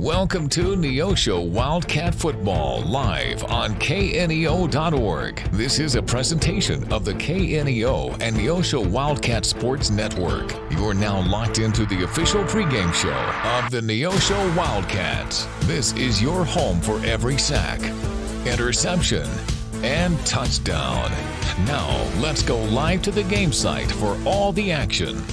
Welcome to Neosho Wildcat Football, live on KNEO.org. This is a presentation of the KNEO and Neosho Wildcat Sports Network. You're now locked into the official pregame show of the Neosho Wildcats. This is your home for every sack, interception, and touchdown. Now, let's go live to the game site for all the action.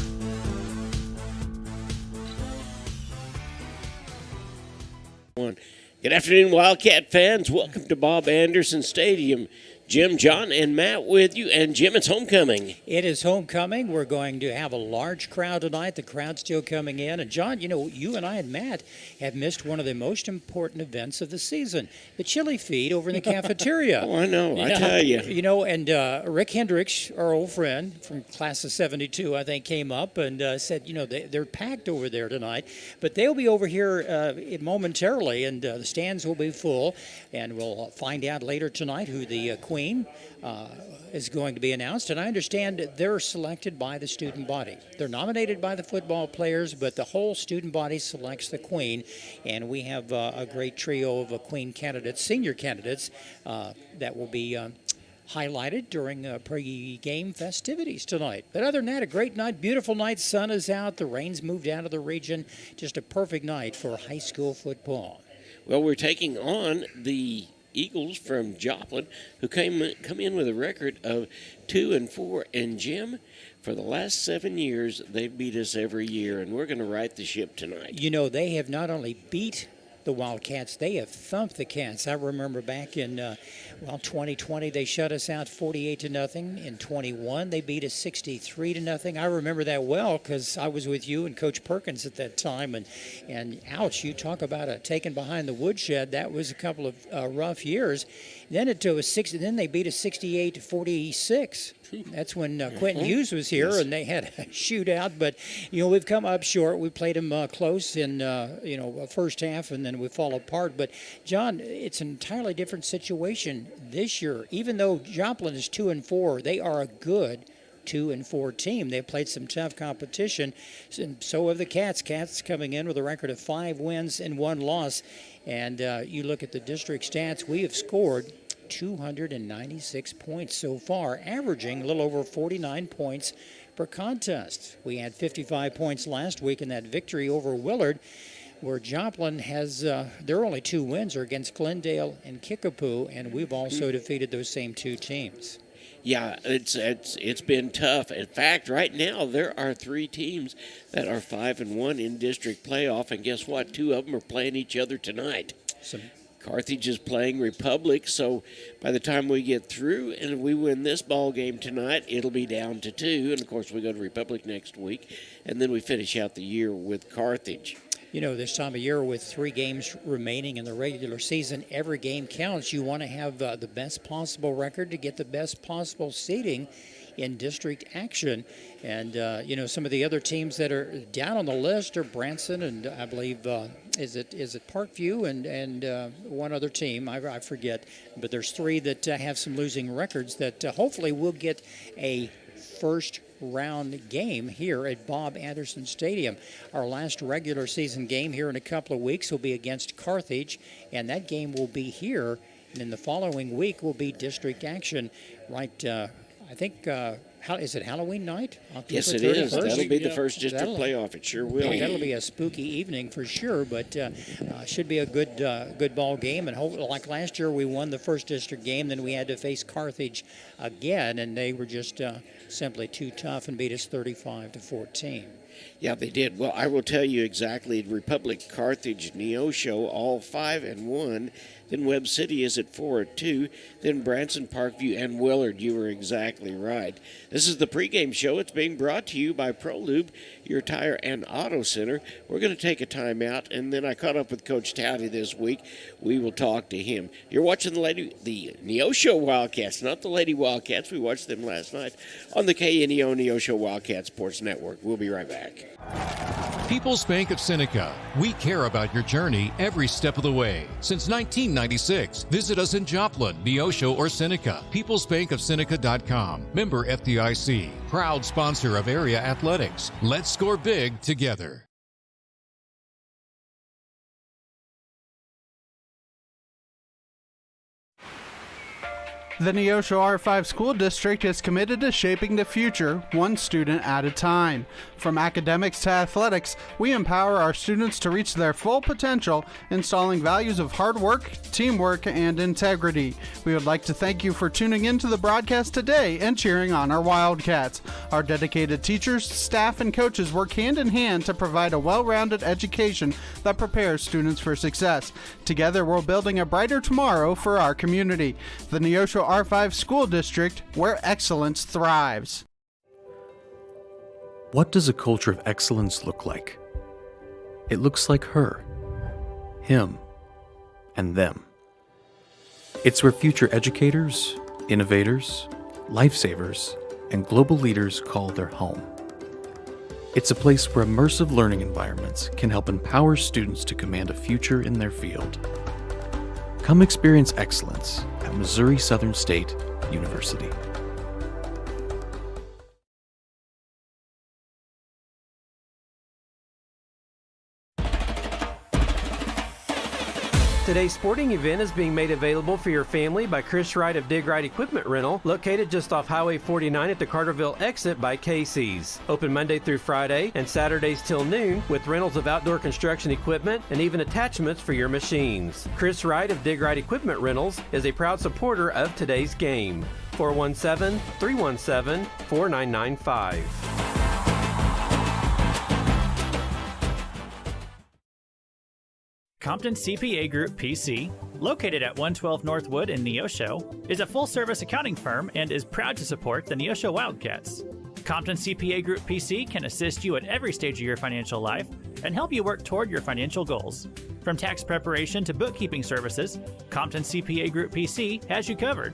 Good afternoon, Wildcat fans. Welcome to Bob Anderson Stadium. Jim, John, and Matt with you. And Jim, it's homecoming. It is homecoming. We're going to have a large crowd tonight. The crowd's still coming in. And John, you know, you and I and Matt have missed one of the most important events of the season, the chili feed over in the cafeteria. Oh, I know. I tell you. You know, and Rick Hendricks, our old friend from class of 72, I think, came up and said, you know, they're packed over there tonight. But they'll be over here momentarily, and the stands will be full. And we'll find out later tonight who the Queen is going to be announced, and I understand they're selected by the student body. They're nominated by the football players, but the whole student body selects the Queen, and we have a great trio of Queen candidates, senior candidates, that will be highlighted during pre-game festivities tonight. But other than that, a great night, beautiful night, sun is out, the rain's moved out of the region, just a perfect night for high school football. Well, we're taking on the Eagles from Joplin, who come in with a record of 2-4. And Jim, for the last 7 years, they've beat us every year, and we're going to right the ship tonight. You know, they have not only beat the Wildcats, they have thumped the Cats. I remember back in 2020, they shut us out 48-0. In 21, they beat us 63-0. I remember that well because I was with you and Coach Perkins at that time. And ouch, you talk about taken behind the woodshed. That was a couple of rough years. Then then they beat us 68-46. That's when Quentin Hughes was here, and they had a shootout. But, you know, we've come up short. We played them close in, first half, and then we fall apart. But, John, it's an entirely different situation this year. Even though Joplin is 2-4, they are a good 2-4 team. They've played some tough competition, and so have the Cats. Cats coming in with a record of 5 wins and 1 loss. And you look at the district stats, we have scored 296 points so far, averaging a little over 49 points per contest. We had 55 points last week in that victory over Willard, where Joplin has their only 2 wins are against Glendale and Kickapoo, and we've also defeated those same 2 teams. Yeah, it's been tough. In fact, right now there are 3 teams that are 5-1 in district playoff, and guess what? 2 of them are playing each other tonight. Carthage is playing Republic, so by the time we get through and we win this ball game tonight, it'll be down to 2. And, of course, we go to Republic next week, and then we finish out the year with Carthage. You know, this time of year with 3 games remaining in the regular season, every game counts. You want to have the best possible record to get the best possible seeding in district action. And, some of the other teams that are down on the list are Branson and I believe, is it Parkview and one other team, I forget. But there's 3 that have some losing records that hopefully will get a first round game here at Bob Anderson Stadium. Our last regular season game here in a couple of weeks will be against Carthage, and that game will be here. And in the following week will be district action right I think, is it Halloween night? October yes, it 31st? is. That'll be the first district playoff. It sure will. That'll be a spooky evening for sure, but should be a good ball game. And like last year, we won the first district game. Then we had to face Carthage again, and they were just simply too tough and beat us 35-14. Yeah, they did. Well, I will tell you exactly. Republic, Carthage, Neosho, all 5-1. Then Webb City is at 4-2. Then Branson, Parkview, and Willard. You were exactly right. This is the pregame show. It's being brought to you by ProLube, your tire and auto center. We're going to take a timeout, and then I caught up with Coach Touty this week. We will talk to him. You're watching the Neosho Wildcats, not the Lady Wildcats. We watched them last night on the KNEO Neosho Wildcat Sports Network. We'll be right back. People's Bank of Seneca. We care about your journey every step of the way. Since 1996, visit us in Joplin, Neosho, or Seneca. PeoplesBankOfSeneca.com. Member FDIC. Proud sponsor of area athletics. Let's score big together. The Neosho R5 School District is committed to shaping the future, one student at a time. From academics to athletics, we empower our students to reach their full potential, installing values of hard work, teamwork, and integrity. We would like to thank you for tuning in to the broadcast today and cheering on our Wildcats. Our dedicated teachers, staff, and coaches work hand in hand to provide a well-rounded education that prepares students for success. Together, we're building a brighter tomorrow for our community. The Neosho R5 School District, where excellence thrives. What does a culture of excellence look like? It looks like her, him, and them. It's where future educators, innovators, lifesavers, and global leaders call their home. It's a place where immersive learning environments can help empower students to command a future in their field. Come experience excellence at Missouri Southern State University. Today's sporting event is being made available for your family by Chris Wright of Dig Right Equipment Rental, located just off Highway 49 at the Carterville exit by Casey's. Open Monday through Friday and Saturdays till noon with rentals of outdoor construction equipment and even attachments for your machines. Chris Wright of Dig Right Equipment Rentals is a proud supporter of today's game. 417-317-4995. Compton CPA Group PC, located at 112 Northwood in Neosho, is a full-service accounting firm and is proud to support the Neosho Wildcats. Compton CPA Group PC can assist you at every stage of your financial life and help you work toward your financial goals. From tax preparation to bookkeeping services, Compton CPA Group PC has you covered.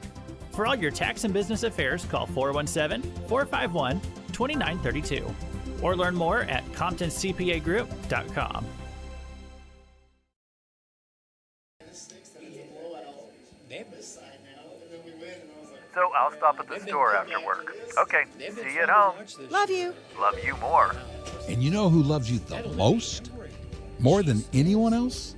For all your tax and business affairs, call 417-451-2932 or learn more at ComptonCPAGroup.com. So I'll stop at the store after work. Okay, see you at home. Love you. Love you more. And you know who loves you the most? More than anyone else?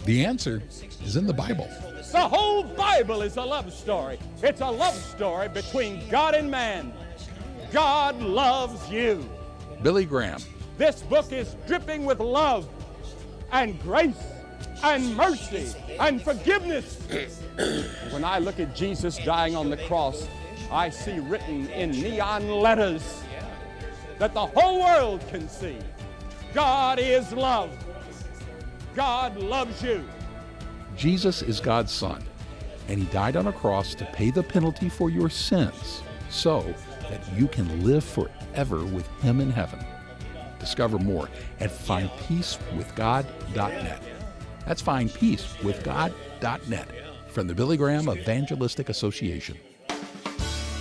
The answer is in the Bible. The whole Bible is a love story. It's a love story between God and man. God loves you. Billy Graham. This book is dripping with love and grace and mercy and forgiveness. When I look at Jesus dying on the cross, I see written in neon letters that the whole world can see. God is love. God loves you. Jesus is God's Son, and He died on a cross to pay the penalty for your sins so that you can live forever with Him in heaven. Discover more at findpeacewithgod.net. That's findpeacewithgod.net from the Billy Graham Evangelistic Association.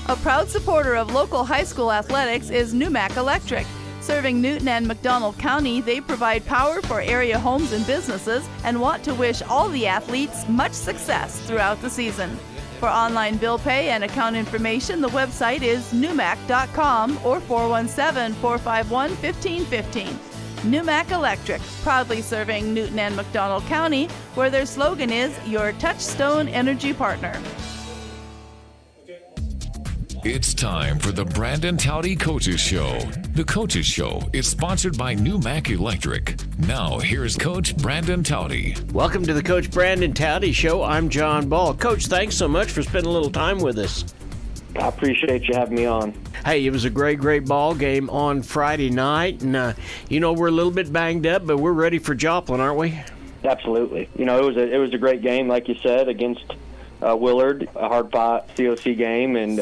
A proud supporter of local high school athletics is Numac Electric. Serving Newton and McDonald County, they provide power for area homes and businesses and want to wish all the athletes much success throughout the season. For online bill pay and account information, the website is numac.com or 417-451-1515. Numac Electric, proudly serving Newton and McDonald County, where their slogan is your touchstone energy partner. It's time for the Brandon Touty Coaches Show. The Coaches Show is sponsored by Numac Electric. Now, here's Coach Brandon Touty. Welcome to the Coach Brandon Touty Show. I'm John Ball. Coach, thanks so much for spending a little time with us. I appreciate you having me on. Hey, it was a great ball game on Friday night, and we're a little bit banged up, but we're ready for Joplin, aren't we? Absolutely. It was a great game, like you said, against Willard, a hard-fought COC game, and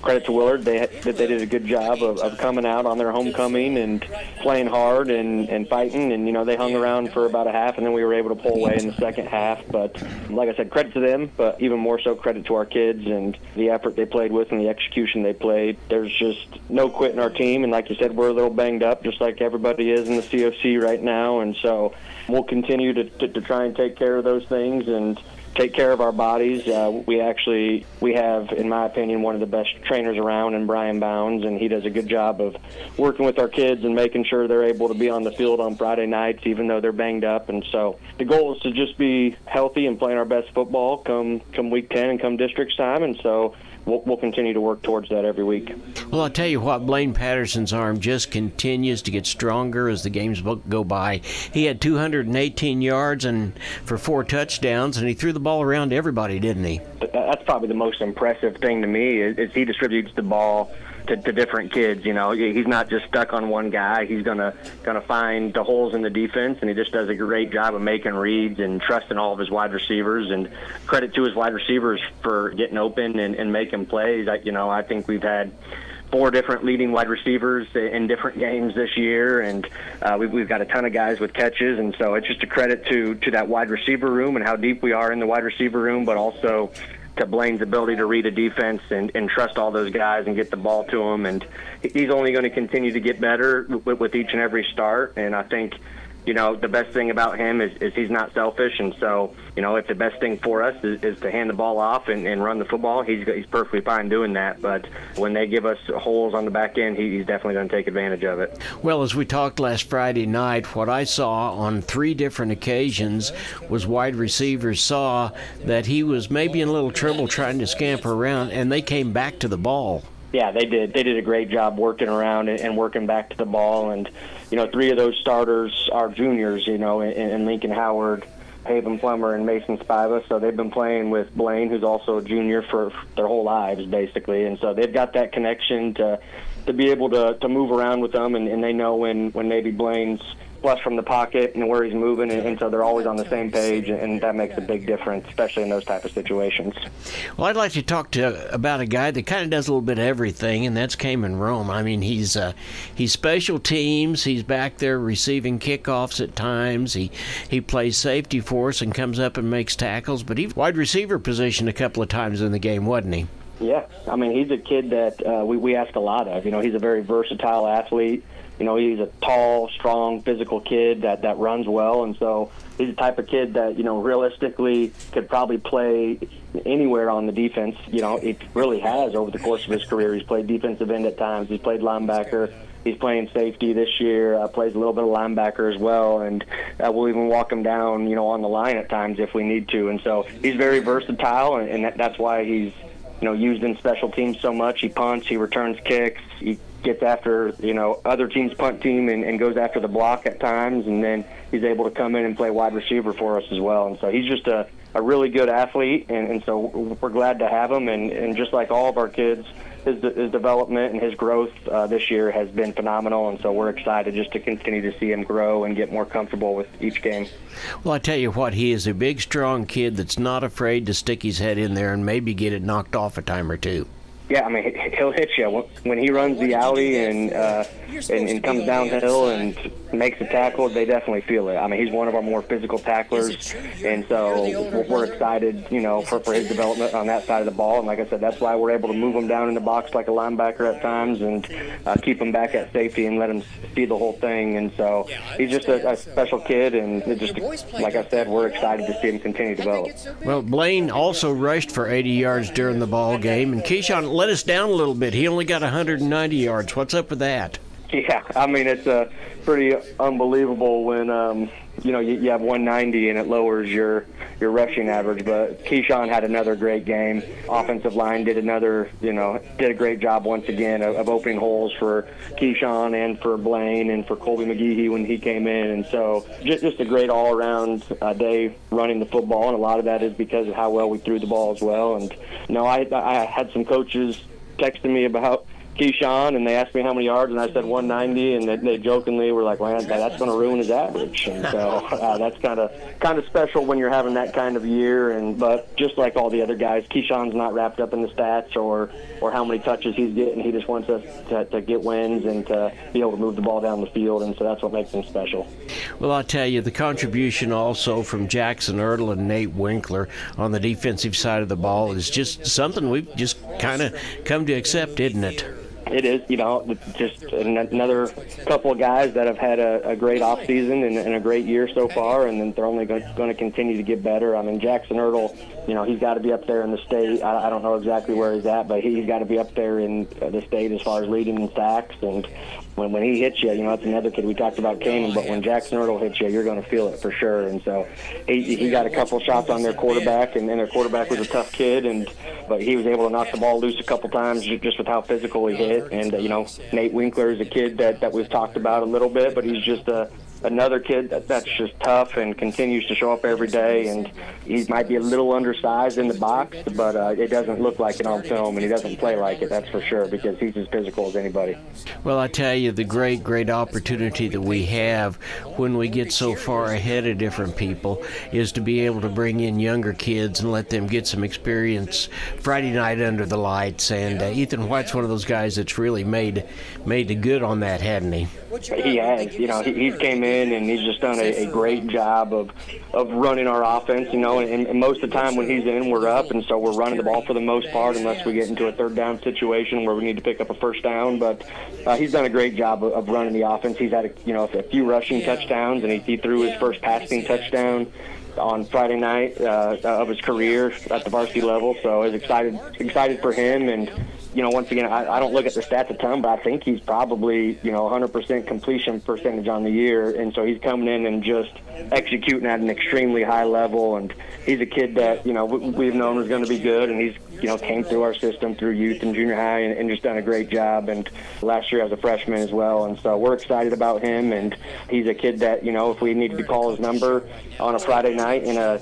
credit to Willard, they did a good job of coming out on their homecoming and playing hard and fighting, and they hung around for about a half, and then we were able to pull away in the second half. But like I said, credit to them, but even more so credit to our kids and the effort they played with and the execution they played. There's just no quit in our team, and like you said, we're a little banged up just like everybody is in the COC right now, and so we'll continue to try and take care of those things and take care of our bodies. We have, in my opinion, one of the best trainers around in Brian Bounds, and he does a good job of working with our kids and making sure they're able to be on the field on Friday nights, even though they're banged up. And so the goal is to just be healthy and playing our best football come week 10 and come districts time. And so we'll continue to work towards that every week. Well, I'll tell you what, Blaine Patterson's arm just continues to get stronger as the games go by. He had 218 yards and for 4 touchdowns, and he threw the ball around to everybody, didn't he? That's probably the most impressive thing to me is he distributes the ball to different kids. You know, he's not just stuck on one guy. He's gonna find the holes in the defense, and he just does a great job of making reads and trusting all of his wide receivers. And credit to his wide receivers for getting open and making plays. I think we've had 4 different leading wide receivers in different games this year, and we've got a ton of guys with catches, and so it's just a credit to that wide receiver room and how deep we are in the wide receiver room, but also to Blaine's ability to read a defense and trust all those guys and get the ball to them. And he's only going to continue to get better with each and every start. And I think, the best thing about him is he's not selfish. And so, if the best thing for us is to hand the ball off and run the football, he's perfectly fine doing that. But when they give us holes on the back end, he's definitely going to take advantage of it. Well, as we talked last Friday night, what I saw on 3 different occasions was wide receivers saw that he was maybe in a little trouble trying to scamper around, and they came back to the ball. Yeah, they did. They did a great job working around and working back to the ball. And, 3 of those starters are juniors, in Lincoln Howard, Haven Plummer, and Mason Spiva. So they've been playing with Blaine, who's also a junior, for their whole lives, basically. And so they've got that connection to be able to move around with them, and they know when maybe Blaine's flush from the pocket and where he's moving, and so they're always on the same page, and that makes a big difference, especially in those type of situations. Well, I'd like to talk about a guy that kind of does a little bit of everything, and that's Cayman Rome. I mean, he's special teams. He's back there receiving kickoffs at times. He plays safety for us and comes up and makes tackles, but he's wide receiver position a couple of times in the game, wasn't he? Yeah, I mean, he's a kid that we ask a lot of. He's a very versatile athlete. He's a tall, strong, physical kid that runs well, and so he's the type of kid that, realistically could probably play anywhere on the defense. He really has over the course of his career. He's played defensive end at times. He's played linebacker. He's playing safety this year, plays a little bit of linebacker as well, and we'll even walk him down, on the line at times if we need to. And so he's very versatile, and that's why he's, used in special teams so much. He punts, he returns kicks, he gets after, other team's punt team and goes after the block at times, and then he's able to come in and play wide receiver for us as well. And so he's just a really good athlete, and so we're glad to have him. And just like all of our kids, his development and his growth this year has been phenomenal, and so we're excited just to continue to see him grow and get more comfortable with each game. Well, I tell you what, he is a big, strong kid that's not afraid to stick his head in there and maybe get it knocked off a time or two. Yeah, I mean, he'll hit you when he runs the alley and comes downhill and makes a tackle. They definitely feel it. I mean, he's one of our more physical tacklers, and so we're excited, for his development on that side of the ball. And like I said, that's why we're able to move him down in the box like a linebacker at times and keep him back at safety and let him see the whole thing. And so he's just a special kid, and just like I said, we're excited to see him continue to develop. Well, Blaine also rushed for 80 yards during the ball game, and Keyshawn let us down a little bit. He only got 190 yards. What's up with that? Yeah, I mean, it's pretty unbelievable when you have 190 and it lowers your rushing average. But Keyshawn had another great game. Offensive line did a great job once again of opening holes for Keyshawn and for Blaine and for Colby McGehee when he came in. And so just a great all-around day running the football, and a lot of that is because of how well we threw the ball as well. And I had some coaches texting me about Keyshawn, and they asked me how many yards, and I said 190, and they jokingly were like, "Well, that's going to ruin his average." And so that's kind of special when you're having that kind of year. But just like all the other guys, Keyshawn's not wrapped up in the stats or how many touches he's getting. He just wants us to get wins and to be able to move the ball down the field, and so that's what makes him special. Well, I'll tell you, the contribution also from Jackson Ertl and Nate Winkler on the defensive side of the ball is just something we've just kind of come to accept, isn't it? It is, just another couple of guys that have had a great offseason and a great year so far, and then they're only going to continue to get better. I mean, Jackson Ertl, he's got to be up there in the state. I don't know exactly where he's at, but he's got to be up there in the state as far as leading in sacks. And when he hits you, that's another kid. We talked about Kanan, but when Jackson Ertl hits you, you're going to feel it for sure. And so he got a couple shots on their quarterback, and their quarterback was a tough kid, but he was able to knock the ball loose a couple times just with how physical he hit. And, Nate Winkler is a kid that we've talked about a little bit, but he's just another kid that's just tough and continues to show up every day. And he might be a little undersized in the box, but it doesn't look like it on film, and he doesn't play like it, that's for sure, because he's as physical as anybody. Well, I tell you, the great opportunity that we have when we get so far ahead of different people is to be able to bring in younger kids and let them get some experience Friday night under the lights. And Ethan White's one of those guys that's really made the good on that, hadn't he? He has. He's came in and he's just done a great job of running our offense, and most of the time when he's in, we're up, and so we're running the ball for the most part unless we get into a third down situation where we need to pick up a first down. But he's done a great job of running the offense. He's had a few rushing touchdowns, and he threw his first passing touchdown on Friday night of his career at the varsity level. So I was excited for him. And once again, I don't look at the stats a ton, but I think he's probably 100% completion percentage on the year, and so he's coming in and just executing at an extremely high level. And he's a kid that we've known was going to be good, and he's came through our system through youth and junior high and just done a great job. And last year as a freshman as well, and so we're excited about him. And he's a kid that if we needed to call his number on a Friday night in a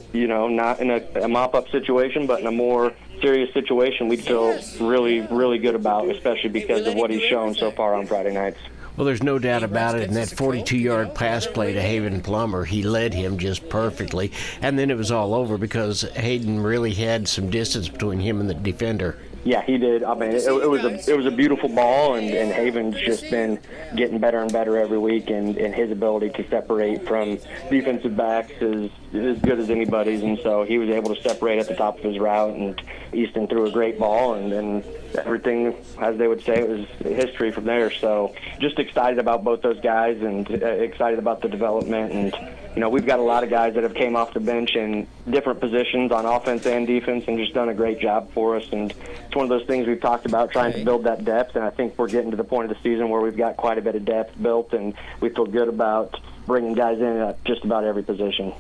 not in a mop-up situation, but in a more serious situation, we'd feel really good about, especially because of what he's shown so far on Friday nights. Well, there's no doubt about it. In that 42-yard pass play to Haven Plummer, he led him just perfectly. And then it was all over because Hayden really had some distance between him and the defender. Yeah, he did. I mean, it was a beautiful ball, and Haven's just been getting better and better every week, and his ability to separate from defensive backs is as good as anybody's, and so he was able to separate at the top of his route, and Easton threw a great ball, and everything, as they would say, it was history from there. So just excited about both those guys, and excited about the development. And we've got a lot of guys that have came off the bench in different positions on offense and defense and just done a great job for us. And it's one of those things we've talked about, trying to build that depth, and I think we're getting to the point of the season where we've got quite a bit of depth built, and we feel good about bringing guys in at just about every position.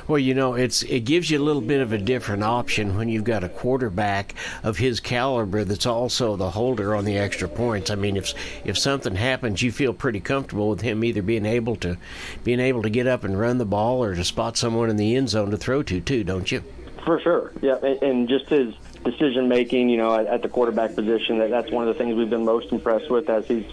Well, it gives you a little bit of a different option when you've got a quarterback of his caliber that's also the holder on the extra points. I mean, if something happens, you feel pretty comfortable with him either being able to get up and run the ball or to spot someone in the end zone to throw to too, don't you? For sure, yeah, and just his decision making, at the quarterback position, that's one of the things we've been most impressed with as he's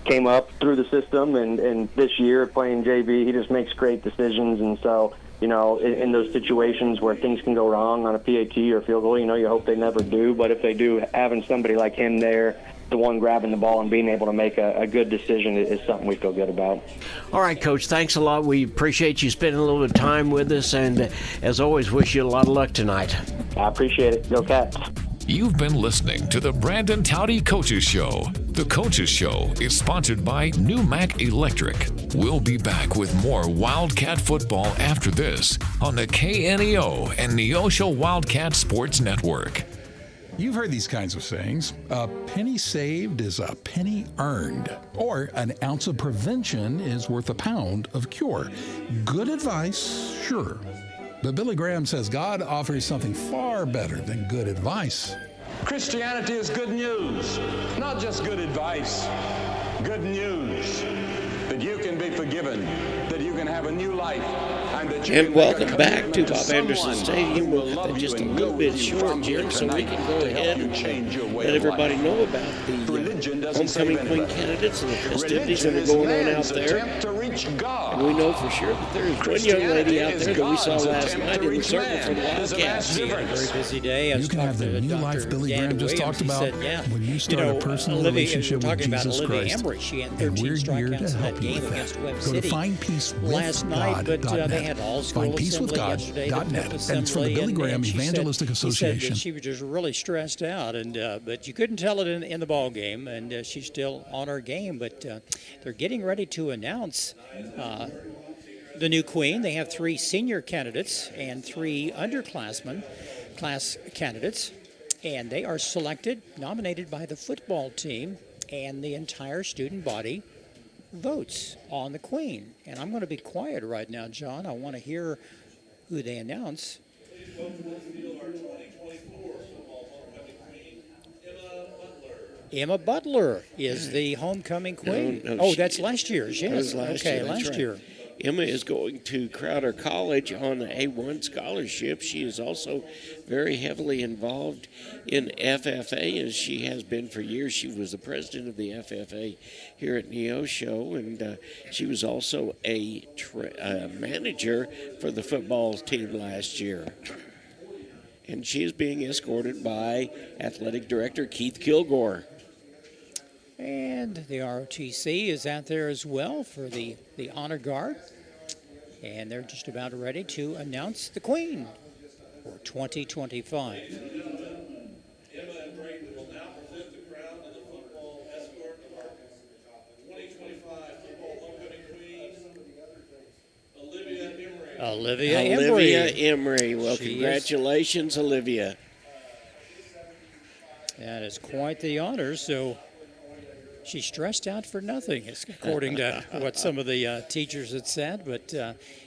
came up through the system, and this year playing JV, he just makes great decisions. And so in those situations where things can go wrong on a PAT or field goal, you hope they never do. But if they do, having somebody like him there, the one grabbing the ball and being able to make a good decision is something we feel good about. All right, Coach, thanks a lot. We appreciate you spending a little bit of time with us, and as always, wish you a lot of luck tonight. I appreciate it. Go Cats. You've been listening to the Brandon Touty Coaches Show. The Coaches Show is sponsored by New Mac Electric. We'll be back with more Wildcat football after this on the KNEO and Neosho Wildcat Sports Network. You've heard these kinds of sayings. A penny saved is a penny earned. Or an ounce of prevention is worth a pound of cure. Good advice, sure. But Billy Graham says God offers something far better than good advice. Christianity is good news, not just good advice. Good news that you can be forgiven, that you can have a new life, and that you And can welcome make a back to commitment Bob Anderson someone Stadium. who We'll will cut love that just a you and little go bit with you short, from Jim, here so we tonight can go to ahead help you and change your way let of everybody life. know about the Religion doesn't save homecoming queen anybody. candidates and the festivities Religion that are is going on out man's there. attempt to reach God. And we know for sure that there is one young lady out there that we saw last night in the circle for the Wildcats. She had a very busy day. I was You can have talking the to new Dr. life Billy Dan Graham just Williams. talked He about said, when you start a personal relationship with Jesus Christ. Embry, she had And 13 we're here strikeouts to in help that you game with against that. Webb Go to City last night, but they had all school assembly yesterday, the pep And it's from the assembly, Billy Graham she Evangelistic said, Association. she was just really stressed out, and but you couldn't tell it in the ball game. Pregame, and she's still on her game. But they're getting ready to announce the new queen. They have 3 senior candidates and 3 underclassmen class candidates, and they are nominated by the football team, and the entire student body votes on the queen. And I'm going to be quiet right now, John. I want to hear who they announce. Emma Butler is the homecoming queen. No, that's last year's, yes. Last year. Emma is going to Crowder College on an A1 scholarship. She is also very heavily involved in FFA, as she has been for years. She was the president of the FFA here at Neosho, and she was also a manager for the football team last year. And she is being escorted by Athletic Director Keith Kilgore. And the ROTC is out there as well for the honor guard. And they're just about ready to announce the queen for 2025. Emma and Brandon will now present the crown to the football escort of our 2025 football homecoming queen, Olivia Emery. Olivia Emery. Well, congratulations, Olivia. That is quite the honor. So she's stressed out for nothing, according to what some of the teachers had said. But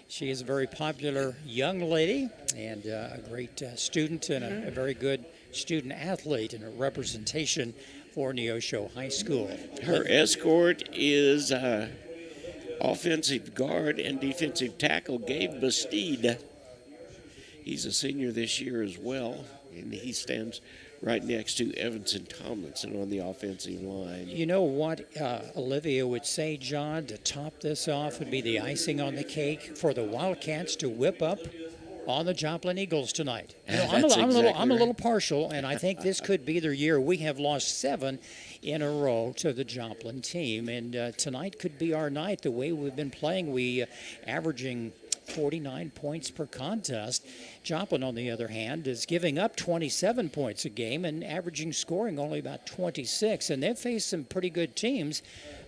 she is a very popular young lady and a great student and a very good student athlete and a representation for Neosho High School. Her escort is offensive guard and defensive tackle Gabe Bastide. He's a senior this year as well, and he stands right next to Evanson Tomlinson on the offensive line. You know what Olivia would say, John, to top this off would be the icing on the cake for the Wildcats to whip up on the Joplin Eagles tonight. You know, I'm a little partial, and I think this could be their year. We have lost 7 in a row to the Joplin team, and tonight could be our night. The way we've been playing, we averaging 49 points per contest. Joplin, on the other hand, is giving up 27 points a game and averaging scoring only about 26. And they've faced some pretty good teams,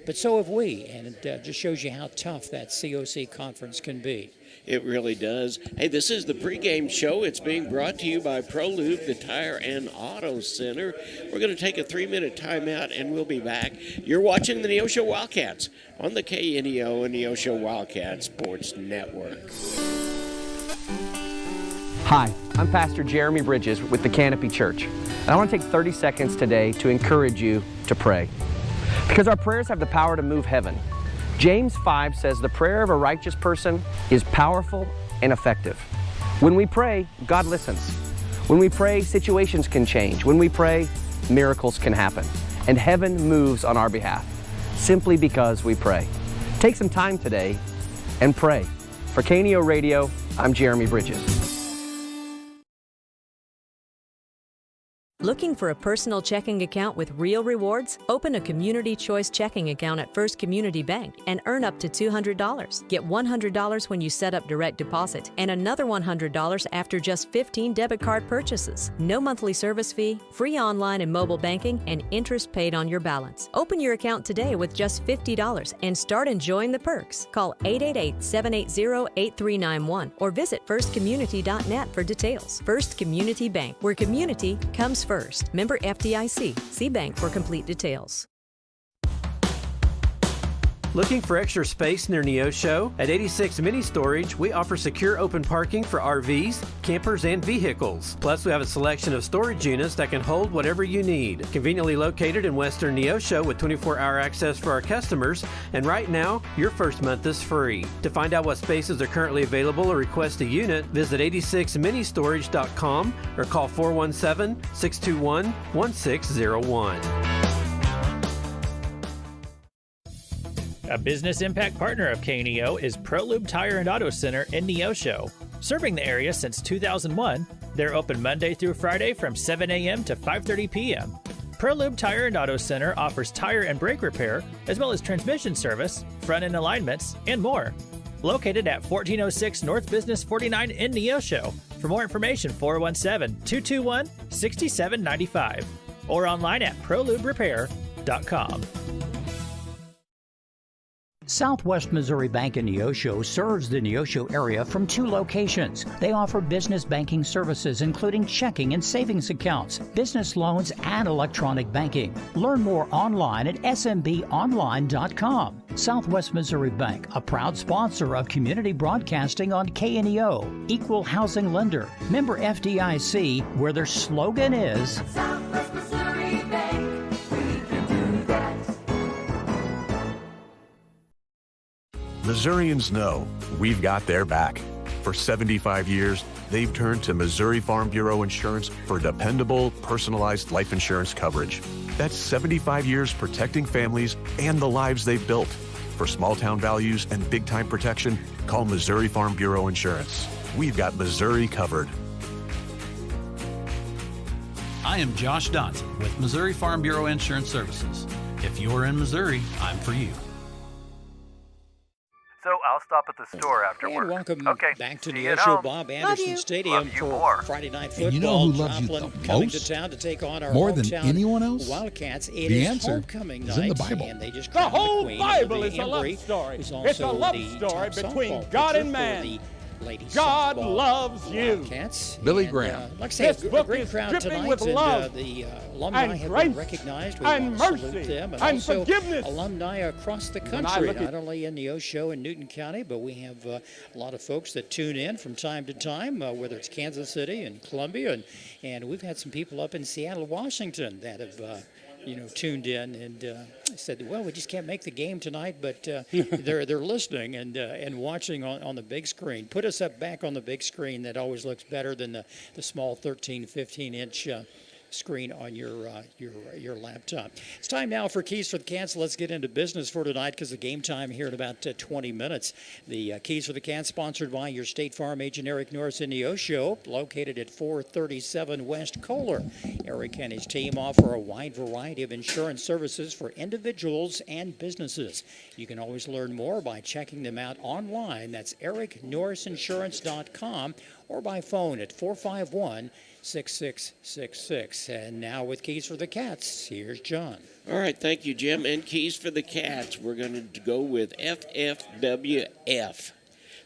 but so have we. And it just shows you how tough that COC conference can be. It really does. Hey, this is the pregame show. It's being brought to you by ProLube, the Tire and Auto Center. We're going to take a 3-minute timeout, and we'll be back. You're watching the Neosho Wildcats on the KNEO and Neosho Wildcat Sports Network. Hi, I'm Pastor Jeremy Bridges with the Canopy Church. And I want to take 30 seconds today to encourage you to pray. Because our prayers have the power to move heaven. James 5 says the prayer of a righteous person is powerful and effective. When we pray, God listens. When we pray, situations can change. When we pray, miracles can happen. And heaven moves on our behalf, simply because we pray. Take some time today and pray. For KNEO Radio, I'm Jeremy Bridges. Looking for a personal checking account with real rewards? Open a Community Choice checking account at First Community Bank and earn up to $200. Get $100 when you set up direct deposit and another $100 after just 15 debit card purchases. No monthly service fee, free online and mobile banking, and interest paid on your balance. Open your account today with just $50 and start enjoying the perks. Call 888-780-8391 or visit firstcommunity.net for details. First Community Bank, where community comes first. Member FDIC. See bank for complete details. Looking for extra space near Neosho? At 86 Mini Storage, we offer secure open parking for RVs, campers, and vehicles. Plus, we have a selection of storage units that can hold whatever you need. Conveniently located in Western Neosho with 24-hour access for our customers, and right now, your first month is free. To find out what spaces are currently available or request a unit, visit 86ministorage.com or call 417-621-1601. A business impact partner of KNEO is ProLube Tire and Auto Center in Neosho. Serving the area since 2001, they're open Monday through Friday from 7 a.m. to 5:30 p.m. ProLube Tire and Auto Center offers tire and brake repair, as well as transmission service, front-end alignments, and more. Located at 1406 North Business 49 in Neosho. For more information, 417-221-6795 or online at ProLubeRepair.com. neosho.com. Southwest Missouri Bank in Neosho serves the Neosho area from 2 locations. They offer business banking services including checking and savings accounts, business loans, and electronic banking. Learn more online at smbonline.com. Southwest Missouri Bank, a proud sponsor of community broadcasting on KNEO, equal housing lender, member FDIC, where their slogan is Southwest Missouri Bank, we can do that. Missourians know we've got their back. For 75 years, they've turned to Missouri Farm Bureau Insurance for dependable, personalized life insurance coverage. That's 75 years protecting families and the lives they've built. For small-town values and big-time protection, call Missouri Farm Bureau Insurance. We've got Missouri covered. I am Josh Dotson with Missouri Farm Bureau Insurance Services. If you're in Missouri, I'm for you. So I'll stop at the store after And work. welcome Okay. back to See you at Neosho home. Bob Anderson Stadium Love you for more. Friday Night Football. And you know who loves you Joplin the coming most? to town to take on our More than hometown anyone else? Wildcats. It The is answer homecoming is night, in the Bible. and they just The crowned whole queen Bible of is the a love Embry, story. who's It's a also love the story top between softball God pitcher and for man. the ladies God softball loves you. Wildcats. Billy And, Graham. like I say, This a book great is crowd dripping tonight, with and love the alumni and have grace been recognized. We and want to salute mercy them, and and also forgiveness. alumni across the When I country, look at- not only in Neosho and Newton County, but we have a lot of folks that tune in from time to time, whether it's Kansas City and Columbia, and we've had some people up in Seattle, Washington that have tuned in and said, well, we just can't make the game tonight, but they're listening and watching on the big screen. Put us up back on the big screen. That always looks better than the small 13, 15-inch screen on your laptop. It's time now for Keys for the Cats. Let's get into business for tonight because the game time here in about 20 minutes. The Keys for the Cats sponsored by your State Farm agent Eric Norris in Neosho, located at 437 West Kohler. Eric and his team offer a wide variety of insurance services for individuals and businesses. You can always learn more by checking them out online. That's ericnorrisinsurance.com or by phone at 451-6666. And now with Keys for the Cats, here's John. All right, thank you, Jim. And Keys for the Cats, we're going to go with FFWF.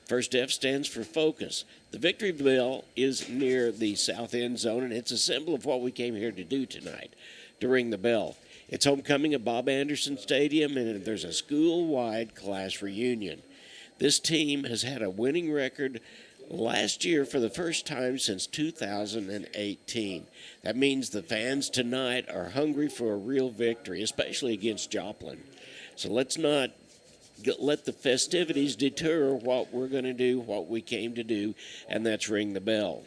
First F stands for focus. The victory bell is near the south end zone, and it's a symbol of what we came here to do tonight, to ring the bell. It's homecoming at Bob Anderson Stadium, and there's a school-wide class reunion. This team has had a winning record last year for the first time since 2018. That means the fans tonight are hungry for a real victory, especially against Joplin. So let's not let the festivities deter what we're going to do, what we came to do, and that's ring the bell.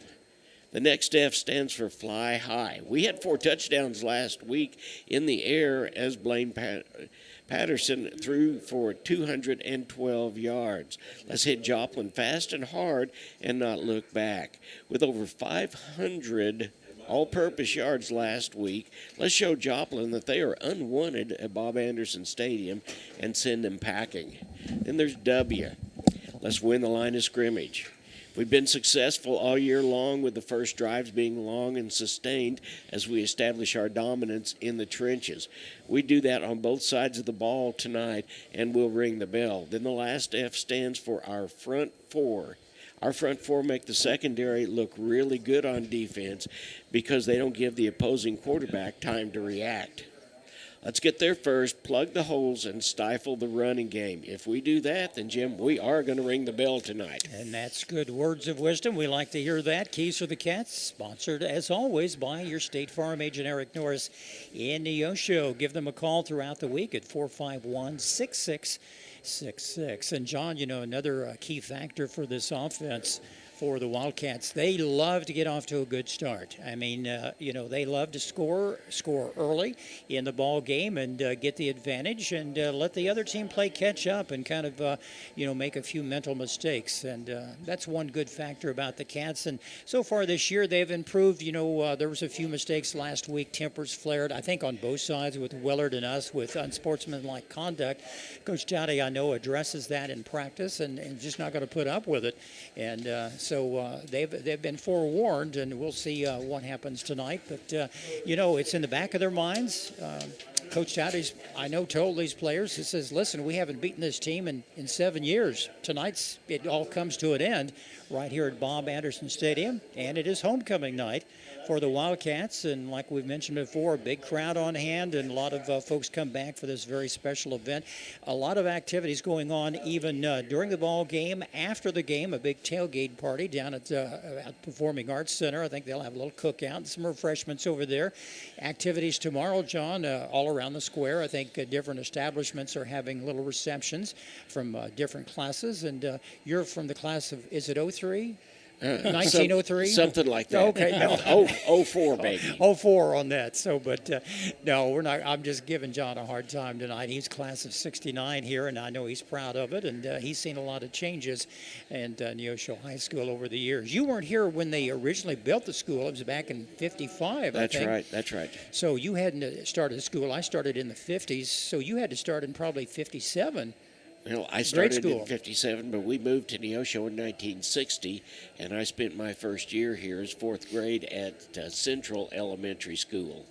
The next F stands for fly high. We had 4 touchdowns last week in the air as Blaine Patterson threw for 212 yards. Let's hit Joplin fast and hard and not look back. With over 500 all-purpose yards last week, let's show Joplin that they are unwanted at Bob Anderson Stadium and send them packing. Then there's W. Let's win the line of scrimmage. We've been successful all year long with the first drives being long and sustained as we establish our dominance in the trenches. We do that on both sides of the ball tonight, and we'll ring the bell. Then the last F stands for our front four. Our front four make the secondary look really good on defense because they don't give the opposing quarterback time to react. Let's get there first, plug the holes, and stifle the running game. If we do that, then, Jim, we are going to ring the bell tonight. And that's good words of wisdom. We like to hear that. Keys for the Cats, sponsored, as always, by your State Farm agent, Eric Norris, in Neosho. Give them a call throughout the week at 451-6666. And, John, another key factor for this offense for the Wildcats, they love to get off to a good start. I mean, they love to score early in the ball game and get the advantage and let the other team play catch up and kind of, make a few mental mistakes. And that's one good factor about the Cats. And so far this year, they've improved. There was a few mistakes last week. Tempers flared, I think, on both sides with Willard and us with unsportsmanlike conduct. Coach Touty, I know, addresses that in practice and just not going to put up with it. And so they've been forewarned, and we'll see what happens tonight. But, it's in the back of their minds. Coach Touty, I know, told these players, he says, listen, we haven't beaten this team in 7 years. Tonight's, it all comes to an end right here at Bob Anderson Stadium, and it is homecoming night for the Wildcats. And like we've mentioned before, a big crowd on hand, and a lot of folks come back for this very special event. A lot of activities going on even during the ball game, after the game, a big tailgate party down at Performing Arts Center. I think they'll have a little cookout and some refreshments over there. Activities tomorrow, John, all around the square. I think different establishments are having little receptions from different classes. And you're from the class of, is it 03? 1903? Something like that. Okay. No. 04, baby. 04 on that. So, but no, we're not. I'm just giving John a hard time tonight. He's class of 69 here, and I know he's proud of it. And he's seen a lot of changes in Neosho High School over the years. You weren't here when they originally built the school. It was back in 55, That's I think. right. That's right. So you hadn't started school. I started in the 50s. So you had to start in probably 57. Well, I started in 57, but we moved to Neosho in 1960, and I spent my first year here as fourth grade at Central Elementary School.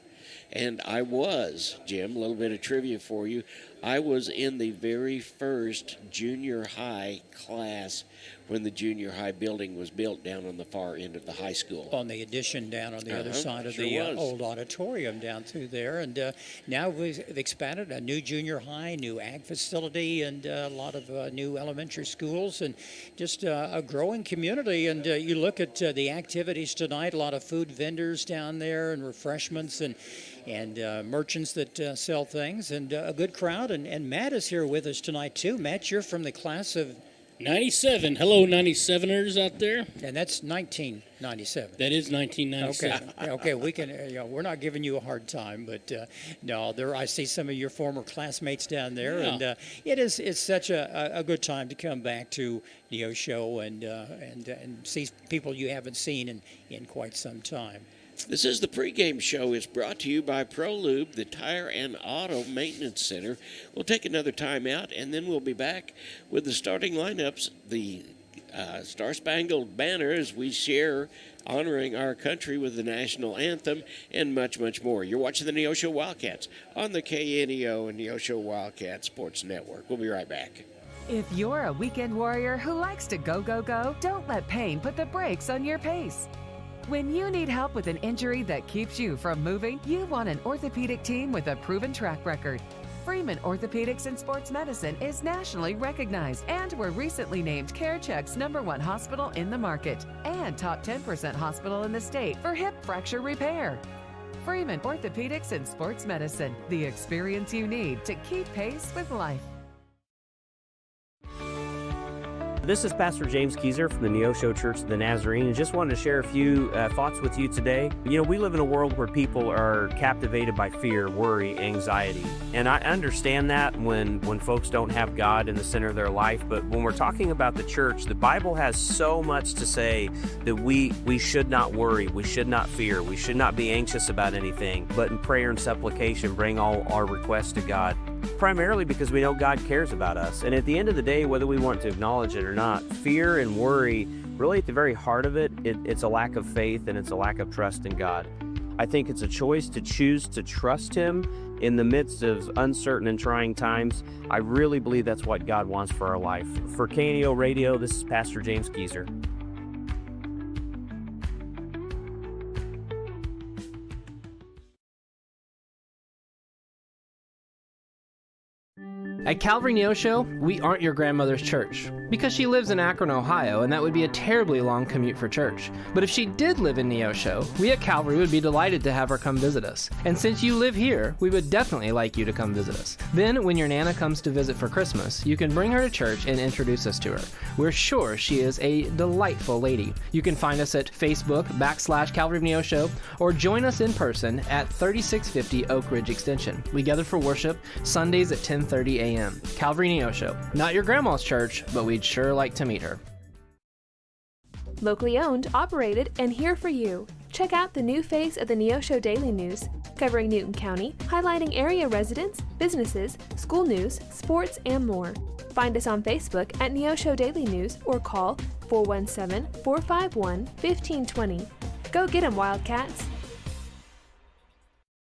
And I was, Jim, a little bit of trivia for you, I was in the very first junior high class when the junior high building was built down on the far end of the high school. On the addition down on the other side of sure the was. old auditorium down through there. And now we've expanded a new junior high, new ag facility, and a lot of new elementary schools, and just a growing community. And you look at the activities tonight, a lot of food vendors down there and refreshments and merchants that sell things, and a good crowd. And Matt is here with us tonight, too. Matt, you're from the class of 97. Hello, 97ers out there. And that's 1997. That is 1997. Okay. We can. We're not giving you a hard time, but no, there. I see some of your former classmates down there, and it's such a good time to come back to Neosho and see people you haven't seen in quite some time. This is the Pregame Show. It's brought to you by ProLube, the Tire and Auto Maintenance Center. We'll take another time out, and then we'll be back with the starting lineups, the Star-Spangled Banner as we share honoring our country with the national anthem, and much, much more. You're watching the Neosho Wildcats on the KNEO and Neosho Wildcat Sports Network. We'll be right back. If you're a weekend warrior who likes to go, go, go, don't let pain put the brakes on your pace. When you need help with an injury that keeps you from moving, you want an orthopedic team with a proven track record. Freeman Orthopedics and Sports Medicine is nationally recognized, and were recently named CareCheck's #1 hospital in the market and top 10% hospital in the state for hip fracture repair. Freeman Orthopedics and Sports Medicine, the experience you need to keep pace with life. This is Pastor James Keyser from the Neosho Church of the Nazarene, and just wanted to share a few thoughts with you today. You know, we live in a world where people are captivated by fear, worry, anxiety, and I understand that when folks don't have God in the center of their life. But when we're talking about the church, the Bible has so much to say that we should not worry, we should not fear, we should not be anxious about anything, but in prayer and supplication bring all our requests to God, primarily because we know God cares about us. And at the end of the day, whether we want to acknowledge it or not, fear and worry, really at the very heart of it, it's a lack of faith and it's a lack of trust in God. I think it's a choice to choose to trust Him in the midst of uncertain and trying times. I really believe that's what God wants for our life. For KNEO Radio, this is Pastor James Keyser. At Calvary Neosho, we aren't your grandmother's church, because she lives in Akron, Ohio, and that would be a terribly long commute for church. But if she did live in Neosho, we at Calvary would be delighted to have her come visit us. And since you live here, we would definitely like you to come visit us. Then, when your Nana comes to visit for Christmas, you can bring her to church and introduce us to her. We're sure she is a delightful lady. You can find us at Facebook.com/Calvary of Neosho, or join us in person at 3650 Oak Ridge Extension. We gather for worship Sundays at 10:30 a.m. Calvary Neosho. Not your grandma's church, but we'd sure like to meet her. Locally owned, operated, and here for you. Check out the new face of the Neosho Daily News, covering Newton County, highlighting area residents, businesses, school news, sports, and more. Find us on Facebook at Neosho Daily News or call 417-451-1520. Go get 'em, Wildcats!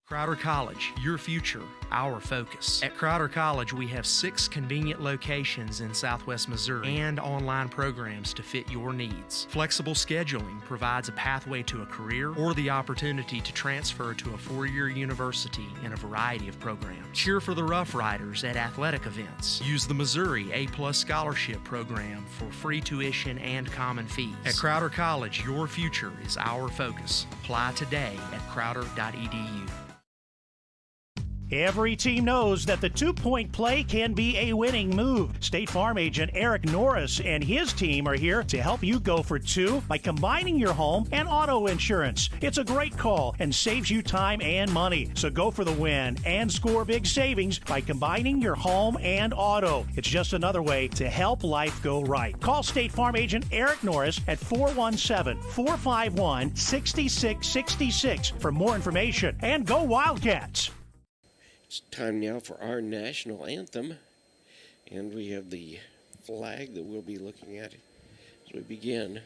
Crowder College, your future, our focus. At Crowder College, we have 6 convenient locations in Southwest Missouri and online programs to fit your needs. Flexible scheduling provides a pathway to a career or the opportunity to transfer to a 4-year university in a variety of programs. Cheer for the Rough Riders at athletic events. Use the Missouri A+ Scholarship Program for free tuition and common fees. At Crowder College, your future is our focus. Apply today at crowder.edu. Every team knows that the two-point play can be a winning move. State Farm agent Eric Norris and his team are here to help you go for 2 by combining your home and auto insurance. It's a great call and saves you time and money. So go for the win and score big savings by combining your home and auto. It's just another way to help life go right. Call State Farm agent Eric Norris at 417-451-6666 for more information. And go Wildcats! It's time now for our national anthem, and we have the flag that we'll be looking at as we begin.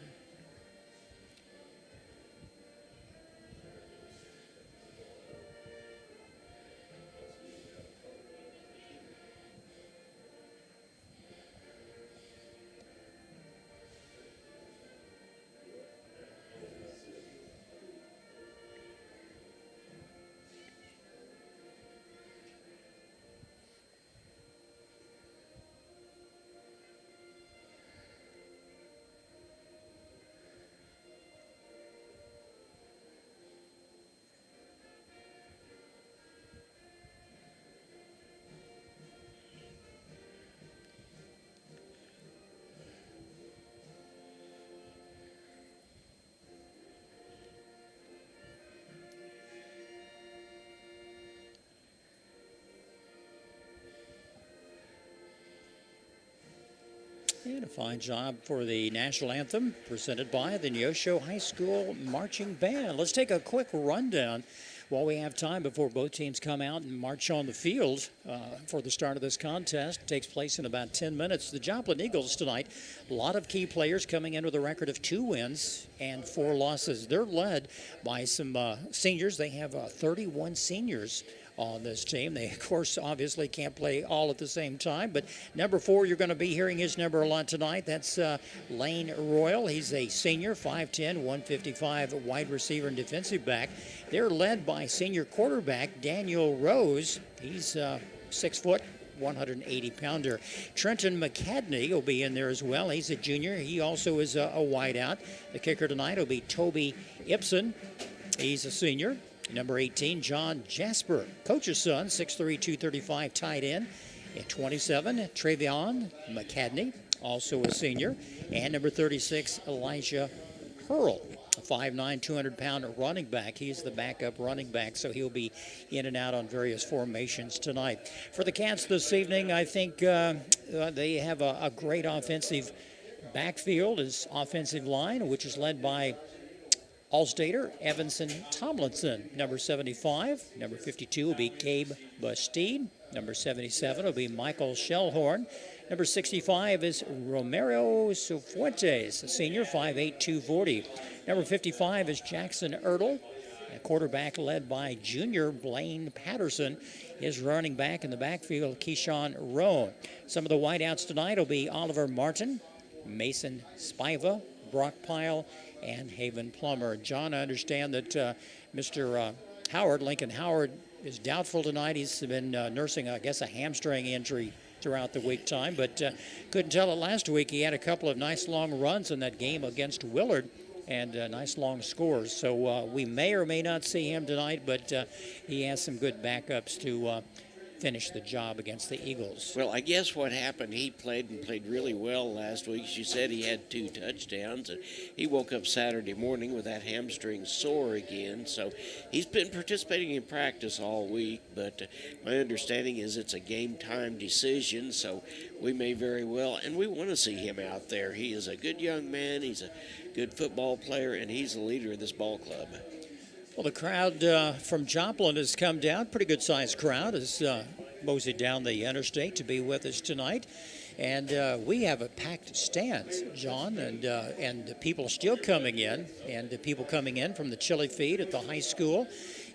And a fine job for the national anthem presented by the Neosho High School Marching Band. Let's take a quick rundown while we have time before both teams come out and march on the field for the start of this contest. It takes place in about 10 minutes. The Joplin Eagles tonight, a lot of key players coming in with a record of 2 wins and 4 losses. They're led by some seniors. They have 31 seniors on this team. They, of course, obviously can't play all at the same time, but number 4, you're going to be hearing his number a lot tonight. That's Lane Royal. He's a senior, 5'10", 155 wide receiver and defensive back. They're led by senior quarterback Daniel Rose. He's 6 foot, 180-pounder. Trenton McCadney will be in there as well. He's a junior. He also is a wideout. The kicker tonight will be Toby Ibsen. He's a senior. Number 18, John Jasper, coach's son, 6'3", 235, tight end. At 27, Travion McCadney, also a senior. And number 36, Elijah Hurl, a 5'9", 200-pound running back. He's the backup running back, so he'll be in and out on various formations tonight. For the Cats this evening, I think they have a great offensive backfield, his offensive line, which is led by All-Stater Evanson Tomlinson. Number 75. Number 52 will be Gabe Bastide. Number 77 will be Michael Shellhorn. Number 65 is Romero Cifuentes, a senior, 5'8", 240. Number 55 is Jackson Ertl, a quarterback led by junior Blaine Patterson. His running back in the backfield, Keyshawn Roan. Some of the wideouts tonight will be Oliver Martin, Mason Spiva, Brock Pyle, and Haven Plummer. John, I understand that Mr. Howard, Lincoln Howard, is doubtful tonight. He's been nursing, I guess, a hamstring injury throughout the week time, but couldn't tell it last week. He had a couple of nice long runs in that game against Willard and nice long scores. So we may or may not see him tonight, but he has some good backups to finish the job against the Eagles. Well, I guess what happened, he played really well last week. She said he had 2 touchdowns, and he woke up Saturday morning with that hamstring sore again. So he's been participating in practice all week, but my understanding is it's a game-time decision, so we may very well, and we want to see him out there. He is a good young man, he's a good football player, and he's the leader of this ball club. Well, the crowd from Joplin has come down. Pretty good-sized crowd has moseyed down the interstate to be with us tonight. And we have a packed stand, John, and the people are still coming in, and the people coming in from the chili feed at the high school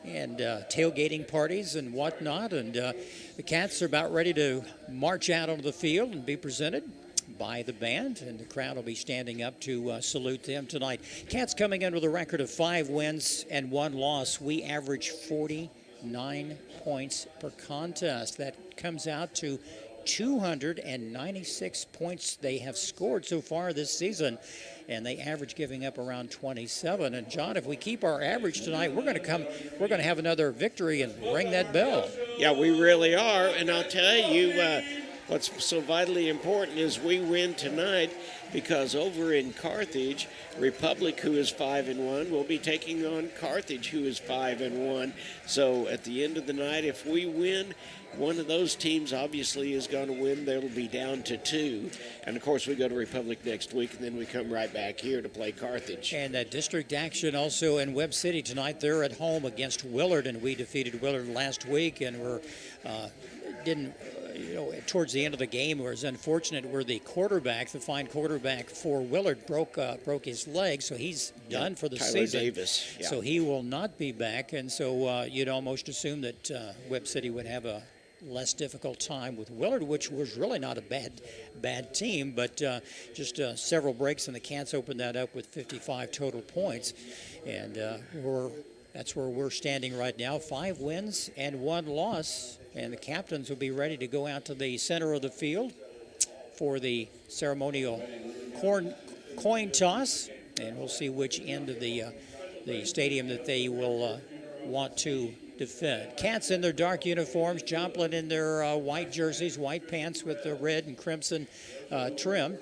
tailgating parties and whatnot. And the Cats are about ready to march out onto the field and be presented by the band, and the crowd will be standing up to salute them tonight. Cats coming in with a record of 5 wins and 1 loss. We average 49 points per contest. That comes out to 296 points they have scored so far this season, and they average giving up around 27. And John, if we keep our average tonight, we're going to have another victory and ring that bell. Yeah, we really are. And I'll tell you, what's so vitally important is we win tonight, because over in Carthage, Republic, who is 5-1, will be taking on Carthage, who is 5-1. So at the end of the night, if we win, one of those teams obviously is going to win. They'll be down to 2. And, of course, we go to Republic next week, and then we come right back here to play Carthage. And district action also in Webb City tonight. They're at home against Willard, and we defeated Willard last week, and we're towards the end of the game, it was unfortunate where the fine quarterback for Willard broke his leg, so he's done for the Tyler season. Davis. Yeah. So he will not be back, and so you'd almost assume that Webb City would have a less difficult time with Willard, which was really not a bad team, but just several breaks, and the Cats opened that up with 55 total points, and that's where we're standing right now. 5 wins and 1 loss, and the captains will be ready to go out to the center of the field for the ceremonial coin toss, and we'll see which end of the stadium that they will want to defend. Cats in their dark uniforms, Joplin in their white jerseys, white pants with the red and crimson trim,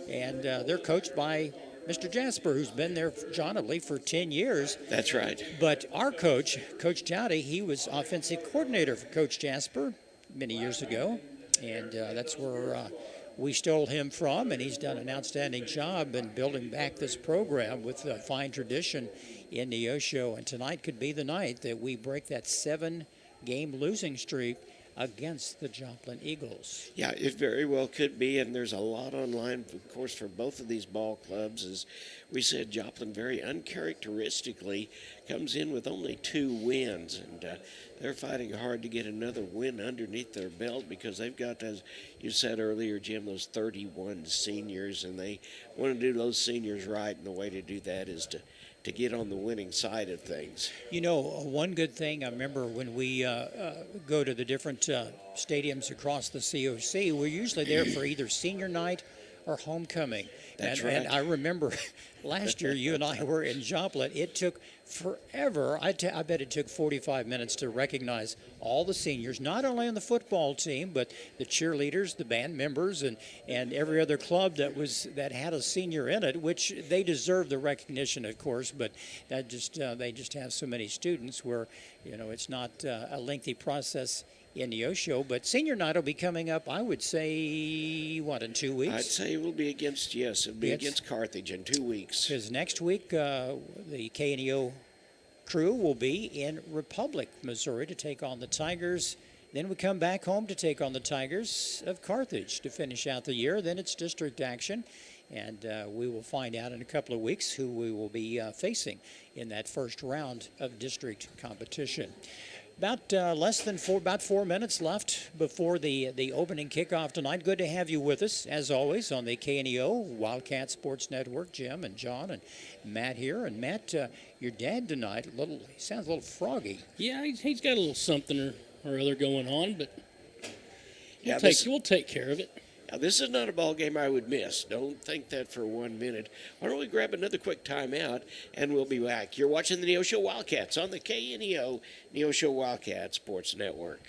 and they're coached by Mr. Jasper, who's been there, John, I believe, for 10 years. That's right. But our coach, Coach Touty, he was offensive coordinator for Coach Jasper many years ago, and that's where we stole him from, and he's done an outstanding job in building back this program with a fine tradition in Neosho. And tonight could be the night that we break that 7-game losing streak against the Joplin Eagles. Yeah, it very well could be, and there's a lot online, of course, for both of these ball clubs. As we said, Joplin very uncharacteristically comes in with only 2 wins, and they're fighting hard to get another win underneath their belt, because they've got, as you said earlier, Jim, those 31 seniors, and they want to do those seniors right, and the way to do that is to get on the winning side of things. You know, one good thing, I remember when we go to the different stadiums across the COC, we're usually there for either senior night or homecoming. That's right. And I remember last year you and I were in Joplin. It took forever. I bet it took 45 minutes to recognize all the seniors, not only on the football team, but the cheerleaders, the band members, and every other club that had a senior in it, which they deserve the recognition, of course, but that they just have so many students where, it's not a lengthy process in Neosho. But senior night will be coming up, I would say, in 2 weeks? I'd say it will be against Carthage in 2 weeks. Because next week, the KNEO crew will be in Republic, Missouri, to take on the Tigers. Then we come back home to take on the Tigers of Carthage to finish out the year. Then it's district action, and we will find out in a couple of weeks who we will be facing in that first round of district competition. About 4 minutes left before the opening kickoff tonight. Good to have you with us, as always, on the KNEO Wildcat Sports Network. Jim and John and Matt here. And Matt, your dad tonight, he sounds a little froggy. Yeah, he's got a little something or other going on, but we'll take care of it. Now, this is not a ball game I would miss. Don't think that for 1 minute. Why don't we grab another quick timeout, and we'll be back. You're watching the Neosho Wildcats on the KNEO Neosho Wildcat Sports Network.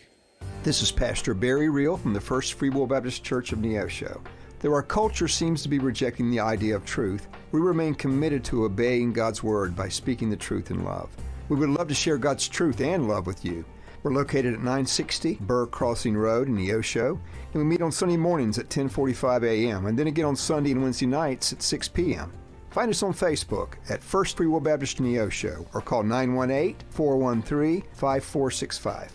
This is Pastor Barry Reel from the First Free Will Baptist Church of Neosho. Though our culture seems to be rejecting the idea of truth, we remain committed to obeying God's Word by speaking the truth in love. We would love to share God's truth and love with you. We're located at 960 Burr Crossing Road in Neosho, and we meet on Sunday mornings at 10:45 a.m. and then again on Sunday and Wednesday nights at 6 p.m. Find us on Facebook at First Free Will Baptist Neosho or call 918-413-5465.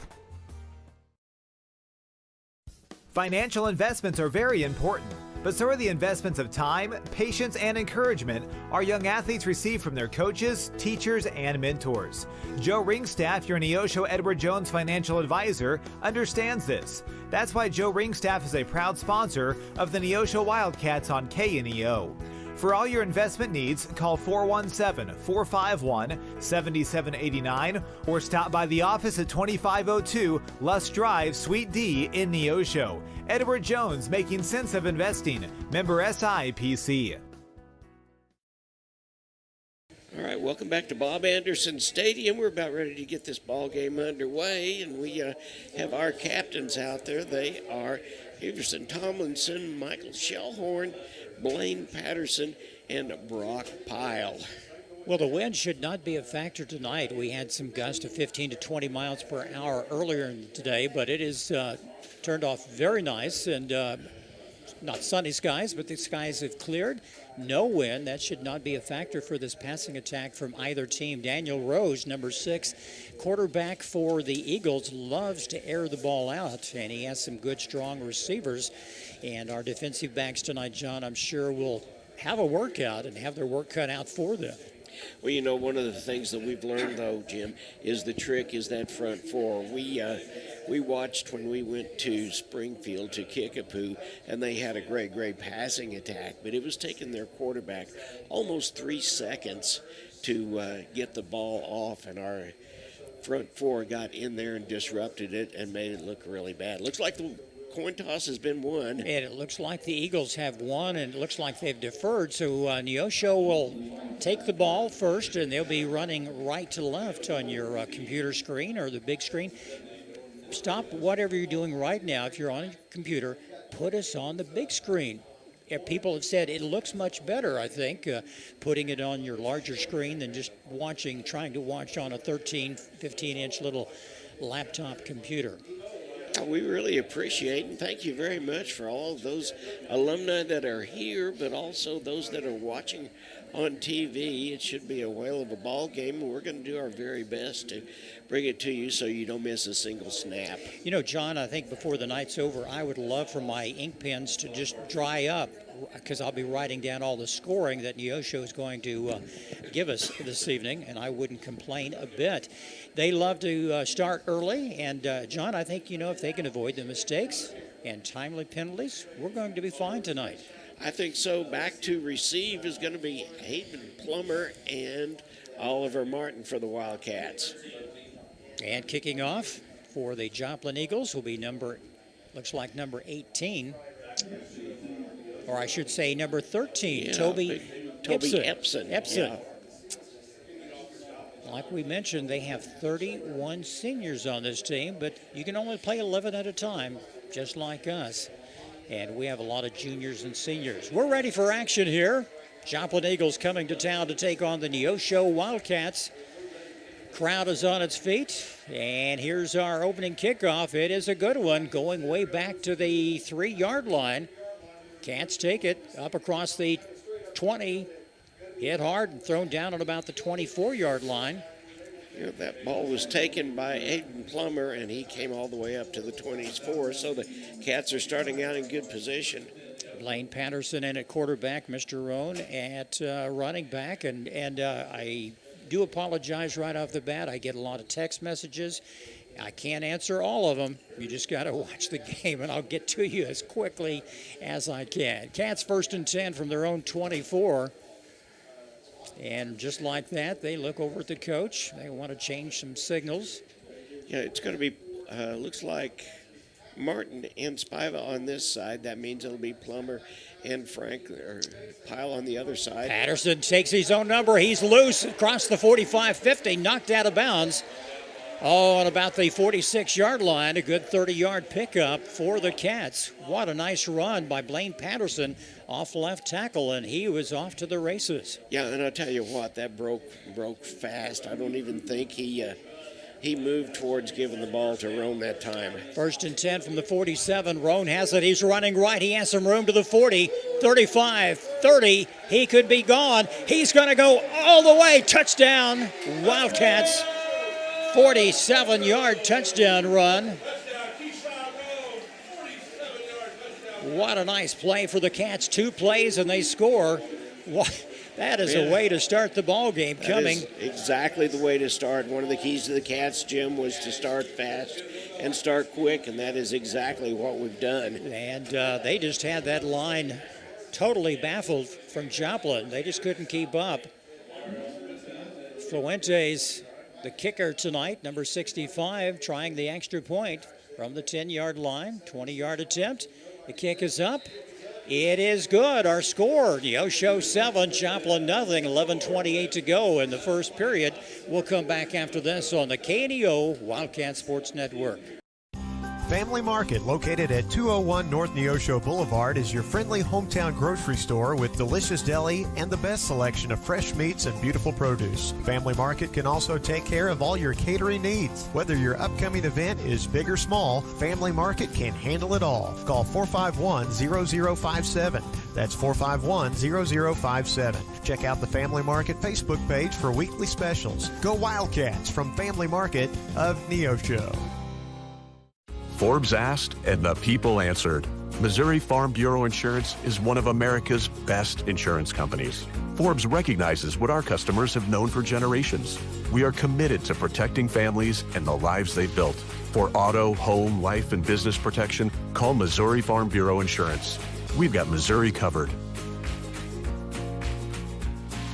Financial investments are very important. but so are the investments of time, patience, and encouragement our young athletes receive from their coaches, teachers, and mentors. Joe Ringstaff, your Neosho Edward Jones financial advisor, understands this. That's why Joe Ringstaff is a proud sponsor of the Neosho Wildcats on KNEO. For all your investment needs, call 417-451-7789 or stop by the office at 2502 Lusk Drive, Suite D in Neosho. Edward Jones, making sense of investing. Member SIPC. All right, welcome back to Bob Anderson Stadium. We're about ready to get this ball game underway, and we have our captains out there. They are Everson Tomlinson, Michael Shellhorn, Blaine Patterson, and Brock Pyle. Well, the wind should not be a factor tonight. We had some gusts of 15 to 20 miles per hour earlier today, but it is turned off very nice, and not sunny skies, but the skies have cleared. No wind. That should not be a factor for this passing attack from either team. Daniel Rose, number 6, quarterback for the Eagles, loves to air the ball out, and he has some good, strong receivers. And our defensive backs tonight, John, I'm sure will have a workout and have their work cut out for them. Well, you know, one of the things that we've learned, though, Jim, is the trick is that front four. We watched when we went to Springfield to Kickapoo, and they had a great passing attack, but it was taking their quarterback almost 3 seconds to get the ball off, and our front four got in there and disrupted it and made it look really bad. Looks like the coin toss has been won. And it looks like the Eagles have won, and it looks like they've deferred. So Neosho will take the ball first, and they'll be running right to left on your computer screen or the big screen. Stop whatever you're doing right now. If you're on a computer, put us on the big screen. People have said it looks much better, I think, putting it on your larger screen than just trying to watch on a 13, 15-inch little laptop computer. We really appreciate and thank you very much for all of those alumni that are here, but also those that are watching on TV. It should be a whale of a ball game, and we're going to do our very best to bring it to you so you don't miss a single snap. You know, John, I think before the night's over, I would love for my ink pens to just dry up, because I'll be writing down all the scoring that Neosho is going to give us this evening, and I wouldn't complain a bit. They love to start early, and John, I think, you know, if they can avoid the mistakes and timely penalties, we're going to be fine tonight. I think so. Back to receive is going to be Hayden Plummer and Oliver Martin for the Wildcats. And kicking off for the Joplin Eagles will be looks like number 18. Or I should say number 13, Toby Epson. Yeah. Like we mentioned, they have 31 seniors on this team, but you can only play 11 at a time, just like us. And we have a lot of juniors and seniors. We're ready for action here. Joplin Eagles coming to town to take on the Neosho Wildcats. Crowd is on its feet, and here's our opening kickoff. It is a good one, going way back to the 3-yard line. Cats take it up across the 20, hit hard and thrown down at about the 24-yard line. You know, that ball was taken by Aiden Plummer, and he came all the way up to the 24, so the Cats are starting out in good position. Blaine Patterson in at quarterback, Mr. Rohn at running back, and I do apologize right off the bat. I get a lot of text messages. I can't answer all of them. You just got to watch the game, and I'll get to you as quickly as I can. Cats 1st and 10 from their own 24. And just like that, they look over at the coach. They want to change some signals. Yeah, it's going to be, looks like Martin and Spiva on this side. That means it'll be Plummer and Pyle on the other side. Patterson takes his own number. He's loose across the 45-50, knocked out of bounds. On about the 46-yard line, a good 30-yard pickup for the Cats. What a nice run by Blaine Patterson off left tackle, and he was off to the races. Yeah, and I'll tell you what, that broke fast. I don't even think he moved towards giving the ball to Rohn that time. 1st and 10 from the 47. Rohn has it. He's running right. He has some room to the 40, 35, 30. He could be gone. He's going to go all the way. Touchdown, Wildcats. 47-yard touchdown run. What a nice play for the Cats. 2 plays and they score. That is a way to start the ball game coming. That is exactly the way to start. One of the keys to the Cats, Jim, was to start fast and start quick, and that is exactly what we've done. And they just had that line totally baffled from Joplin. They just couldn't keep up. Fuentes, the kicker tonight, number 65, trying the extra point from the 10-yard line. 20-yard attempt. The kick is up. It is good. Our score, Neosho 7, Joplin nothing. 11:28 to go in the first period. We'll come back after this on the KNEO Wildcat Sports Network. Family Market, located at 201 North Neosho Boulevard, is your friendly hometown grocery store with delicious deli and the best selection of fresh meats and beautiful produce. Family Market can also take care of all your catering needs. Whether your upcoming event is big or small, Family Market can handle it all. Call 451-0057. That's 451-0057. Check out the Family Market Facebook page for weekly specials. Go Wildcats from Family Market of Neosho. Forbes asked, and the people answered. Missouri Farm Bureau Insurance is one of America's best insurance companies. Forbes recognizes what our customers have known for generations. We are committed to protecting families and the lives they've built. For auto, home, life, and business protection, call Missouri Farm Bureau Insurance. We've got Missouri covered.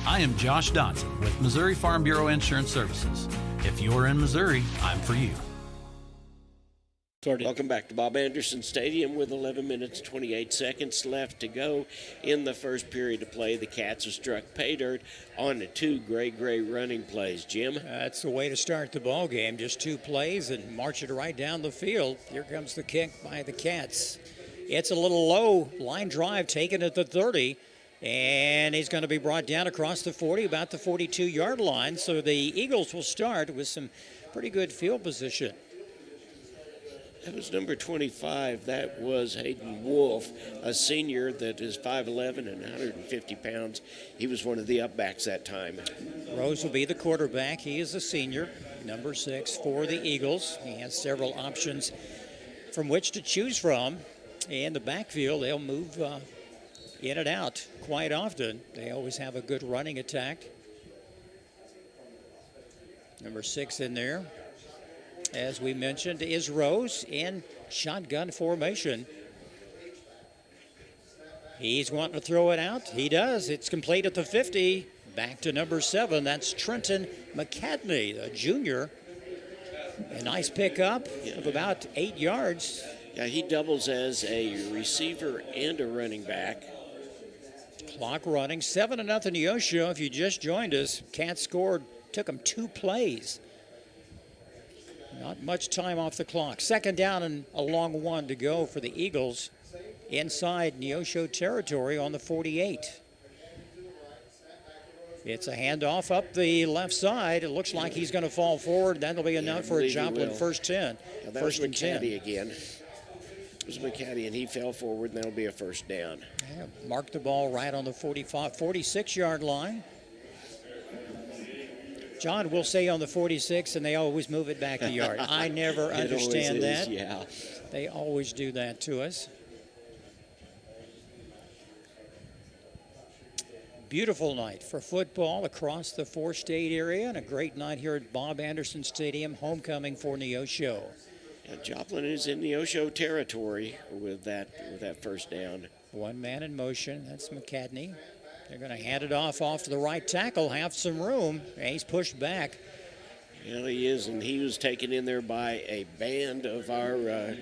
I am Josh Dotson with Missouri Farm Bureau Insurance Services. If you're in Missouri, I'm for you. Welcome back to Bob Anderson Stadium with 11 minutes, 28 seconds left to go in the first period of play. The Cats have struck pay dirt on the 2 gray running plays. Jim? That's the way to start the ball game. Just 2 plays and march it right down the field. Here comes the kick by the Cats. It's a little low. Line drive taken at the 30. And he's going to be brought down across the 40, about the 42-yard line. So the Eagles will start with some pretty good field position. That was number 25. That was Hayden Wolf, a senior that is 5'11 and 150 pounds. He was one of the upbacks that time. Rose will be the quarterback. He is a senior, number 6 for the Eagles. He has several options from which to choose from. In the backfield, they'll move in and out quite often. They always have a good running attack. Number 6 in there, as we mentioned, is Rose in shotgun formation. He's wanting to throw it out. He does. It's complete at the 50. Back to number 7. That's Trenton McCadney, a junior. A nice pickup of about 8 yards. Yeah, he doubles as a receiver and a running back. Clock running. 7-0 Neosho. If you just joined us, Cats scored. Took them 2 plays. Not much time off the clock. 2nd down and a long 1 to go for the Eagles inside Neosho territory on the 48. It's a handoff up the left side. It looks like he's going to fall forward. That'll be enough for a Joplin first 10. Yeah, that was McCaddy again. It was McCaddy, and he fell forward, and that'll be a first down. Yeah, mark the ball right on the 46-yard line. John will say on the 46, and they always move it back a yard. I never understand that. Yeah. They always do that to us. Beautiful night for football across the 4-state area, and a great night here at Bob Anderson Stadium, homecoming for Neosho. Yeah, Joplin is in Neosho territory with that first down. 1 man in motion. That's McCadney. They're going to hand it off to the right tackle, have some room. And he's pushed back. Yeah, he is, and he was taken in there by a band of our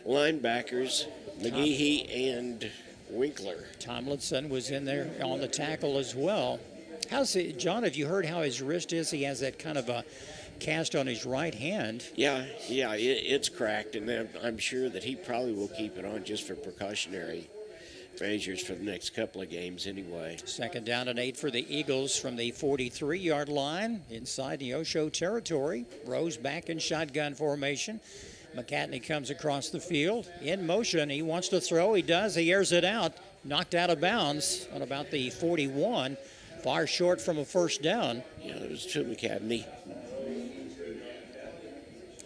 linebackers, McGehee and Winkler. Tomlinson was in there on the tackle as well. John, have you heard how his wrist is? He has that kind of a cast on his right hand. Yeah, it's cracked, and I'm sure that he probably will keep it on just for precautionary measures for the next couple of games anyway. 2nd down and 8 for the Eagles from the 43-yard line inside Neosho territory. Rose back in shotgun formation. McCadney comes across the field in motion. He wants to throw. He does. He airs it out. Knocked out of bounds on about the 41. Far short from a first down. Yeah, it was to McCadney.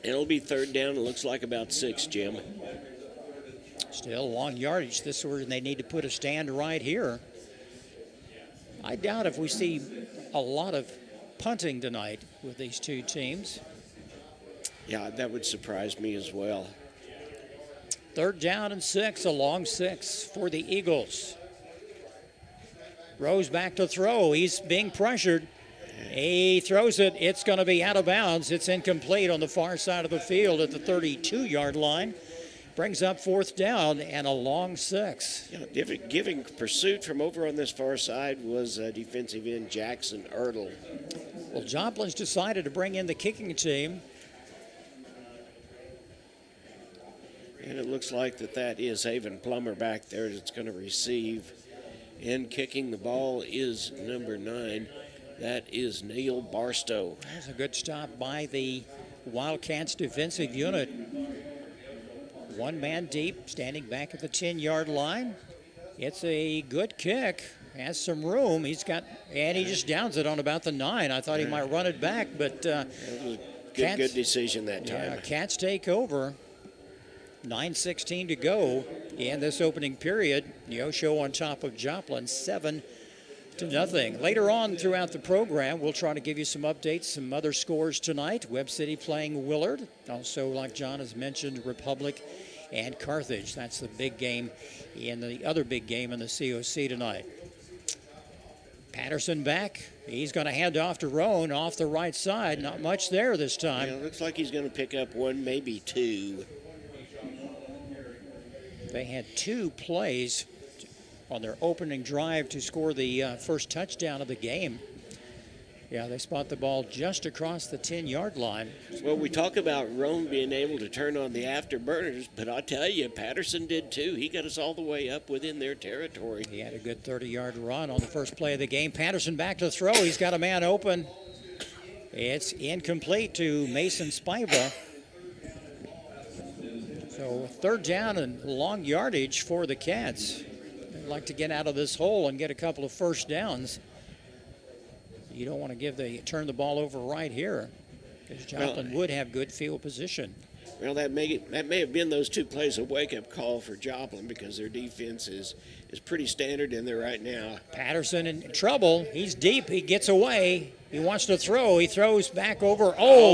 It'll be 3rd down. It looks like about 6, Jim. Still long yardage. This is where they need to put a stand right here. I doubt if we see a lot of punting tonight with these two teams. Yeah, that would surprise me as well. 3rd down and 6, a long 6 for the Eagles. Rose back to throw. He's being pressured. He throws it. It's going to be out of bounds. It's incomplete on the far side of the field at the 32-yard line. Brings up 4th down and a long 6. Yeah, giving pursuit from over on this far side was defensive end Jackson Ertl. Well, Joplin's decided to bring in the kicking team. And it looks like that is Haven Plummer back there that's going to receive. And kicking the ball is number 9. That is Neil Barstow. That's a good stop by the Wildcats defensive unit. 1 man deep, standing back at the 10-yard line. It's a good kick. Has some room. He just downs it on about the 9. I thought he might run it back, but that was a good decision that time. Yeah, Cats take over. 9:16 to go in this opening period. Neosho on top of Joplin, 7-0. Later on throughout the program, we'll try to give you some updates, some other scores tonight. Webb City playing Willard. Also, like John has mentioned, Republic and Carthage. That's the big game and the other big game in the COC tonight. Patterson back. He's going to hand off to Roan off the right side. Not much there this time. Yeah, it looks like he's going to pick up 1, maybe 2. They had 2 plays on their opening drive to score the first touchdown of the game. Yeah, they spot the ball just across the 10-yard line. Well, we talk about Rome being able to turn on the afterburners, but I'll tell you, Patterson did too. He got us all the way up within their territory. He had a good 30-yard run on the first play of the game. Patterson back to throw. He's got a man open. It's incomplete to Mason Spiva. So 3rd down and long yardage for the Cats. They'd like to get out of this hole and get a couple of first downs. You don't want to turn the ball over right here, because Joplin would have good field position. Well, that may have been those 2 plays a wake-up call for Joplin, because their defense is pretty standard in there right now. Patterson in trouble. He's deep. He gets away. He wants to throw. He throws back over.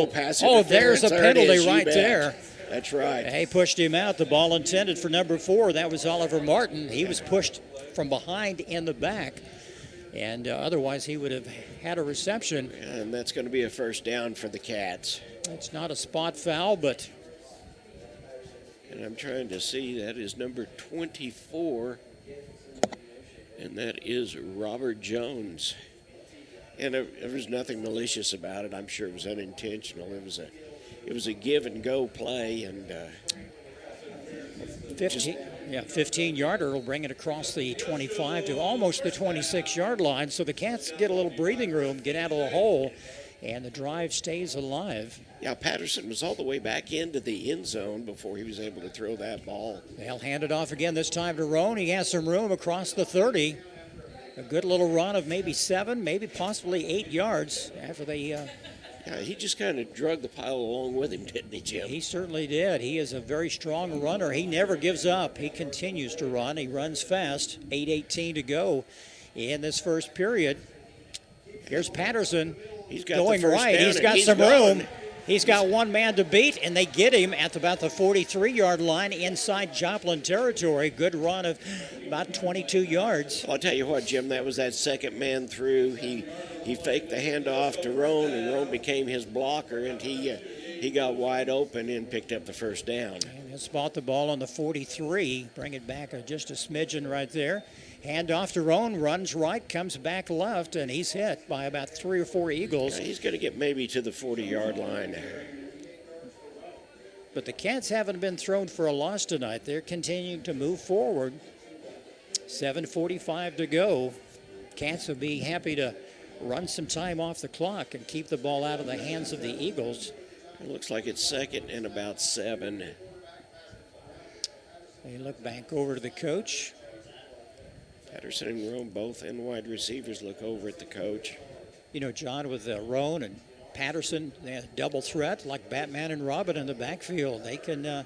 Pass there's a penalty right there. That's right. He pushed him out. The ball intended for number 4. That was Oliver Martin. He was pushed from behind in the back. And otherwise, he would have had a reception. And that's going to be a first down for the Cats. It's not a spot foul, but... And I'm trying to see, that is number 24. And that is Robert Jones. And there was nothing malicious about it. I'm sure it was unintentional. It was a give-and-go play, and 15-yarder will bring it across the 25 to almost the 26-yard line. So the Cats get a little breathing room, get out of the hole, and the drive stays alive. Yeah, Patterson was all the way back into the end zone before he was able to throw that ball. They'll hand it off again, this time to Roan. He has some room across the 30. A good little run of maybe 7, maybe possibly 8 yards after they... Yeah, he just kind of drug the pile along with him, didn't he, Jim? He certainly did. He is a very strong runner. He never gives up. He continues to run. He runs fast. 8:18 to go in this first period. Here's Patterson. He's got going the first right. down, He's got some room. He's got 1 man to beat, and they get him at about the 43-yard line inside Joplin territory. Good run of about 22 yards. I'll tell you what, Jim, that was that second man through. He faked the handoff to Roan, and Roan became his blocker, and he got wide open and picked up the first down. And he'll spot the ball on the 43, bring it back just a smidgen right there. Hand off to Roan, runs right, comes back left, and he's hit by about 3 or 4 Eagles. Yeah, he's going to get maybe to the 40-yard line. But the Cats haven't been thrown for a loss tonight. They're continuing to move forward. 7:45 to go. Cats will be happy to run some time off the clock and keep the ball out of the hands of the Eagles. It looks like it's 2nd and about 7. They look back over to the coach. Patterson and Roan, both and wide receivers, look over at the coach. You know, John, with Roan and Patterson, they have double threat like Batman and Robin in the backfield. They can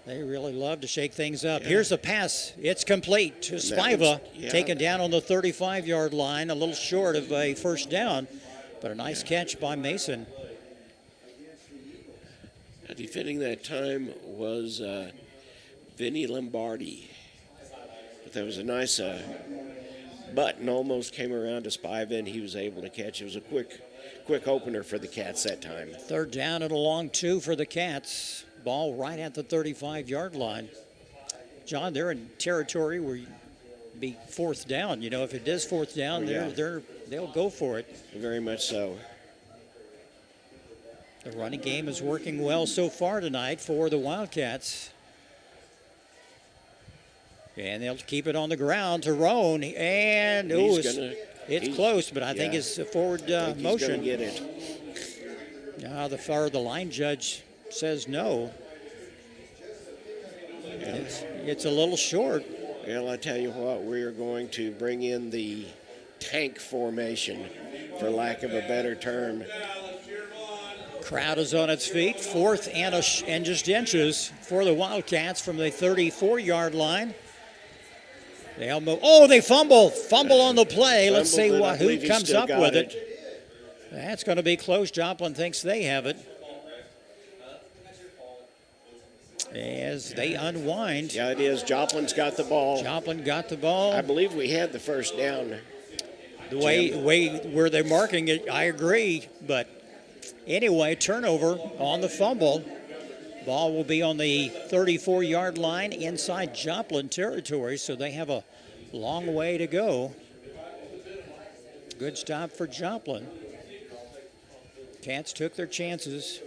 They really love to shake things up. Yeah. Here's a pass. It's complete to Spiva, taken down on the 35-yard line, a little short of a first down, but a nice catch by Mason. Defending that time was Vinny Lombardi. But that was a nice button, almost came around to Spiva, and he was able to catch. It was a quick opener for the Cats that time. Third down and a long 2 for the Cats. Ball right at the 35-yard line. John, they're in territory where you be fourth down. You know, if it is fourth down, they'll go for it. Very much so. The running game is working well so far tonight for the Wildcats. And they'll keep it on the ground to Roan. And it's close, but I think it's a forward motion. He's going to get it. Now the line judge says no. It's a little short. Well, I tell you what, we are going to bring in the tank formation, for lack of a better term. Crowd is on its feet. Fourth and just inches for the Wildcats from the 34-yard line. They'll move. Oh, they fumble on the play. Let's see who comes up with it. That's going to be close. Joplin thinks they have it. As they unwind. Yeah, it is. Joplin's got the ball. Joplin got the ball. I believe we had the first down. The way where they're marking it, I agree. But anyway, turnover on the fumble. Ball will be on the 34-yard line inside Joplin territory, so they have a long way to go. Good stop for Joplin. Cats took their chances.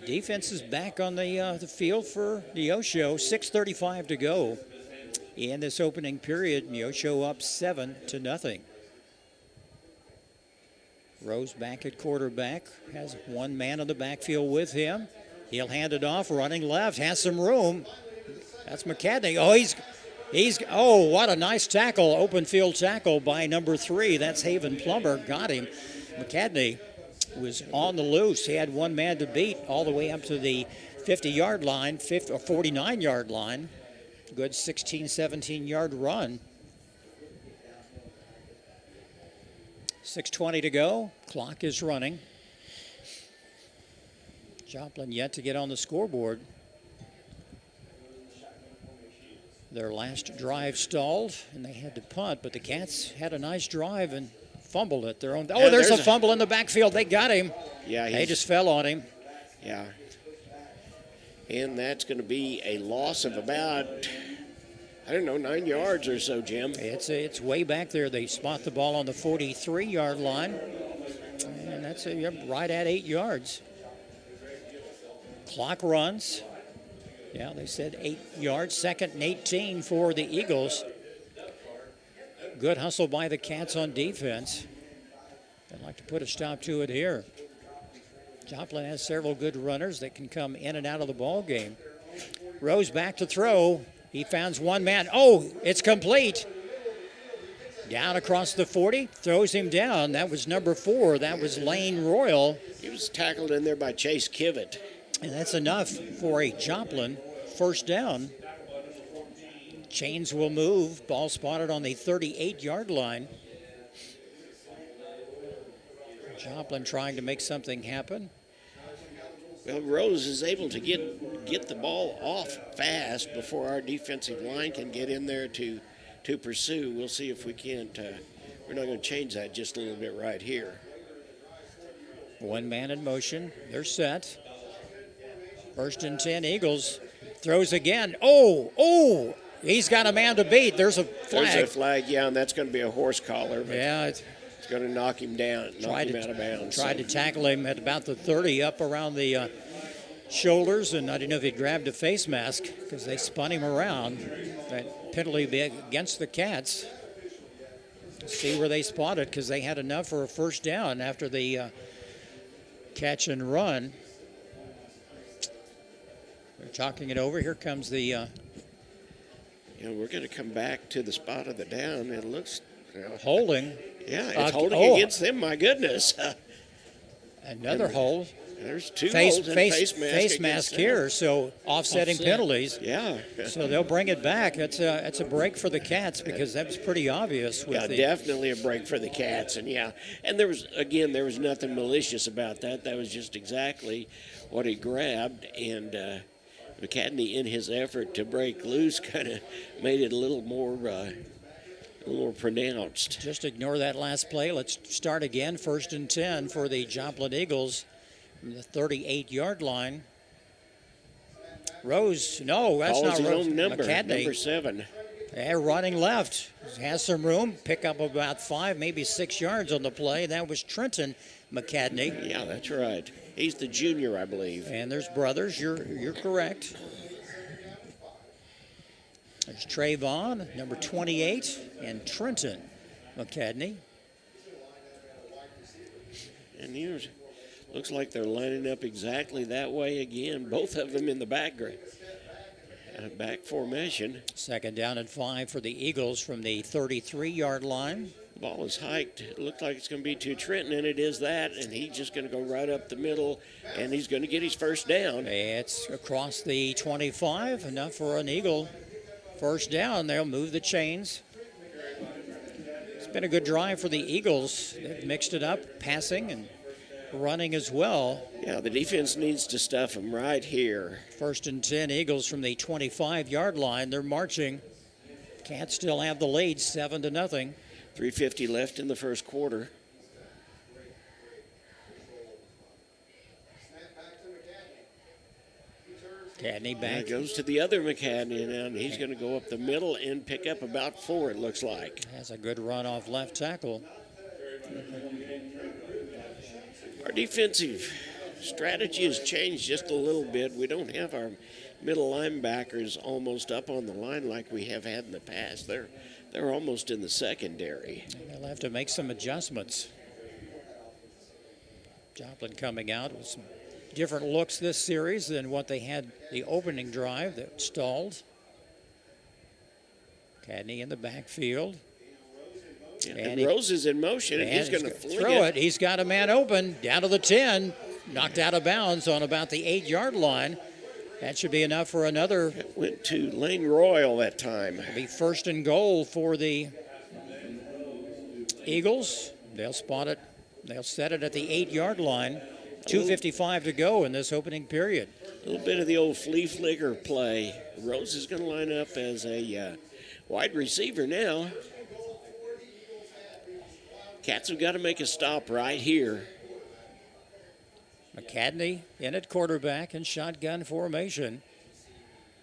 Defense is back on the field for Neosho. 6:35 to go in this opening period. Neosho up 7-0. Rose back at quarterback, has one man on the backfield with him. He'll hand it off, running left, has some room. That's McCadney. Oh, what a nice tackle, open field tackle by number 3. That's Haven Plummer, got him. McCadney was on the loose. He had one man to beat all the way up to the 50-yard line, 49-yard line. Good 16, 17-yard run. 6:20 to go. Clock is running. Joplin yet to get on the scoreboard. Their last drive stalled, and they had to punt, but the Cats had a nice drive and fumbled it. There's a fumble in the backfield. They got him. Yeah, they just fell on him. Yeah. And that's going to be a loss of about, 9 yards or so, Jim. It's way back there. They spot the ball on the 43-yard line, and that's right at 8 yards. Clock runs. Yeah, they said 8 yards. 2nd and 18 for the Eagles. Good hustle by the Cats on defense. I'd like to put a stop to it here. Joplin has several good runners that can come in and out of the ball game. Rose back to throw. He finds one man. Oh, it's complete. Down across the 40, throws him down. That was number 4. That was Lane Royal. He was tackled in there by Chase Kivett. And that's enough for a Joplin first down. Chains will move. Ball spotted on the 38-yard line. Joplin trying to make something happen. Well, Rose is able to get the ball off fast before our defensive line can get in there to pursue. We'll see if we can't. We're not going to change that just a little bit right here. One man in motion. They're set. 1st and 10 Eagles. Throws again. Oh! He's got a man to beat. There's a flag. There's a flag, yeah, and that's going to be a horse collar. Yeah. It's going to knock him down, knock him out of bounds. Tried to tackle him at about the 30, up around the shoulders, and I didn't know if he grabbed a face mask because they spun him around. That penalty be against the Cats. See where they spotted because they had enough for a first down after the catch and run. They're talking it over. Here comes the... we're going to come back to the spot of the down. It looks... holding. Yeah, it's holding against them, my goodness. Another hold. There's two face holds and face mask here, so offsetting penalties. Yeah. So they'll bring it back. It's a break for the Cats because that was pretty obvious. Definitely a break for the Cats, and there was nothing malicious about that. That was just exactly what he grabbed, and McCadney, in his effort to break loose, kind of made it a little more pronounced. Just ignore that last play. Let's start again. 1st and 10 for the Joplin Eagles from the 38-yard line. Rose, no, that's Calls not Rose. His own number 7. Yeah, running left. Has some room. Pick up about 5, maybe 6 yards on the play. That was Trenton McCadney. Yeah, that's right. He's the junior, I believe. And there's brothers. You're correct. There's Trayvon, number 28, and Trenton McCadney. And here's, looks like they're lining up exactly that way again. Both of them in the back formation. 2nd down and 5 for the Eagles from the 33-yard line. Ball is hiked. It looks like it's going to be to Trenton, and it is that. And he's just going to go right up the middle, and he's going to get his first down. It's across the 25, enough for an Eagle. First down, they'll move the chains. It's been a good drive for the Eagles. They've mixed it up, passing and running as well. Yeah, the defense needs to stuff them right here. 1st and 10, Eagles from the 25-yard line. They're marching. Cats still have the lead, 7-0. 3:50 left in the first quarter. McCadney back. Goes to the other McCadney now, and he's going to go up the middle and pick up about 4, it looks like. Has a good run off left tackle. Our defensive strategy has changed just a little bit. We don't have our middle linebackers almost up on the line like we have had in the past. They're almost in the secondary. They'll have to make some adjustments. Joplin coming out with some different looks this series than what they had the opening drive that stalled. Cadney in the backfield. And Rose is in motion, and he's going to throw it. He's got a man open, down to the 10, knocked out of bounds on about the 8-yard line. That should be enough for another. It went to Lane Royal that time. It'll be 1st and goal for the Eagles. They'll spot it. They'll set it at the 8-yard line. 2:55 to go in this opening period. A little bit of the old flea flicker play. Rose is going to line up as a wide receiver now. Cats have got to make a stop right here. McCadney in at quarterback in shotgun formation.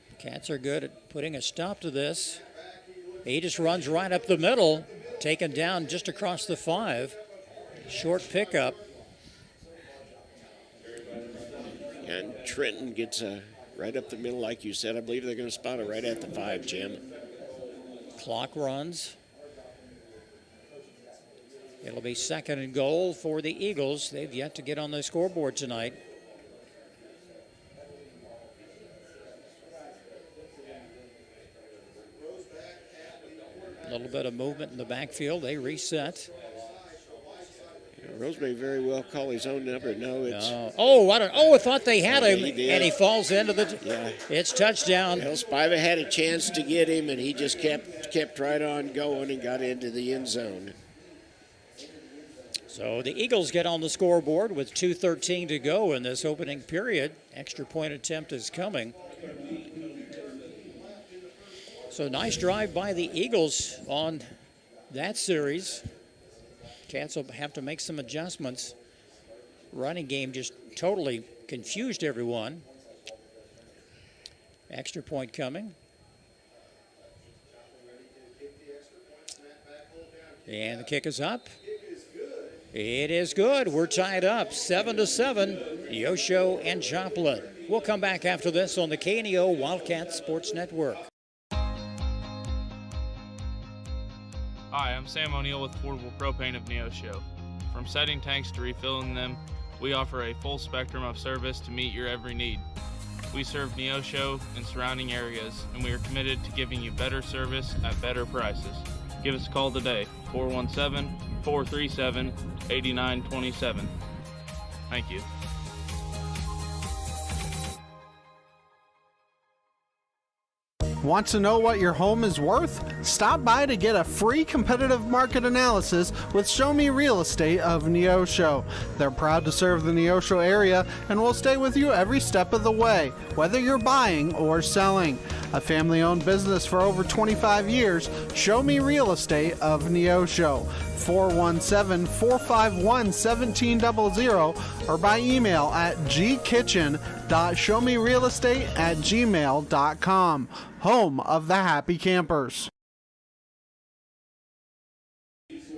The Cats are good at putting a stop to this. He just runs right up the middle, taken down just across the 5. Short pickup. And Trenton gets right up the middle, like you said. I believe they're going to spot it right at the 5, Jim. Clock runs. It'll be 2nd and goal for the Eagles. They've yet to get on the scoreboard tonight. A little bit of movement in the backfield. They reset. Rose may very well call his own number. No, it's. I thought they had him, he and he falls into the. Yeah. It's touchdown. Well, Spiva had a chance to get him, and he just kept right on going and got into the end zone. So the Eagles get on the scoreboard with 2:13 to go in this opening period. Extra point attempt is coming. So nice drive by the Eagles on that series. Cats will have to make some adjustments. Running game just totally confused everyone. Extra point coming. And the kick is up. It is good. We're tied up 7-7. Neosho and Joplin. We'll come back after this on the KNEO Wildcat Sports Network. Hi, I'm Sam O'Neill with Portable Propane of Neosho. From setting tanks to refilling them, we offer a full spectrum of service to meet your every need. We serve Neosho and surrounding areas, and we are committed to giving you better service at better prices. Give us a call today, 417-437-8927. Thank you. Want to know what your home is worth? Stop by to get a free competitive market analysis with Show Me Real Estate of Neosho. They're proud to serve the Neosho area and will stay with you every step of the way, whether you're buying or selling. A family-owned business for over 25 years, Show Me Real Estate of Neosho. 417-451-1700 or by email at gkitchen.showmerealestate@gmail.com. Home of the Happy Campers.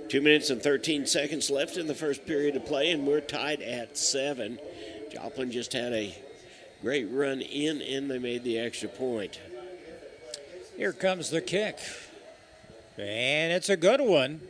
2 minutes and 13 seconds left in the first period of play, and we're tied at 7. Joplin just had a great run in, and they made the extra point. Here comes the kick. And it's a good one.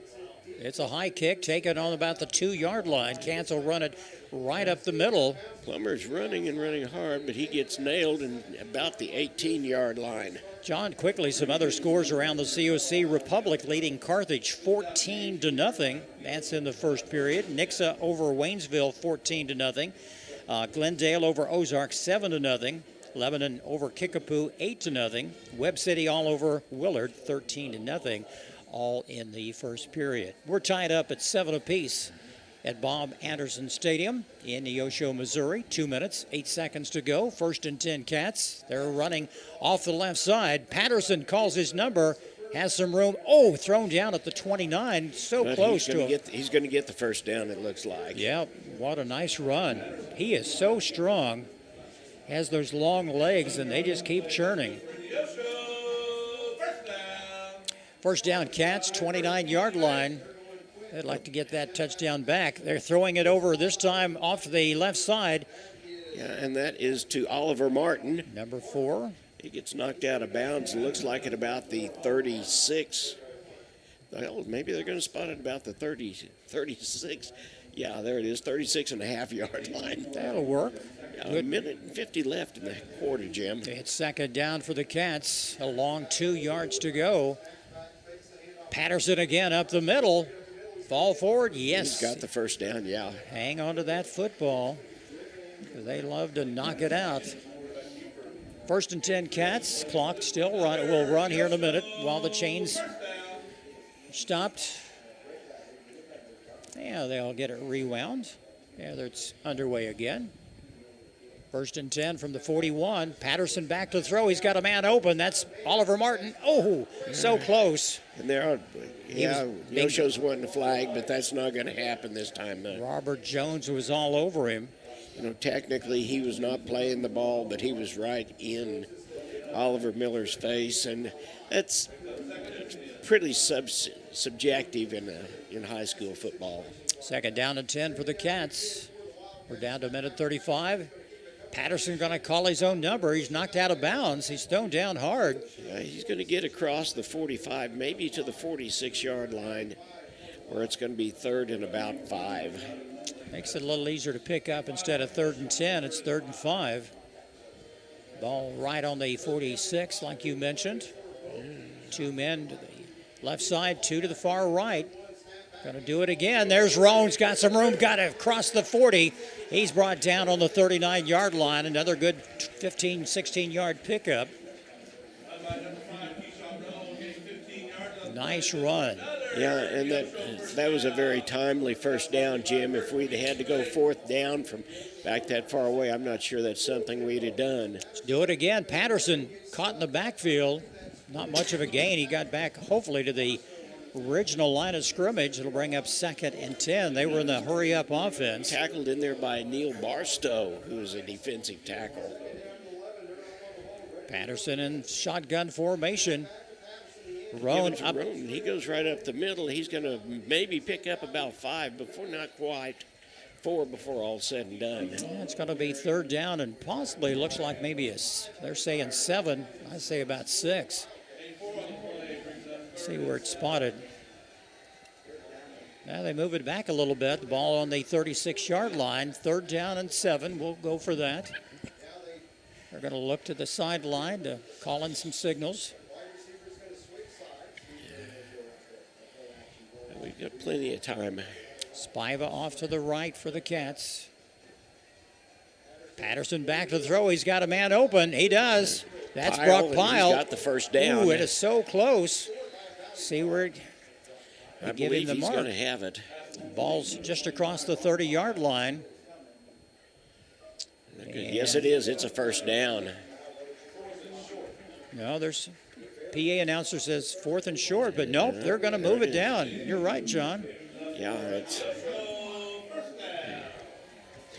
It's a high kick taken on about the 2-yard line. Cats will run it right up the middle. Plummer's running and running hard, but he gets nailed in about the 18-yard line. John, quickly some other scores around the COC. Republic leading Carthage 14-0. That's in the first period. Nixa over Waynesville 14-0. Glendale over Ozark 7-0. Lebanon over Kickapoo 8-0. Webb City all over Willard 13-0. All in the first period. We're tied up at 7 apiece at Bob Anderson Stadium in Neosho, Missouri. 2 minutes, 8 seconds to go. 1st and 10 Cats. They're running off the left side. Patterson calls his number, has some room. Oh, thrown down at the 29. So close to him. He's going to get the first down, it looks like. Yeah, what a nice run. He is so strong. Has those long legs, and they just keep churning. First down, Cats, 29-yard line. They'd like to get that touchdown back. They're throwing it over this time off to the left side. Yeah, and that is to Oliver Martin. Number 4. He gets knocked out of bounds. It looks like at about the 36. Well, maybe they're going to spot it about the 36. Yeah, there it is, 36.5-yard line. That'll work. Yeah, a minute and 50 left in the quarter, Jim. It's second down for the Cats. A long 2 yards to go. Patterson again up the middle. Fall forward, yes. He's got the first down, yeah. Hang on to that football. They love to knock it out. 1st and 10 Cats. Clock still will run here in a minute while the chains stopped. Yeah, they'll get it rewound. Yeah, it's underway again. 1st and 10 from the 41. Patterson back to throw. He's got a man open. That's Oliver Martin. Oh, so close. And there are, Neosho's wanting a flag, but that's not going to happen this time. Robert Jones was all over him. You know, technically he was not playing the ball, but he was right in Oliver Miller's face, and that's pretty subjective in high school football. Second down and 10 for the Cats. We're down to minute 35. Patterson going to call his own number. He's knocked out of bounds. He's thrown down hard. Yeah, he's going to get across the 45, maybe to the 46-yard line, where it's going to be 3rd and about 5. Makes it a little easier to pick up instead of 3rd and 10. It's 3rd and 5. Ball right on the 46, like you mentioned. 2 men to the left side, 2 to the far right. Going to do it again. There's Roan's got some room, got to cross the 40. He's brought down on the 39-yard line. Another good 15, 16-yard pickup. Nice run. Yeah, and that was a very timely first down, Jim. If we'd had to go 4th down from back that far away, I'm not sure that's something we'd have done. Let's do it again. Patterson caught in the backfield. Not much of a gain. He got back, hopefully, to the original line of scrimmage. It'll bring up 2nd and 10. They were in the hurry-up offense. Tackled in there by Neil Barstow, who is a defensive tackle. Patterson in shotgun formation. Roan up. Roan. He goes right up the middle. He's going to maybe pick up about 5 before, not quite, 4 before all's said and done. Yeah, it's going to be 3rd down and possibly looks like maybe they're saying 7. I say about 6. See where it's spotted. Now they move it back a little bit. The ball on the 36-yard line. 3rd down and 7. We'll go for that. They're going to look to the sideline to call in some signals. We've got plenty of time. Spiva off to the right for the Cats. Patterson back to throw. He's got a man open. He does. That's Brock Pyle. He's got the first down. Ooh, it is so close. See where I believe he's going to have it. Ball's just across the 30-yard line. Yes, it is. It's a first down. No, there's PA announcer says 4th and short, but nope, they're going to move it down. You're right, John. Yeah, it's...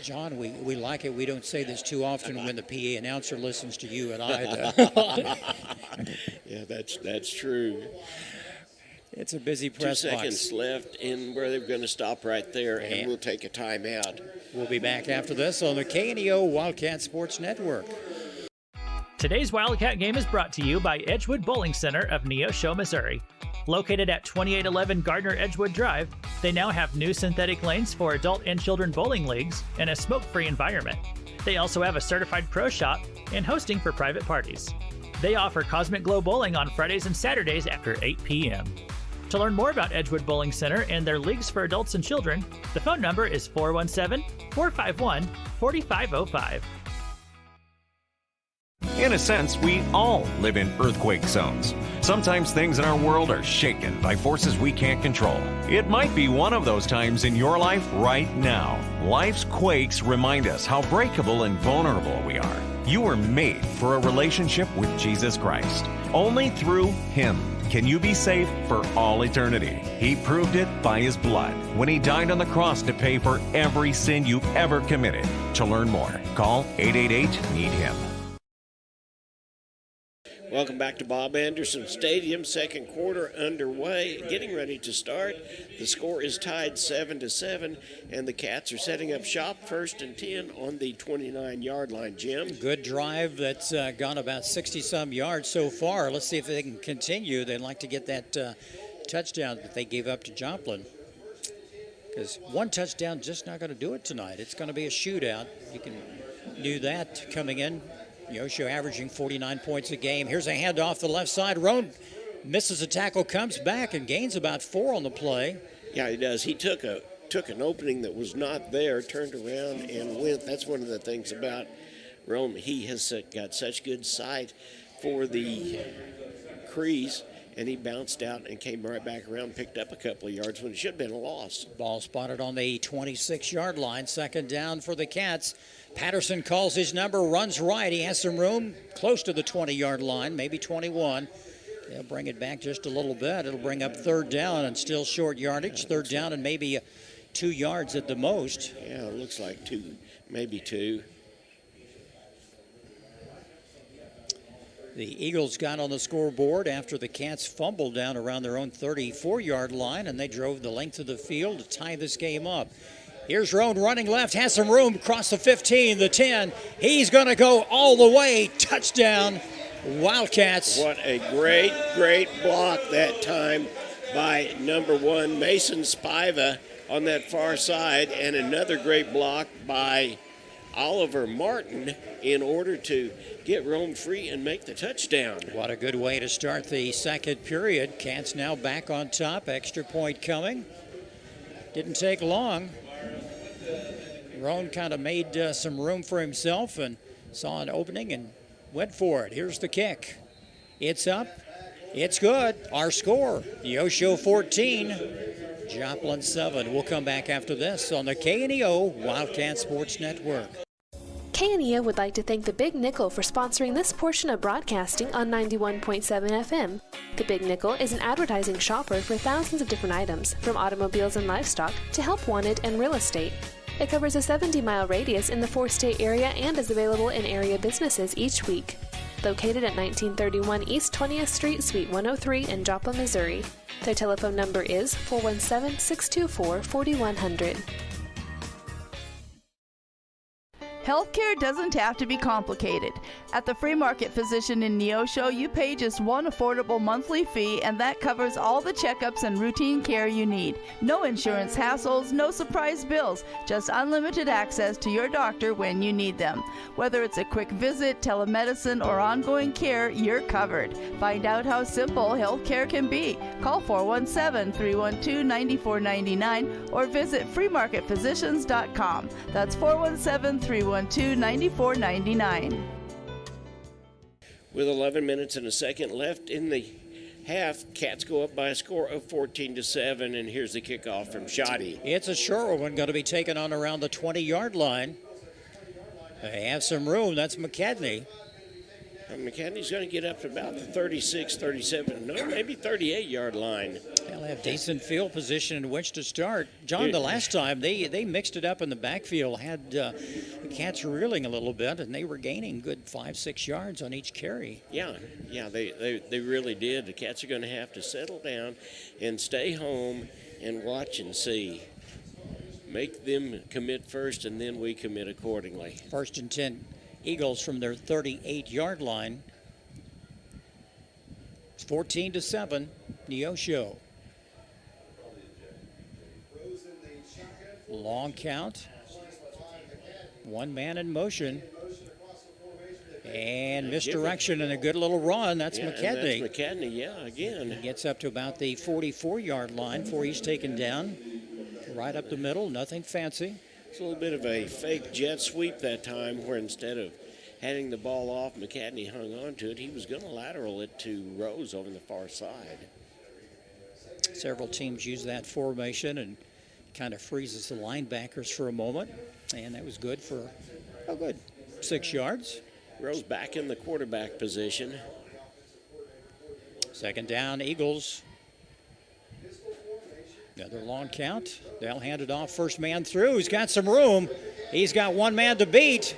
John, we like it. We don't say this too often when the PA announcer listens to you and I. Yeah, that's true. It's a busy press 2 box. seconds left in where they're going to stop right there, and we'll take a timeout. We'll be back after this on the KNEO Wildcat Sports Network. Today's Wildcat game is brought to you by Edgewood Bowling Center of Neosho, Missouri. Located at 2811 Gardner Edgewood Drive, they now have new synthetic lanes for adult and children bowling leagues and a smoke-free environment. They also have a certified pro shop and hosting for private parties. They offer Cosmic Glow Bowling on Fridays and Saturdays after 8 p.m. To learn more about Edgewood Bowling Center and their leagues for adults and children, the phone number is 417-451-4505. In a sense, we all live in earthquake zones. Sometimes things in our world are shaken by forces we can't control. It might be one of those times in your life right now. Life's quakes remind us how breakable and vulnerable we are. You were made for a relationship with Jesus Christ. Only through Him can you be safe for all eternity. He proved it by His blood when He died on the cross to pay for every sin you've ever committed. To learn more, call 888-NEED-HIM. Welcome back to Bob Anderson Stadium. Second quarter underway, getting ready to start. The score is tied 7-7, and the Cats are setting up shop 1st and 10 on the 29-yard line. Jim? Good drive that's gone about 60-some yards so far. Let's see if they can continue. They'd like to get that touchdown that they gave up to Joplin. Because one touchdown just not going to do it tonight. It's going to be a shootout. You can do that coming in. Neosho averaging 49 points a game. Here's a handoff the left side. Roan misses a tackle, comes back, and gains about 4 on the play. Yeah, he does. He took an opening that was not there, turned around, and went. That's one of the things about Roan. He has got such good sight for the crease, and he bounced out and came right back around, picked up a couple of yards when it should have been a loss. Ball spotted on the 26-yard line. Second down for the Cats. Patterson calls his number, runs right. He has some room close to the 20-yard line, maybe 21. They'll bring it back just a little bit. It'll bring up third down and still short yardage. Third down and maybe 2 yards at the most. Yeah, it looks like 2, maybe 2. The Eagles got on the scoreboard after the Cats fumbled down around their own 34-yard line, and they drove the length of the field to tie this game up. Here's Roan running left, has some room across the 15, the 10. He's going to go all the way. Touchdown, Wildcats. What a great, great block that time by number 1, Mason Spiva on that far side, and another great block by Oliver Martin in order to get Roan free and make the touchdown. What a good way to start the second period. Cats now back on top. Extra point coming. Didn't take long. Roan kind of made some room for himself and saw an opening and went for it. Here's the kick. It's up. It's good. Our score, Neosho 14, Joplin 7. We'll come back after this on the KNEO Wildcat Sports Network. KNEO would like to thank the Big Nickel for sponsoring this portion of broadcasting on 91.7 FM. The Big Nickel is an advertising shopper for thousands of different items, from automobiles and livestock to help wanted and real estate. It covers a 70-mile radius in the 4-state area and is available in area businesses each week. Located at 1931 East 20th Street, Suite 103 in Joplin, Missouri. Their telephone number is 417-624-4100. Healthcare doesn't have to be complicated. At the Free Market Physician in Neosho, you pay just one affordable monthly fee, and that covers all the checkups and routine care you need. No insurance hassles, no surprise bills, just unlimited access to your doctor when you need them. Whether it's a quick visit, telemedicine, or ongoing care, you're covered. Find out how simple healthcare can be. Call 417-312-9499 or visit freemarketphysicians.com. That's 417-312-9499. With 11 minutes and a second left in the half, Cats go up by a score of 14-7, and here's the kickoff from Shoddy. It's a short one, going to be taken on around the 20-yard line. They have some room. That's McCadney. McCadney's going to get up to about the 36, 37, no, maybe 38-yard line. They'll have decent field position in which to start. John, the last time they mixed it up in the backfield, had the Cats reeling a little bit, and they were gaining good 5-6 yards on each carry. Yeah, they really did. The Cats are going to have to settle down and stay home and watch and see. Make them commit first, and then we commit accordingly. 1st and 10. Eagles from their 38-yard line. It's 14-7, Neosho. Long count. One man in motion. And misdirection and a good little run. That's McCadney. That's McCadney, again. He gets up to about the 44-yard line before he's taken down. Right up the middle, nothing fancy. It's a little bit of a fake jet sweep that time, where instead of handing the ball off, McCadney hung on to it. He was going to lateral it to Rose over the far side. Several teams use that formation and kind of freezes the linebackers for a moment. And that was good for a good 6 yards. Rose back in the quarterback position. 2nd down, Eagles. Another long count. They'll hand it off. First man through. He's got some room. He's got one man to beat.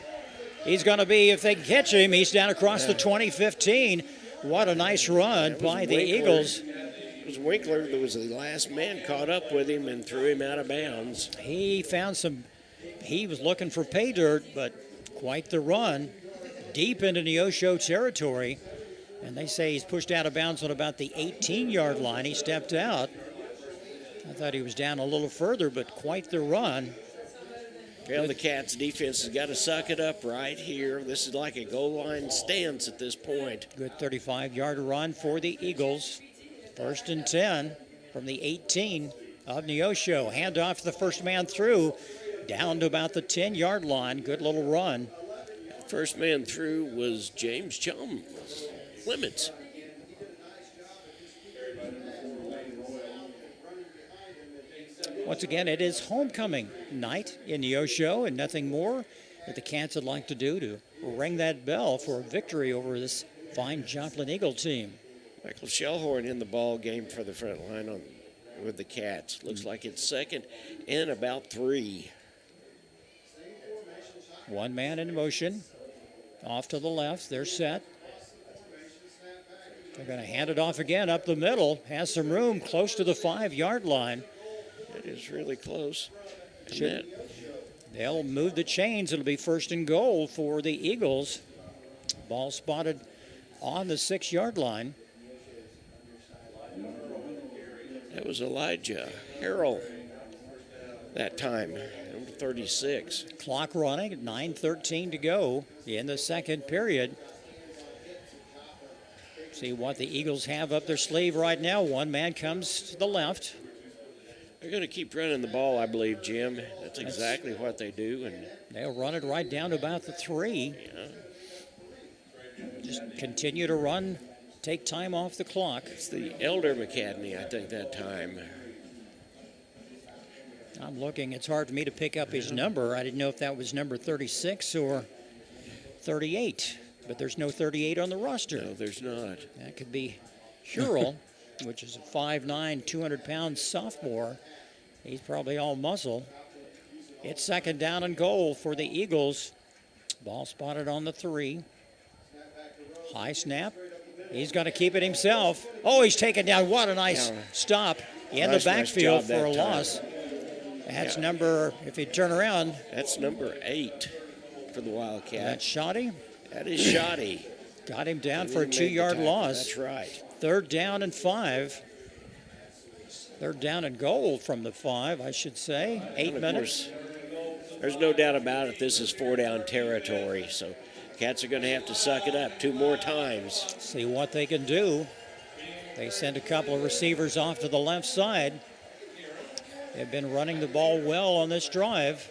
He's going to be, if they can catch him, he's down across the 20-15. What a nice run by the Eagles. It was Winkler that was the last man, caught up with him and threw him out of bounds. He was looking for pay dirt, but quite the run. Deep into Neosho territory. And they say he's pushed out of bounds on about the 18-yard line. He stepped out. I thought he was down a little further, but quite the run. Well, the Cats defense has got to suck it up right here. This is like a goal line stance at this point. Good 35-yard run for the Eagles. 1st and 10 from the 18 of Neosho. Hand off to the first man through, down to about the 10-yard line. Good little run. First man through was James Clements. Once again, it is homecoming night in Neosho, and nothing more that the Cats would like to do to ring that bell for a victory over this fine Joplin Eagle team. Michael Shellhorn in the ball game for the front line with the Cats. Looks like it's 2nd and about 3. One man in motion. Off to the left. They're set. They're going to hand it off again up the middle. Has some room close to the 5-yard line. It is really close. They'll move the chains. It'll be 1st and goal for the Eagles. Ball spotted on the 6-yard line. That was Elijah Harrell that time, number 36. Clock running at 9:13 to go in the 2nd period. See what the Eagles have up their sleeve right now. One man comes to the left. They're going to keep running the ball, I believe, Jim. That's exactly what they do. And they'll run it right down to about the 3. Just continue to run, take time off the clock. It's the elder McCadney, I think, that time. I'm looking. It's hard for me to pick up his number. I didn't know if that was number 36 or 38. But there's no 38 on the roster. No, there's not. That could be Hurrell, which is a 5'9", 200-pound sophomore. He's probably all muscle. It's 2nd down and goal for the Eagles. Ball spotted on the 3. High snap. He's going to keep it himself. Oh, he's taken down. What a nice stop in the backfield for a loss. That's number, if you turn around. That's number 8 for the Wildcats. That's Shoddy. That is Shoddy. Got him down for a 2-yard loss. That's right. 3rd down and 5. 3rd down and goal from the 5, I should say. 8 minutes. There's no doubt about it. This is 4-down territory. So Cats are going to have to suck it up 2 more times. See what they can do. They send a couple of receivers off to the left side. They've been running the ball well on this drive.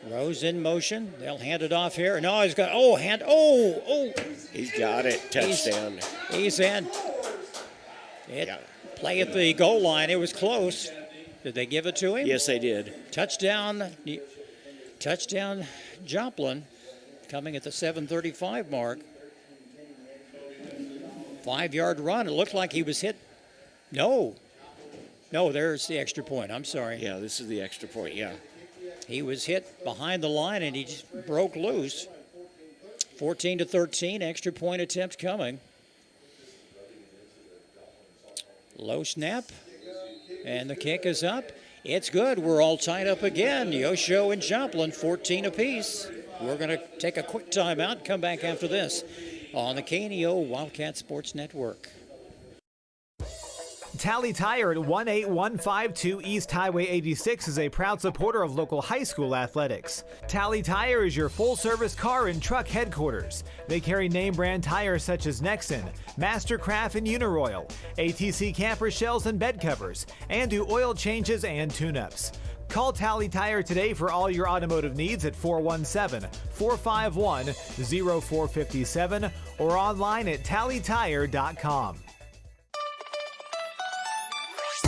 Rose in motion. They'll hand it off here. No, he's got, He's got it. Touchdown. He's in. Play at the goal line. It was close. Did they give it to him? Yes, they did. Touchdown, Joplin, coming at the 7:35 mark. 5-yard run. It looked like he was hit. No, there's the extra point. I'm sorry. Yeah, this is the extra point, yeah. He was hit behind the line, and he just broke loose. 14-13, extra point attempt coming. Low snap, and the kick is up. It's good. We're all tied up again. Neosho and Joplin, 14 apiece. We're going to take a quick timeout and come back after this on the KNEO Wildcat Sports Network. Tally Tire at 18152 East Highway 86 is a proud supporter of local high school athletics. Tally Tire is your full-service car and truck headquarters. They carry name-brand tires such as Nexen, Mastercraft, and Uniroyal, ATC camper shells and bed covers, and do oil changes and tune-ups. Call Tally Tire today for all your automotive needs at 417-451-0457 or online at tallytire.com.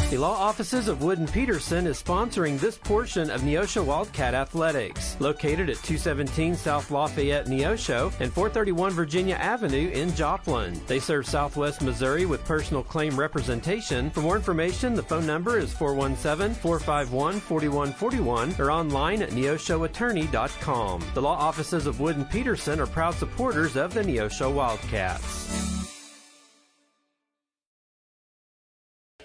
The law offices of Wood & Peterson is sponsoring this portion of Neosho Wildcat Athletics, located at 217 South Lafayette, Neosho, and 431 Virginia Avenue in Joplin. They serve Southwest Missouri with personal claim representation. For more information, the phone number is 417-451-4141 or online at neoshoattorney.com. The law offices of Wood & Peterson are proud supporters of the Neosho Wildcats.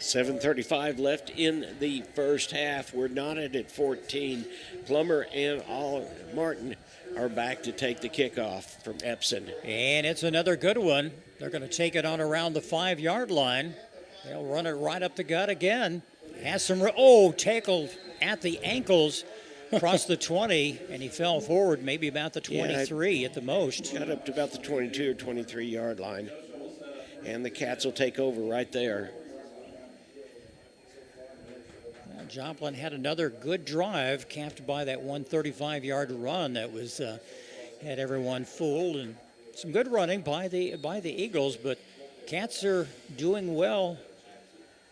7:35 left in the first half. We're knotted at 14. Plummer and Martin are back to take the kickoff from Epson. And it's another good one. They're going to take it on around the 5-yard line. They'll run it right up the gut again. Has some, tackled at the ankles across the 20, and he fell forward maybe about the 23 at the most. Got up to about the 22 or 23-yard line. And the Cats will take over right there. Joplin had another good drive, capped by that 135-yard run that was had everyone fooled, and some good running by the Eagles. But Cats are doing well.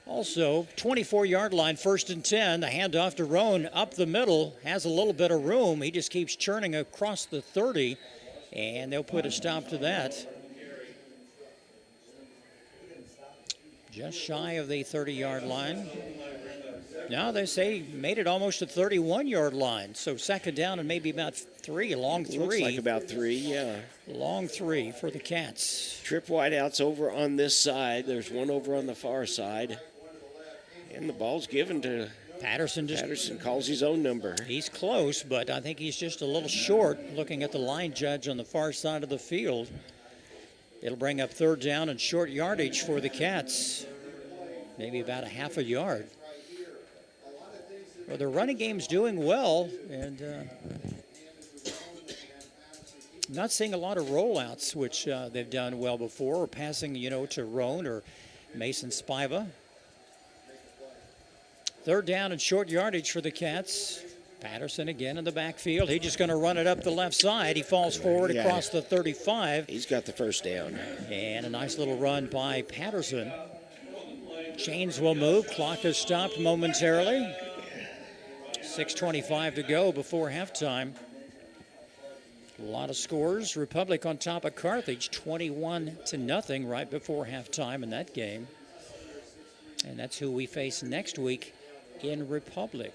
Also, 24-yard line, 1st and 10. The handoff to Roan up the middle, has a little bit of room. He just keeps churning across the 30, and they'll put a stop to that. Just shy of the 30-yard line. Now they say made it almost to 31-yard line. So 2nd down and maybe about 3, long 3. Looks like about 3, yeah. Long 3 for the Cats. Trip wideouts over on this side. There's one over on the far side. And the ball's given to Patterson. Patterson calls his own number. He's close, but I think he's just a little short looking at the line judge on the far side of the field. It'll bring up 3rd down and short yardage for the Cats. Maybe about a half a yard. Well, their running game's doing well, and not seeing a lot of rollouts, which they've done well before, or passing, to Roan or Mason Spiva. 3rd down and short yardage for the Cats. Patterson again in the backfield. He's just going to run it up the left side. He falls forward across the 35. He's got the 1st down. And a nice little run by Patterson. Chains will move. Clock is stopped momentarily. 6:25 to go before halftime. A lot of scores. Republic on top of Carthage, 21-0 right before halftime in that game. And that's who we face next week in Republic.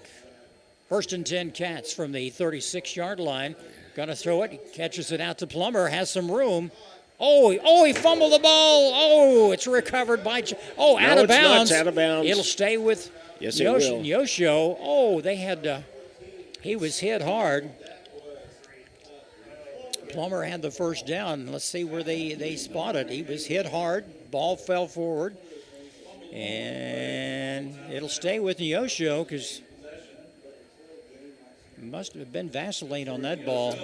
1st and 10 Cats from the 36-yard line. Going to throw it. He catches it out to Plummer. Has some room. He fumbled the ball. It's recovered by... out of bounds. It's out of bounds. It'll stay with... Yes, it will. Neosho, they had, he was hit hard. Plummer had the 1st down. Let's see where they spotted. He was hit hard. Ball fell forward. And it'll stay with Neosho because must have been Vaseline on that ball.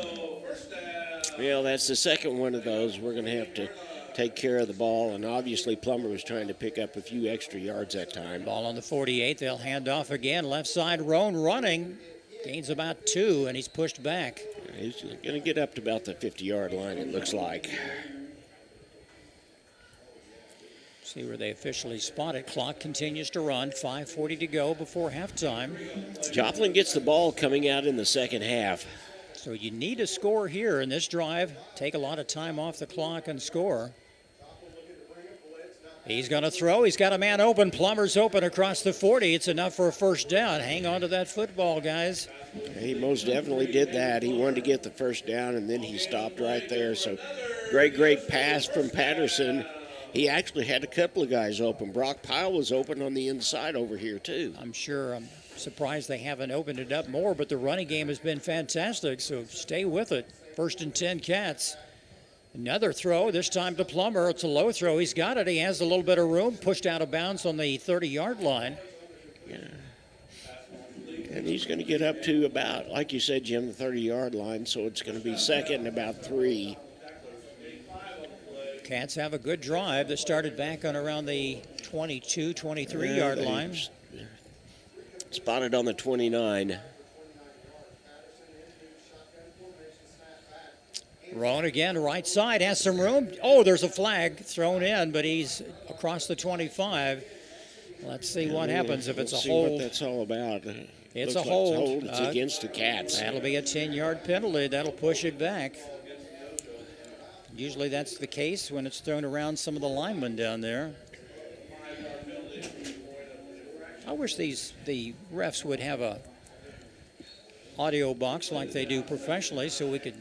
Well, that's the second one of those. We're going to have to take care of the ball, and obviously Plummer was trying to pick up a few extra yards that time. Ball on the 48. They'll hand off again. Left side, Roan running. Gains about 2, and he's pushed back. He's going to get up to about the 50-yard line, it looks like. See where they officially spot it. Clock continues to run. 5:40 to go before halftime. Joplin gets the ball coming out in the second half. So you need to score here in this drive. Take a lot of time off the clock and score. He's going to throw. He's got a man open. Plummer's open across the 40. It's enough for a first down. Hang on to that football, guys. He most definitely did that. He wanted to get the first down, and then he stopped right there. So great pass from Patterson. He actually had a couple of guys open. Brock Pyle was open on the inside over here, too. I'm surprised they haven't opened it up more, but the running game has been fantastic, so stay with it. 1st and 10 Cats. Another throw, this time to Plummer. It's a low throw. He's got it. He has a little bit of room. Pushed out of bounds on the 30-yard line. Yeah. And he's going to get up to about, like you said, Jim, the 30-yard line, so it's going to be second and about 3. Cats have a good drive that started back on around the 22, 23-yard line. Spotted on the 29. Roan again, right side, has some room. Oh, there's a flag thrown in, but he's across the 25. Let's see what happens if it's a hold. See what that's all about. It's a hold. It's against the Cats. That'll be a 10-yard penalty. That'll push it back. Usually that's the case when it's thrown around some of the linemen down there. I wish the refs would have a audio box like they do professionally so we could.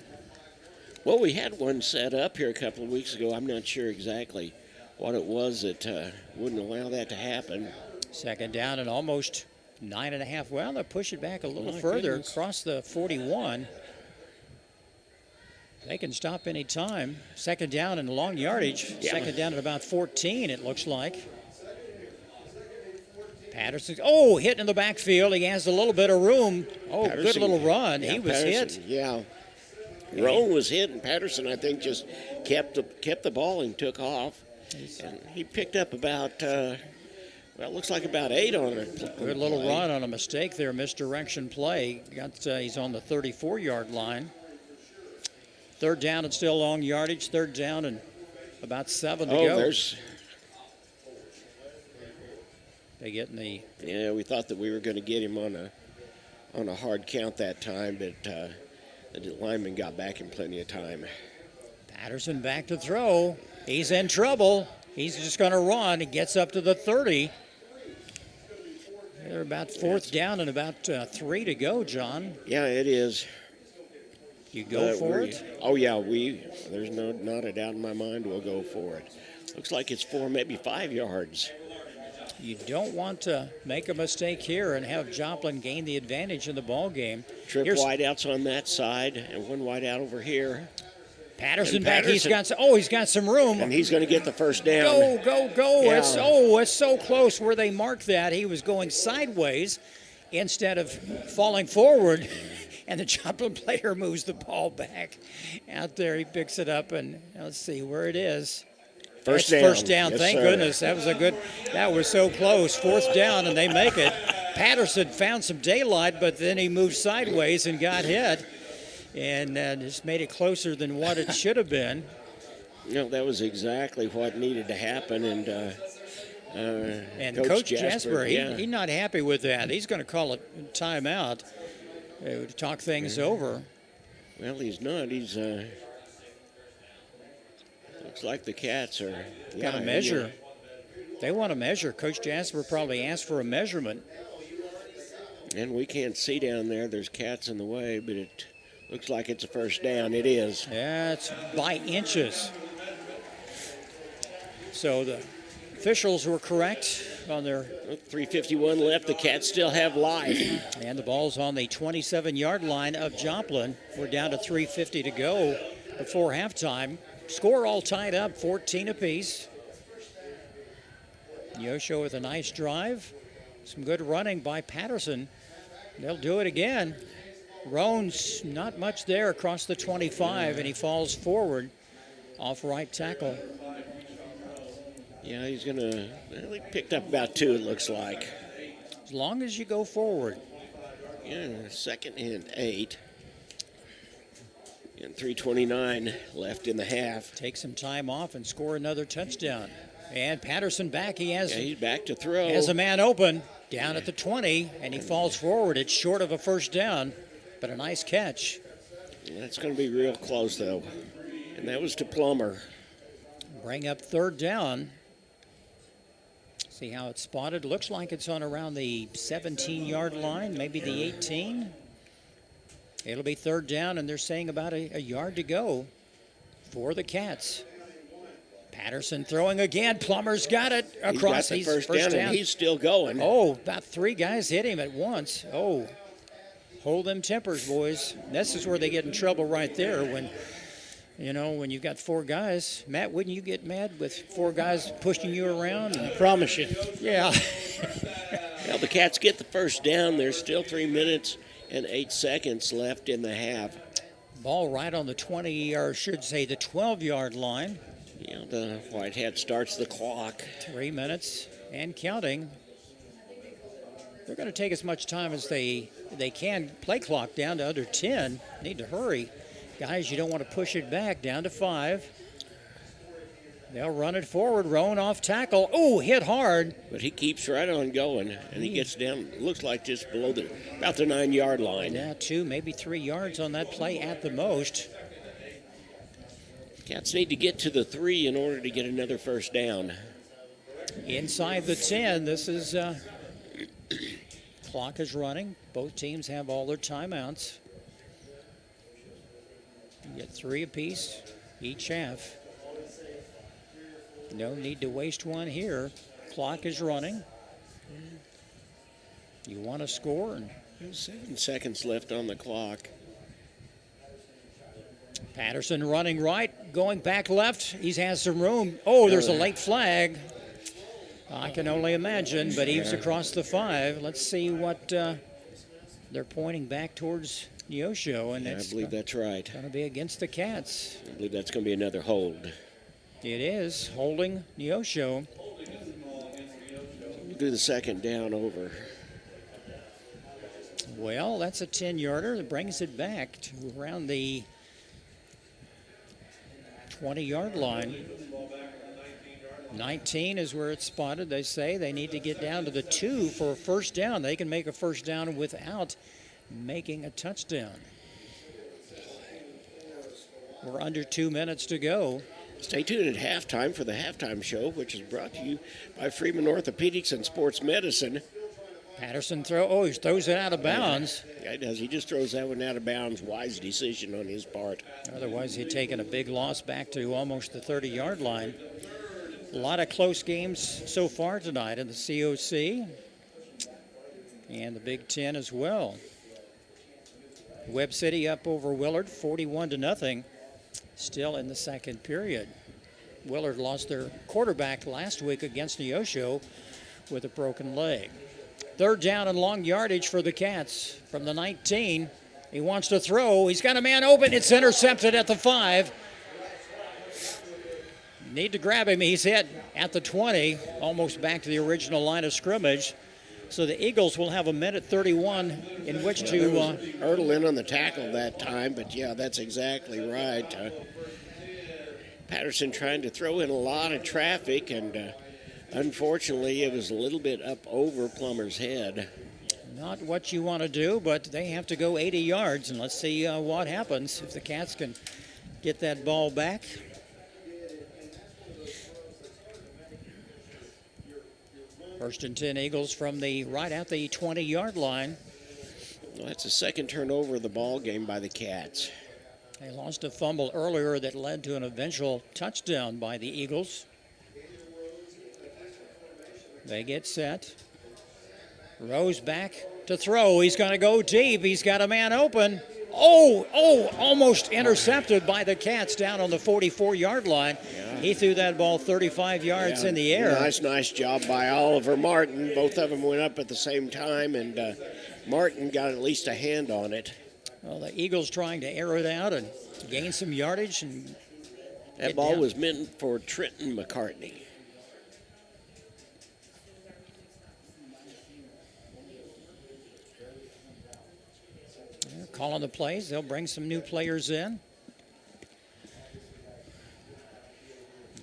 Well, we had one set up here a couple of weeks ago. I'm not sure exactly what it was that wouldn't allow that to happen. Second down and almost 9.5. Well, they'll push it back a little further across the 41. They can stop any time. Second down and long yardage. Yeah. Second down at about 14, it looks like. Patterson, hit in the backfield. He has a little bit of room. Patterson, good little run. Yeah, he was hit. Yeah. Roan was hit, and Patterson, I think, just kept the ball and took off. And he picked up about, it looks like about 8 on it. Good little run on a mistake there, misdirection play. He's on the 34-yard line. Third down and still long yardage. Third down and about 7 to go. They get in the. Yeah, we thought that we were going to get him on a hard count that time, but the lineman got back in plenty of time. Patterson back to throw. He's in trouble. He's just going to run. He gets up to the 30. They're about fourth down and about 3 to go, John. Yeah, it is. You go for it? Oh, yeah. There's not a doubt in my mind we'll go for it. Looks like it's 4, maybe 5 yards. You don't want to make a mistake here and have Joplin gain the advantage in the ball game. Trip wideouts on that side and one wideout over here. Patterson back. He's got some room. And he's going to get the first down. Go. Yeah. It's so close where they marked that. He was going sideways instead of falling forward. And the Joplin player moves the ball back out there. He picks it up, and let's see where it is. First down. Yes, thank goodness. That was so close. Fourth down, and they make it. Patterson found some daylight, but then he moved sideways and got hit. And just made it closer than what it should have been. That was exactly what needed to happen. And Coach Jasper, he's not happy with that. He's going to call a timeout to talk things over. Well, he's not. He's looks like the Cats are got to measure. They want to measure. Coach Jasper probably asked for a measurement. And we can't see down there. There's Cats in the way, but it looks like it's a first down. It is. Yeah, it's by inches. So the officials were correct on their 3:51 left. The Cats still have life. And the ball's on the 27-yard line of Joplin. We're down to 3:50 to go before halftime. Score all tied up, 14 apiece. Neosho with a nice drive. Some good running by Patterson. They'll do it again. Roan's not much there across the 25, and he falls forward off right tackle. Yeah, he's going to, he picked up about 2, it looks like. As long as you go forward. Yeah, 2nd and 8. And 3:29 left in the half. Take some time off and score another touchdown. And Patterson back. He's back to throw. Has a man open down at the 20, and he falls forward. It's short of a first down, but a nice catch. That's going to be real close, though. And that was to Plummer. Bring up third down. See how it's spotted. Looks like it's on around the 17-yard line, maybe the 18. It'll be third down, and they're saying about a yard to go for the Cats. Patterson throwing again. Plummer's got it across. He's got the first down, and he's still going. Oh, about 3 guys hit him at once. Oh, hold them tempers, boys. This is where they get in trouble right there when, when you've got 4 guys. Matt, wouldn't you get mad with 4 guys pushing you around? I promise you. Yeah. Well, the Cats get the first down. There's still 3 minutes and 8 seconds left in the half. Ball right on the 20, or should say the 12-yard line. The Whitehead starts the clock. 3 minutes and counting. They're going to take as much time as they can. Play clock down to under 10. Need to hurry. Guys, you don't want to push it back. Down to 5. They'll run it forward. Roan off tackle. Oh, hit hard. But he keeps right on going, and he gets down, looks like just below about the 9-yard line. Yeah, 2, maybe 3 yards on that play at the most. Cats need to get to the 3 in order to get another first down. Inside the 10, this is clock is running. Both teams have all their timeouts. You get 3 apiece each half. No need to waste one here. Clock is running. You want to score? And there's 7 seconds left on the clock. Patterson running right, going back left. He has some room. Oh, there's a late flag. I can only imagine, but he's across the 5. Let's see what they're pointing back towards Neosho. And I believe that's right. Going to be against the Cats. I believe that's going to be another hold. It is, holding Neosho. We'll do the second down over. Well, that's a 10-yarder that brings it back to around the 20-yard line. 19 is where it's spotted. They say they need to get down to the 2 for a first down. They can make a first down without making a touchdown. We're under 2 minutes to go. Stay tuned at halftime for the halftime show, which is brought to you by Freeman Orthopedics and Sports Medicine. Patterson he throws it out of bounds. Yeah, he does. He just throws that one out of bounds. Wise decision on his part. Otherwise, he'd taken a big loss back to almost the 30-yard line. A lot of close games so far tonight in the COC and the Big Ten as well. Webb City up over Willard, 41-0. Still in the second period. Willard lost their quarterback last week against Neosho with a broken leg. Third down and long yardage for the Cats from the 19. He wants to throw. He's got a man open. It's intercepted at the 5. Need to grab him. He's hit at the 20, almost back to the original line of scrimmage. So the Eagles will have a minute 31 in which to... Hurdle in on the tackle that time, but yeah, that's exactly right. Patterson trying to throw in a lot of traffic, and unfortunately it was a little bit up over Plummer's head. Not what you want to do, but they have to go 80 yards, and let's see what happens if the Cats can get that ball back. First and 10 Eagles from the right at the 20-yard line. Well, that's the second turnover of the ball game by the Cats. They lost a fumble earlier that led to an eventual touchdown by the Eagles. They get set. Rose back to throw. He's going to go deep. He's got a man open. Almost intercepted by the Cats down on the 44-yard line. Yeah. He threw that ball 35 yards in the air. Nice job by Oliver Martin. Both of them went up at the same time, and Martin got at least a hand on it. Well, the Eagles trying to air it out and gain some yardage. And that ball was meant for Trenton McCartney. Calling the plays. They'll bring some new players in.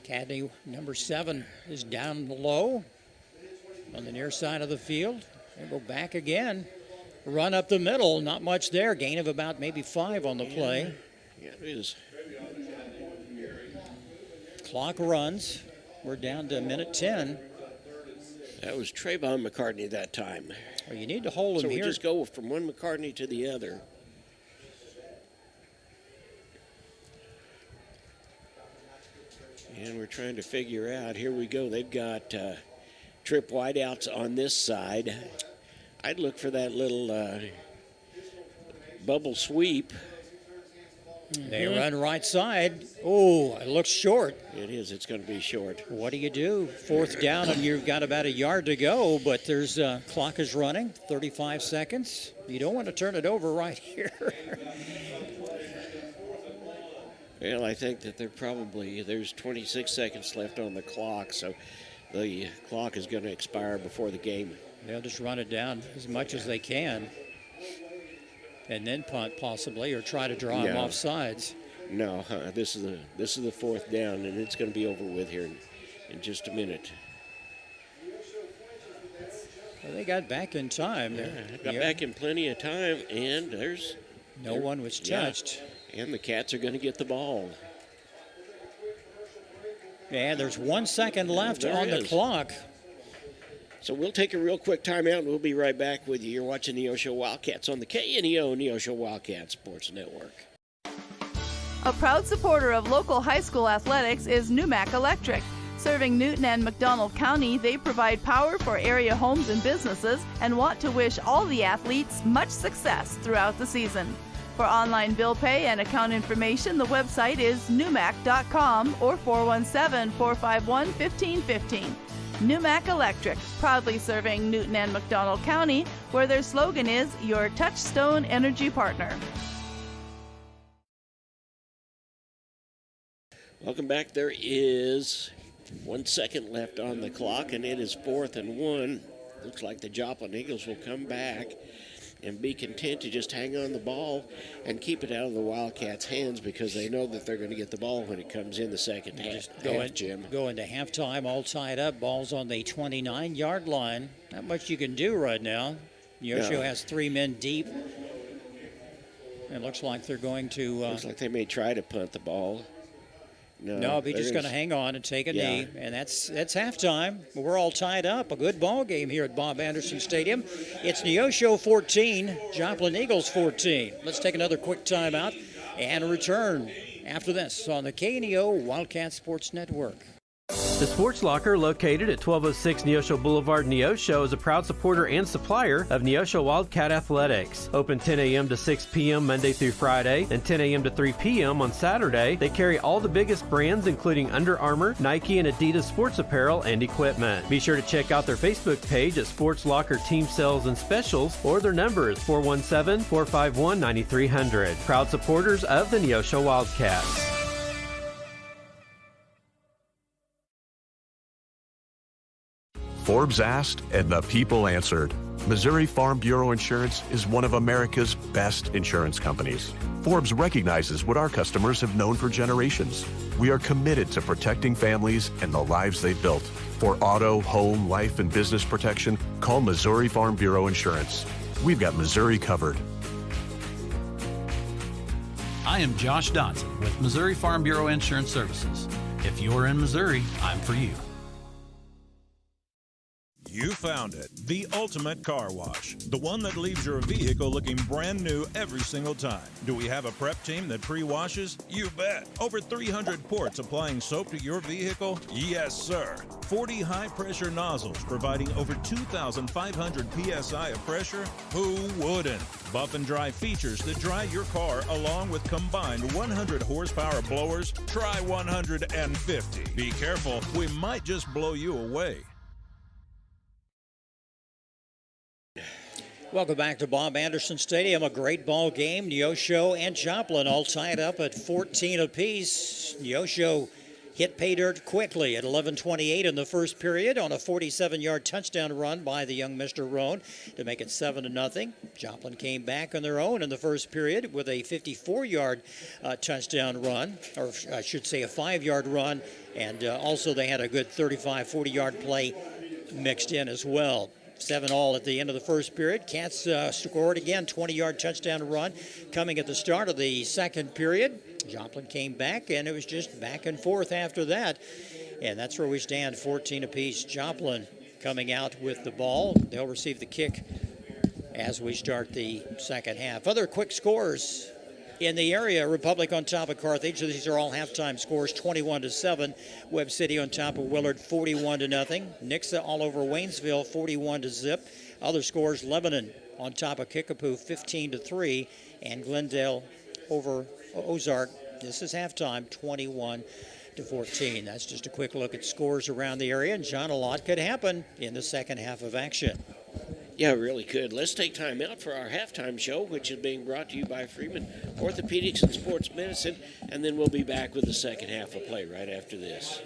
Cadney, number 7, is down low on the near side of the field. They go back again. Run up the middle, not much there. Gain of about maybe 5 on the play. Yeah, it is. Clock runs. We're down to minute 10. That was Trayvon McCartney that time. Well, you need to hold him so here. So we just go from one McCartney to the other. And we're trying to figure out, here we go. They've got trip wideouts on this side. I'd look for that little bubble sweep. They run right side. Oh, it looks short. It is. It's going to be short. What do you do? 4th down, and you've got about a yard to go, but there's clock is running, 35 seconds. You don't want to turn it over right here. Well, I think that there's 26 seconds left on the clock, so the clock is going to expire before the game. They'll just run it down as much as they can. And then punt possibly, or try to draw him off sides. No, this is the 4th down, and it's going to be over with here in just a minute. Well, they got back in time. Got back in plenty of time, and there's no one was touched. And the Cats are going to get the ball. Yeah, there's 1 second left on the clock. So we'll take a real quick timeout, and we'll be right back with you. You're watching Neosho Wildcats on the KNEO Neosho Wildcats Sports Network. A proud supporter of local high school athletics is Numac Electric. Serving Newton and McDonald County, they provide power for area homes and businesses and want to wish all the athletes much success throughout the season. For online bill pay and account information, the website is numac.com or 417-451-1515. Numac Electric, proudly serving Newton and McDonald County, where their slogan is your touchstone energy partner. Welcome back. There is 1 second left on the clock, and it is 4th and 1. Looks like the Joplin Eagles will come back and be content to just hang on the ball and keep it out of the Wildcats' hands because they know that they're going to get the ball when it comes in the second half, Jim. Go into halftime all tied up. Ball's on the 29-yard line. Not much you can do right now. Neosho has 3 men deep. It looks like they're going to... looks like they may try to punt the ball. No, they're just going to hang on and take a knee, and that's halftime. We're all tied up. A good ball game here at Bob Anderson Stadium. It's Neosho 14, Joplin Eagles 14. Let's take another quick timeout and return after this on the KNEO Wildcat Sports Network. The Sports Locker, located at 1206 Neosho Boulevard, Neosho, is a proud supporter and supplier of Neosho Wildcat Athletics. Open 10 a.m. to 6 p.m. Monday through Friday and 10 a.m. to 3 p.m. on Saturday. They carry all the biggest brands, including Under Armour, Nike, and Adidas sports apparel and equipment. Be sure to check out their Facebook page at Sports Locker Team Sales and Specials, or their number is 417-451-9300. Proud supporters of the Neosho Wildcats. Forbes asked, and the people answered. Missouri Farm Bureau Insurance is one of America's best insurance companies. Forbes recognizes what our customers have known for generations. We are committed to protecting families and the lives they built. For auto, home, life, and business protection, call Missouri Farm Bureau Insurance. We've got Missouri covered. I am Josh Dotson with Missouri Farm Bureau Insurance Services. If you're in Missouri, I'm for you. You found it, the ultimate car wash, the one that leaves your vehicle looking brand new every single time. Do we have a prep team that pre-washes? You bet. Over 300 ports applying soap to your vehicle? Yes, sir. 40 high-pressure nozzles providing over 2,500 PSI of pressure? Who wouldn't? Buff and dry features that dry your car along with combined 100 horsepower blowers? Try 150. Be careful, we might just blow you away. Welcome back to Bob Anderson Stadium. A great ball game. Neosho and Joplin all tied up at 14 apiece. Neosho hit pay dirt quickly at 11:28 in the first period on a 47-yard touchdown run by the young Mr. Roan to make it 7-0. Joplin came back on their own in the first period with a 54-yard touchdown run, or I should say a 5-yard run, and also they had a good 35, 40-yard play mixed in as well. 7-all at the end of the first period. Cats scored again, 20-yard touchdown run coming at the start of the second period. Joplin came back, and it was just back and forth after that. And that's where we stand, 14 apiece. Joplin coming out with the ball. They'll receive the kick as we start the second half. Other quick scores in the area: Republic on top of Carthage. So these are all halftime scores, 21-7. Webb City on top of Willard, 41-0. Nixa all over Waynesville, 41-0. Other scores: Lebanon on top of Kickapoo, 15-3. And Glendale over Ozark. This is halftime, 21-14. That's just a quick look at scores around the area. And John, a lot could happen in the second half of action. Yeah, it really could. Let's take time out for our halftime show, which is being brought to you by Freeman Orthopedics and Sports Medicine, and then we'll be back with the second half of play right after this.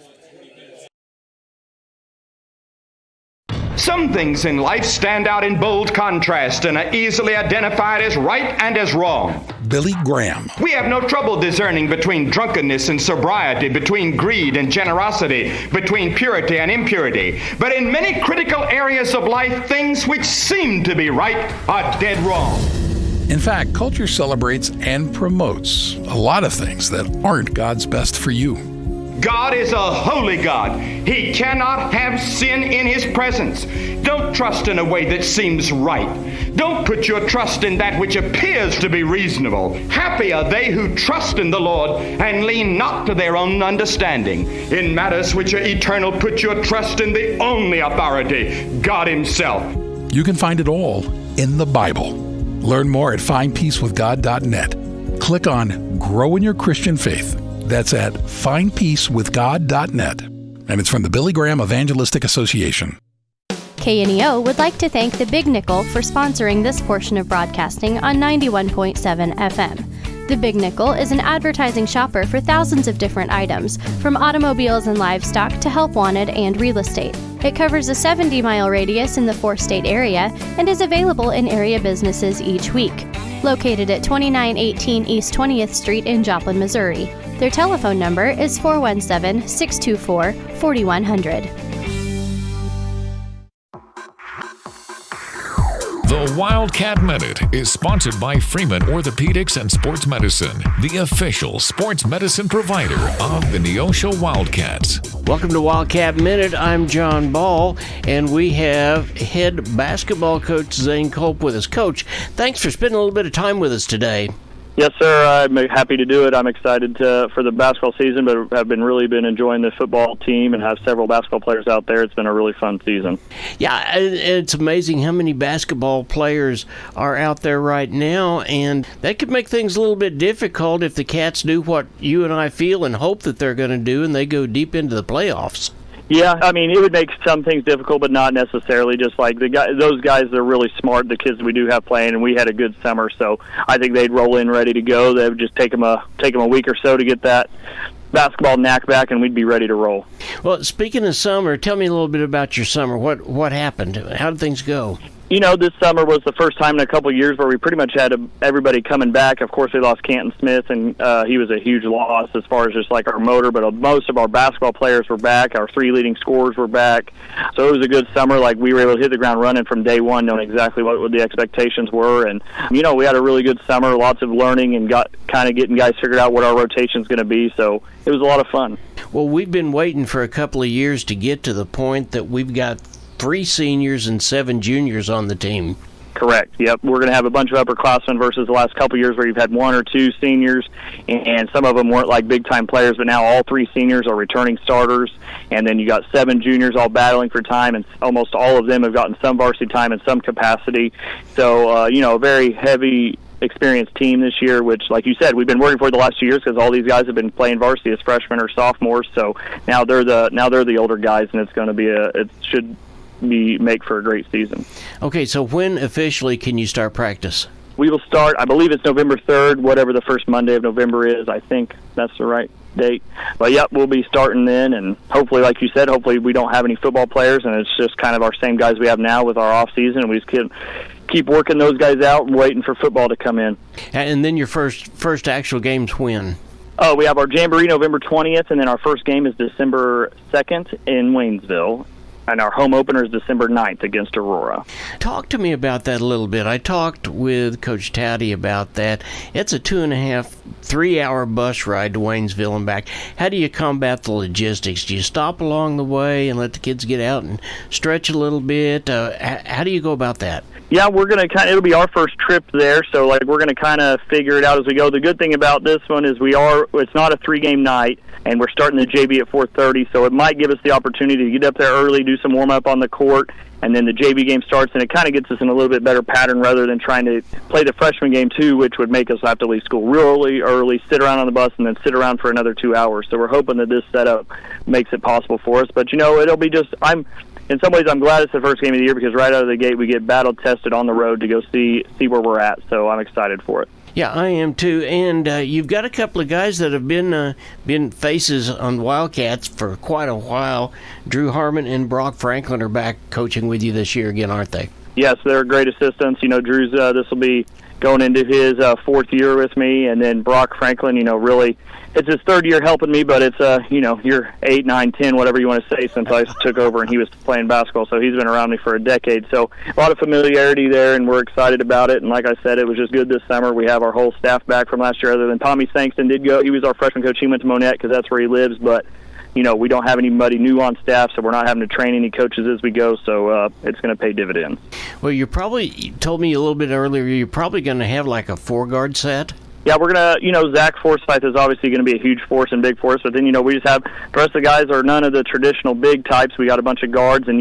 Some things in life stand out in bold contrast and are easily identified as right and as wrong. Billy Graham. We have no trouble discerning between drunkenness and sobriety, between greed and generosity, between purity and impurity. But in many critical areas of life, things which seem to be right are dead wrong. In fact, culture celebrates and promotes a lot of things that aren't God's best for you. God is a holy God. He cannot have sin in his presence. Don't trust in a way that seems right. Don't put your trust in that which appears to be reasonable. Happy are they who trust in the Lord and lean not to their own understanding. In matters which are eternal, put your trust in the only authority, God himself. You can find it all in the Bible. Learn more at findpeacewithgod.net. Click on Grow in Your Christian Faith. That's at findpeacewithgod.net. And it's from the Billy Graham Evangelistic Association. KNEO would like to thank the Big Nickel for sponsoring this portion of broadcasting on 91.7 FM. The Big Nickel is an advertising shopper for thousands of different items, from automobiles and livestock to help wanted and real estate. It covers a 70-mile radius in the 4-state area and is available in area businesses each week. Located at 2918 East 20th Street in Joplin, Missouri. Their telephone number is 417-624-4100. The Wildcat Minute is sponsored by Freeman Orthopedics and Sports Medicine, the official sports medicine provider of the Neosho Wildcats. Welcome to Wildcat Minute. I'm John Ball, and we have head basketball coach Zane Culp with us. Coach, thanks for spending a little bit of time with us today. Yes, sir. I'm happy to do it. I'm excited for the basketball season, but I've really been enjoying the football team and have several basketball players out there. It's been a really fun season. Yeah, it's amazing how many basketball players are out there right now, and that could make things a little bit difficult if the Cats do what you and I feel and hope that they're going to do, and they go deep into the playoffs. Yeah, I mean, it would make some things difficult, but not necessarily. Just like those guys are really smart, the kids we do have playing, and we had a good summer, so I think they'd roll in ready to go. They would just take them a week or so to get that basketball knack back, and we'd be ready to roll. Well, speaking of summer, tell me a little bit about your summer. What happened? How did things go? You know, this summer was the first time in a couple of years where we pretty much had everybody coming back. Of course, we lost Canton Smith, and he was a huge loss as far as just like our motor, but most of our basketball players were back. Our 3 leading scorers were back. So it was a good summer. Like, we were able to hit the ground running from day one, knowing exactly what the expectations were. And, you know, we had a really good summer, lots of learning, and getting guys figured out what our rotation's going to be. So it was a lot of fun. Well, we've been waiting for a couple of years to get to the point that we've got 3 seniors and 7 juniors on the team. Correct. Yep. We're going to have a bunch of upperclassmen versus the last couple of years where you've had 1 or 2 seniors, and some of them weren't like big-time players, but now all 3 seniors are returning starters, and then you got 7 juniors all battling for time, and almost all of them have gotten some varsity time in some capacity. So, you know, a very heavy experienced team this year, which, like you said, we've been working for the last 2 years because all these guys have been playing varsity as freshmen or sophomores. So now they're the older guys, and it's going to be make for a great season. Okay, so when officially can you start practice? We will start, I believe it's November 3rd, whatever the first Monday of November is. I think that's the right date. But, yep, we'll be starting then, and hopefully, like you said, hopefully we don't have any football players, and it's just kind of our same guys we have now with our off season, and we just keep working those guys out and waiting for football to come in. And then your first actual game's when? Oh, we have our Jamboree November 20th, and then our first game is December 2nd in Waynesville. And our home opener is December 9th against Aurora. Talk to me about that a little bit. I talked with Coach Touty about that. It's a 2.5, 3-hour bus ride to Waynesville and back. How do you combat the logistics? Do you stop along the way and let the kids get out and stretch a little bit? How do you go about that? Yeah, we're going to it'll be our first trip there, so we're going to kind of figure it out as we go. The good thing about this one is it's not a 3-game night, and we're starting the JV at 4:30, so it might give us the opportunity to get up there early, do some warm-up on the court, and then the JV game starts, and it kind of gets us in a little bit better pattern rather than trying to play the freshman game too, which would make us have to leave school really early, sit around on the bus, and then sit around for another 2 hours. So we're hoping that this setup makes it possible for us. But, it'll be just in some ways, I'm glad it's the first game of the year because right out of the gate we get battle tested on the road to go see where we're at. So I'm excited for it. Yeah, I am too. And you've got a couple of guys that have been faces on Wildcats for quite a while. Drew Harmon and Brock Franklin are back coaching with you this year again, aren't they? Yes, they're great assistants. Drew's this will be going into his 4th year with me, and then Brock Franklin, really. It's his 3rd year helping me, but it's, year 8, 9, 10, whatever you want to say, since I took over and he was playing basketball. So he's been around me for a decade. So a lot of familiarity there, and we're excited about it. And like I said, it was just good this summer. We have our whole staff back from last year, other than Tommy Sankston did go. He was our freshman coach. He went to Monette because that's where he lives. But, we don't have anybody new on staff, so we're not having to train any coaches as we go. So it's going to pay dividends. Well, you told me a little bit earlier, you're probably going to have like a 4-guard set. Yeah, we're going to, Zach Forsythe is obviously going to be a huge force and big force, but then, we just have, the rest of the guys are none of the traditional big types. We got a bunch of guards, and,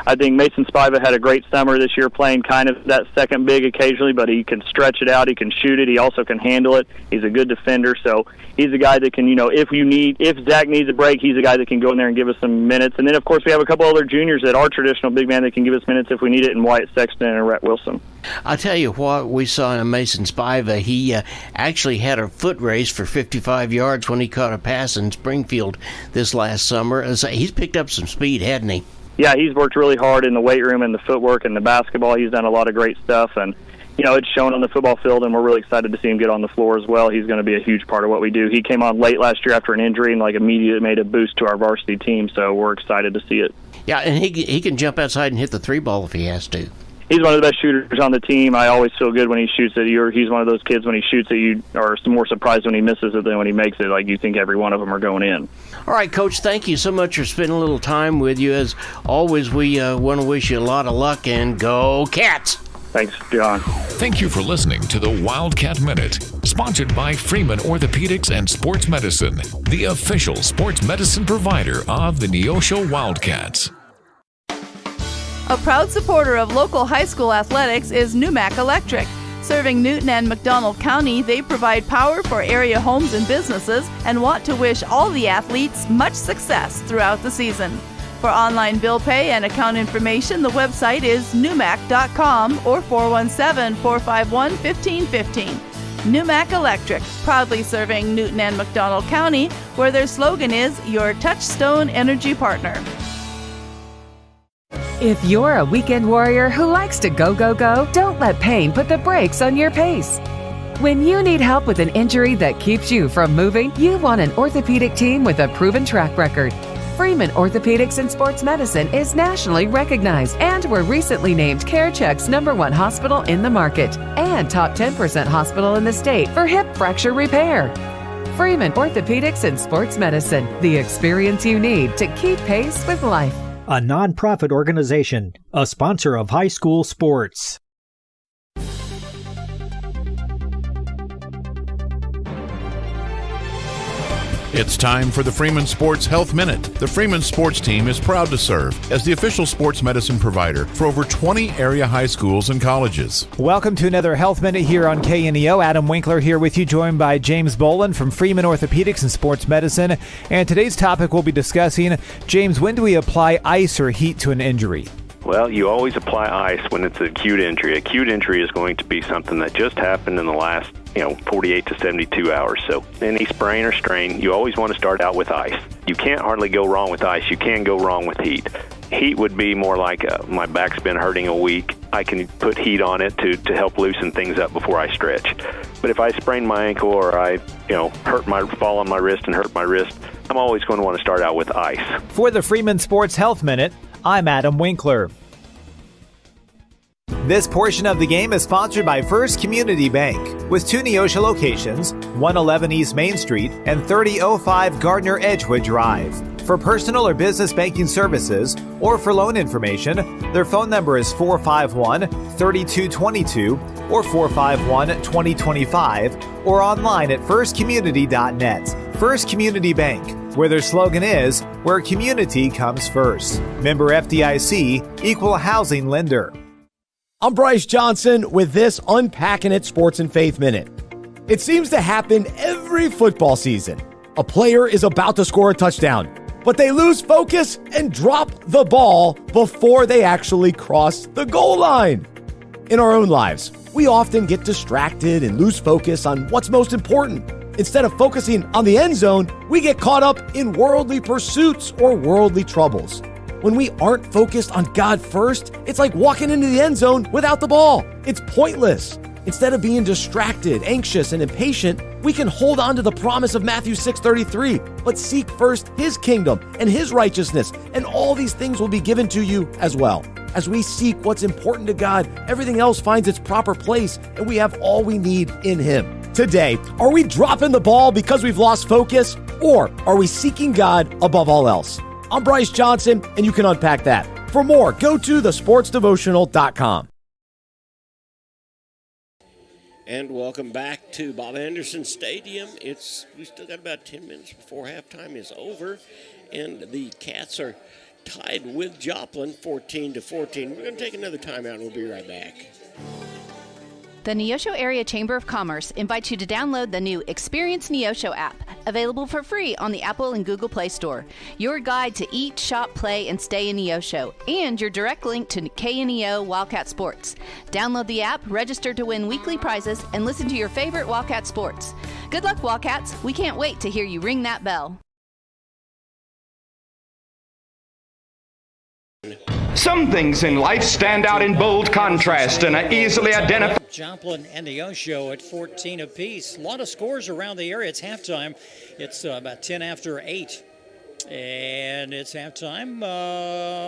I think Mason Spiva had a great summer this year playing kind of that second big occasionally, but he can stretch it out, he can shoot it, he also can handle it. He's a good defender, so he's a guy that can, if Zach needs a break, he's a guy that can go in there and give us some minutes. And then, of course, we have a couple other juniors that are traditional big men that can give us minutes if we need it, and Wyatt Sexton and Rhett Wilson. I'll tell you what we saw in Mason Spiva. He actually had a foot race for 55 yards when he caught a pass in Springfield this last summer. He's picked up some speed, hasn't he? Yeah, he's worked really hard in the weight room and the footwork and the basketball. He's done a lot of great stuff, and it's shown on the football field, and we're really excited to see him get on the floor as well. He's going to be a huge part of what we do. He came on late last year after an injury and immediately made a boost to our varsity team, so we're excited to see it. Yeah, and he can jump outside and hit the 3-ball if he has to. He's one of the best shooters on the team. I always feel good when he shoots it. He's one of those kids when he shoots it, you are more surprised when he misses it than when he makes it. You think every one of them are going in. All right, Coach, thank you so much for spending a little time with you. As always, we want to wish you a lot of luck, and go Cats! Thanks, John. Thank you for listening to the Wildcat Minute, sponsored by Freeman Orthopedics and Sports Medicine, the official sports medicine provider of the Neosho Wildcats. A proud supporter of local high school athletics is Numac Electric. Serving Newton and McDonald County, they provide power for area homes and businesses and want to wish all the athletes much success throughout the season. For online bill pay and account information, the website is numac.com or 417-451-1515. Numac Electric, proudly serving Newton and McDonald County, where their slogan is Your Touchstone Energy Partner. If you're a weekend warrior who likes to go, go, go, don't let pain put the brakes on your pace. When you need help with an injury that keeps you from moving, you want an orthopedic team with a proven track record. Freeman Orthopedics and Sports Medicine is nationally recognized and were recently named CareCheck's #1 hospital in the market and top 10% hospital in the state for hip fracture repair. Freeman Orthopedics and Sports Medicine, the experience you need to keep pace with life. A nonprofit organization, a sponsor of high school sports. It's time for the Freeman Sports Health Minute. The Freeman Sports Team is proud to serve as the official sports medicine provider for over 20 area high schools and colleges. Welcome to another Health Minute here on KNEO. Adam Winkler here with you, joined by James Boland from Freeman Orthopedics and Sports Medicine. And today's topic we'll be discussing, James, when do we apply ice or heat to an injury? Well, you always apply ice when it's an acute injury. Acute injury is going to be something that just happened in the last 48 to 72 hours. So any sprain or strain, you always want to start out with ice. You can't hardly go wrong with ice. You can go wrong with heat. Heat would be more like my back's been hurting a week. I can put heat on it to help loosen things up before I stretch. But if I sprain my ankle or I fall on my wrist and hurt my wrist, I'm always going to want to start out with ice. For the Freeman Sports Health Minute, I'm Adam Winkler. This portion of the game is sponsored by First Community Bank, with 2 Neosho locations, 111 East Main Street and 3005 Gardner Edgewood Drive. For personal or business banking services or for loan information, their phone number is 451-3222 or 451-2025 or online at firstcommunity.net. First Community Bank, where their slogan is, where community comes first. Member FDIC, Equal Housing Lender. I'm Bryce Johnson with this Unpacking It Sports and Faith Minute. It seems to happen every football season. A player is about to score a touchdown, but they lose focus and drop the ball before they actually cross the goal line. In our own lives, we often get distracted and lose focus on what's most important. Instead of focusing on the end zone, we get caught up in worldly pursuits or worldly troubles. When we aren't focused on God first, it's like walking into the end zone without the ball. It's pointless. Instead of being distracted, anxious, and impatient, we can hold on to the promise of Matthew 6:33. But seek first His kingdom and His righteousness, and all these things will be given to you as well. As we seek what's important to God, everything else finds its proper place, and we have all we need in Him. Today, are we dropping the ball because we've lost focus, or are we seeking God above all else? I'm Bryce Johnson, and you can unpack that. For more, go to thesportsdevotional.com. And welcome back to Bob Anderson Stadium. We still got about 10 minutes before halftime is over, and the Cats are tied with Joplin 14-14. We're going to take another timeout, and we'll be right back. The Neosho Area Chamber of Commerce invites you to download the new Experience Neosho app, available for free on the Apple and Google Play Store. Your guide to eat, shop, play, and stay in Neosho, and your direct link to KNEO Wildcat Sports. Download the app, register to win weekly prizes, and listen to your favorite Wildcat sports. Good luck, Wildcats. We can't wait to hear you ring that bell. Some things in life stand out in bold contrast and are easily identified. Joplin and Neosho at 14 apiece. A lot of scores around the area. It's halftime. It's about 10 after 8. And it's halftime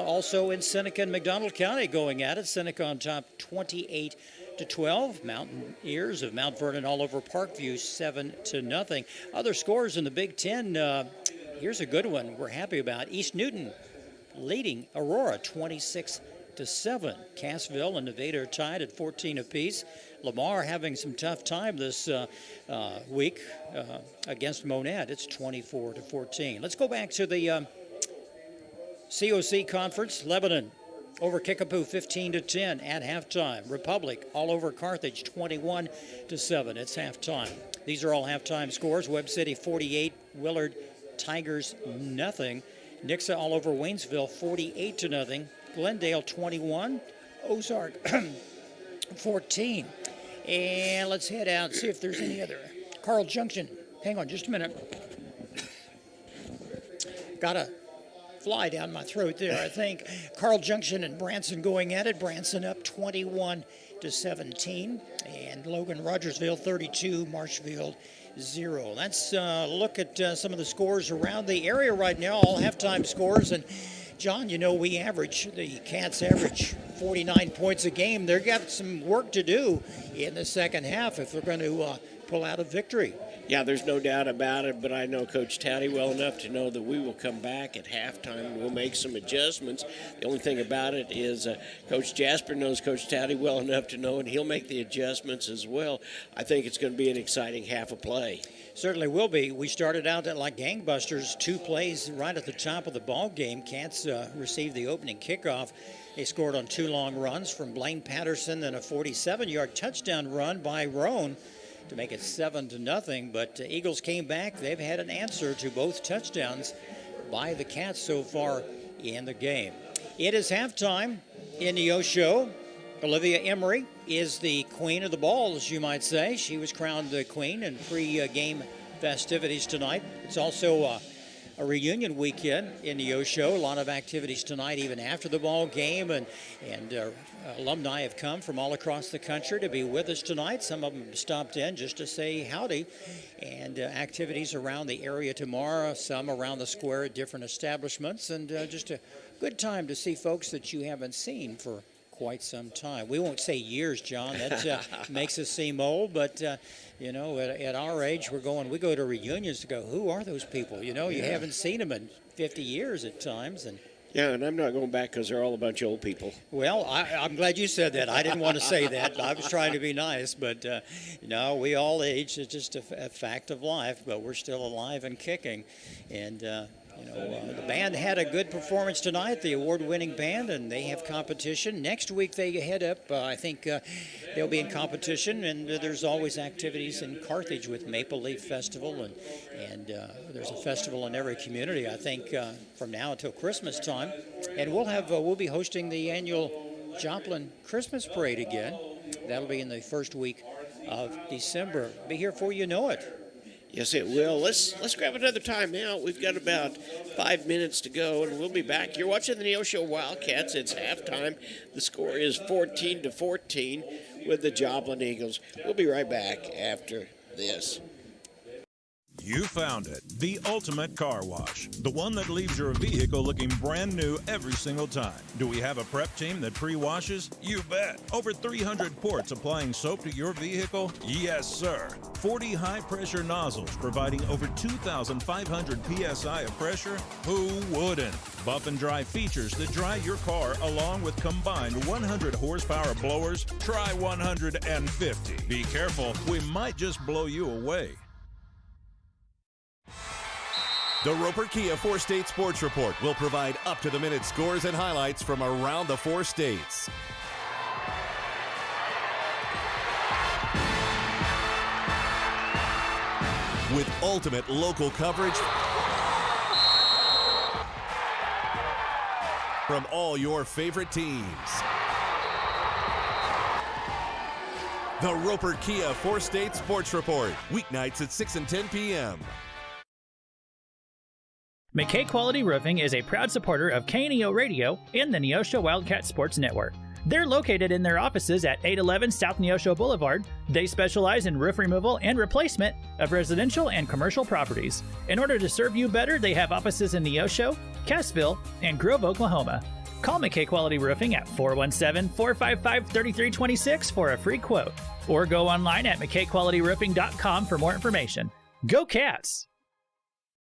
also in Seneca and McDonald County going at it. Seneca on top 28-12. Mountaineers of Mount Vernon all over Parkview 7-0. Other scores in the Big Ten. Here's a good one we're happy about. East Newton leading Aurora 26-7. Cassville and Nevada are tied at 14 apiece. Lamar having some tough time this week against Monad. It's 24-14. Let's go back to the COC conference. Lebanon over Kickapoo 15-10 at halftime. Republic all over Carthage 21-7. It's halftime. These are all halftime scores. Webb City 48, Willard Tigers nothing. Nixa all over Waynesville, 48-0. Glendale, 21. Ozark, 14. And let's head out, see if there's any other. Carl Junction, hang on just a minute. Got a fly down my throat there, I think. Carl Junction and Branson going at it. Branson up 21-17. And Logan Rogersville, 32. Marshfield, 0. Let's look at some of the scores around the area right now, all halftime scores. And John, the Cats average 49 points a game. They've got some work to do in the second half if they're going to pull out a victory. Yeah, there's no doubt about it, but I know Coach Touty well enough to know that we will come back at halftime and we'll make some adjustments. The only thing about it is Coach Jasper knows Coach Touty well enough to know, and he'll make the adjustments as well. I think it's going to be an exciting half of play. Certainly will be. We started out like gangbusters, 2 plays right at the top of the ball game. Cats received the opening kickoff. They scored on 2 long runs from Blaine Patterson, then a 47-yard touchdown run by Roan to make it 7-0. But Eagles came back. They've had an answer to both touchdowns by the Cats so far in the game. It is halftime in Neosho. Olivia Emery is the queen of the ball, as you might say. She was crowned the queen in pre-game festivities tonight. It's also a reunion weekend in Neosho. A lot of activities tonight, even after the ball game, and alumni have come from all across the country to be with us tonight. Some of them stopped in just to say howdy, and activities around the area tomorrow, some around the square at different establishments, and just a good time to see folks that you haven't seen for quite some time. We won't say years, John. That makes us seem old, but you know, at our age, we go to reunions to go, who are those people? You know, you haven't seen them in 50 years at times, and yeah, and I'm not going back because they're all a bunch of old people. Well, I'm glad you said that. I didn't want to say that. I was trying to be nice, but no, we all age. It's just a fact of life, but we're still alive and kicking, and the band had a good performance tonight, the award-winning band, and they have competition. Next week they head up. I think they'll be in competition, and there's always activities in Carthage with Maple Leaf Festival, and there's a festival in every community, I think, from now until Christmas time. And we'll be hosting the annual Joplin Christmas Parade again. That'll be in the first week of December. Be here before you know it. Yes, it will. Let's grab another timeout. We've got about 5 minutes to go, and we'll be back. You're watching the Neosho Wildcats. It's halftime. The score is 14-14 with the Joplin Eagles. We'll be right back after this. You found it, the ultimate car wash, the one that leaves your vehicle looking brand new every single time. Do we have a prep team that pre-washes? You bet. Over 300 ports applying soap to your vehicle? Yes, sir. 40 high-pressure nozzles providing over 2,500 PSI of pressure? Who wouldn't? Buff and dry features that dry your car along with combined 100 horsepower blowers? Try 150. Be careful, we might just blow you away. The Roper Kia 4-State Sports Report will provide up-to-the-minute scores and highlights from around the 4 states. With ultimate local coverage from all your favorite teams. The Roper Kia 4-State Sports Report, weeknights at 6 and 10 p.m. McKay Quality Roofing is a proud supporter of KNEO Radio and the Neosho Wildcat Sports Network. They're located in their offices at 811 South Neosho Boulevard. They specialize in roof removal and replacement of residential and commercial properties. In order to serve you better, they have offices in Neosho, Cassville, and Grove, Oklahoma. Call McKay Quality Roofing at 417-455-3326 for a free quote, or go online at McKayQualityRoofing.com for more information. Go Cats!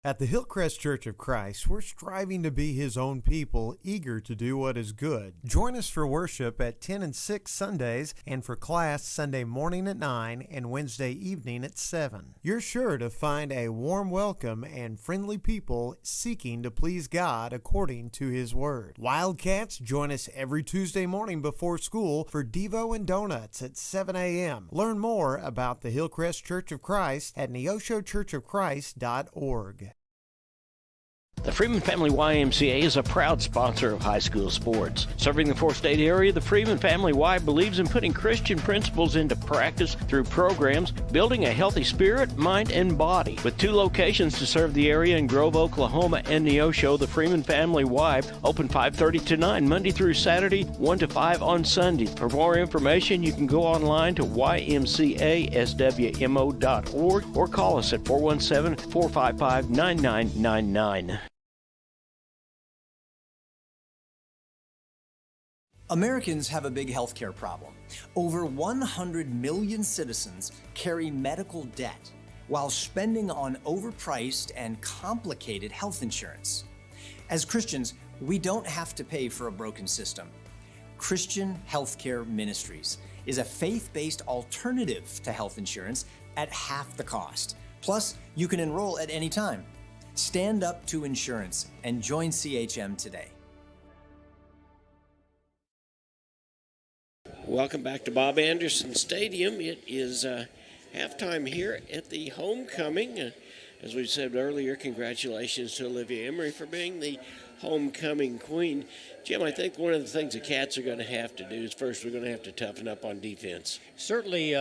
At the Hillcrest Church of Christ, we're striving to be His own people, eager to do what is good. Join us for worship at 10 and 6 Sundays, and for class Sunday morning at 9 and Wednesday evening at 7. You're sure to find a warm welcome and friendly people seeking to please God according to His Word. Wildcats, join us every Tuesday morning before school for Devo and Donuts at 7 a.m. Learn more about the Hillcrest Church of Christ at neoshochurchofchrist.org. The Freeman Family YMCA is a proud sponsor of high school sports. Serving the 4-state area, the Freeman Family Y believes in putting Christian principles into practice through programs, building a healthy spirit, mind, and body. With 2 locations to serve the area in Grove, Oklahoma, and Neosho, the Freeman Family Y open 5:30 to 9 Monday through Saturday, 1 to 5 on Sunday. For more information, you can go online to ymcaswmo.org or call us at 417-455-9999. Americans have a big healthcare problem. Over 100 million citizens carry medical debt while spending on overpriced and complicated health insurance. As Christians, we don't have to pay for a broken system. Christian Healthcare Ministries is a faith-based alternative to health insurance at half the cost. Plus, you can enroll at any time. Stand up to insurance and join CHM today. Welcome back to Bob Anderson Stadium. It is halftime here at the homecoming. As we said earlier, congratulations to Olivia Emery for being the homecoming queen. Jim, I think one of the things the Cats are going to have to do is first we're going to have to toughen up on defense. Certainly,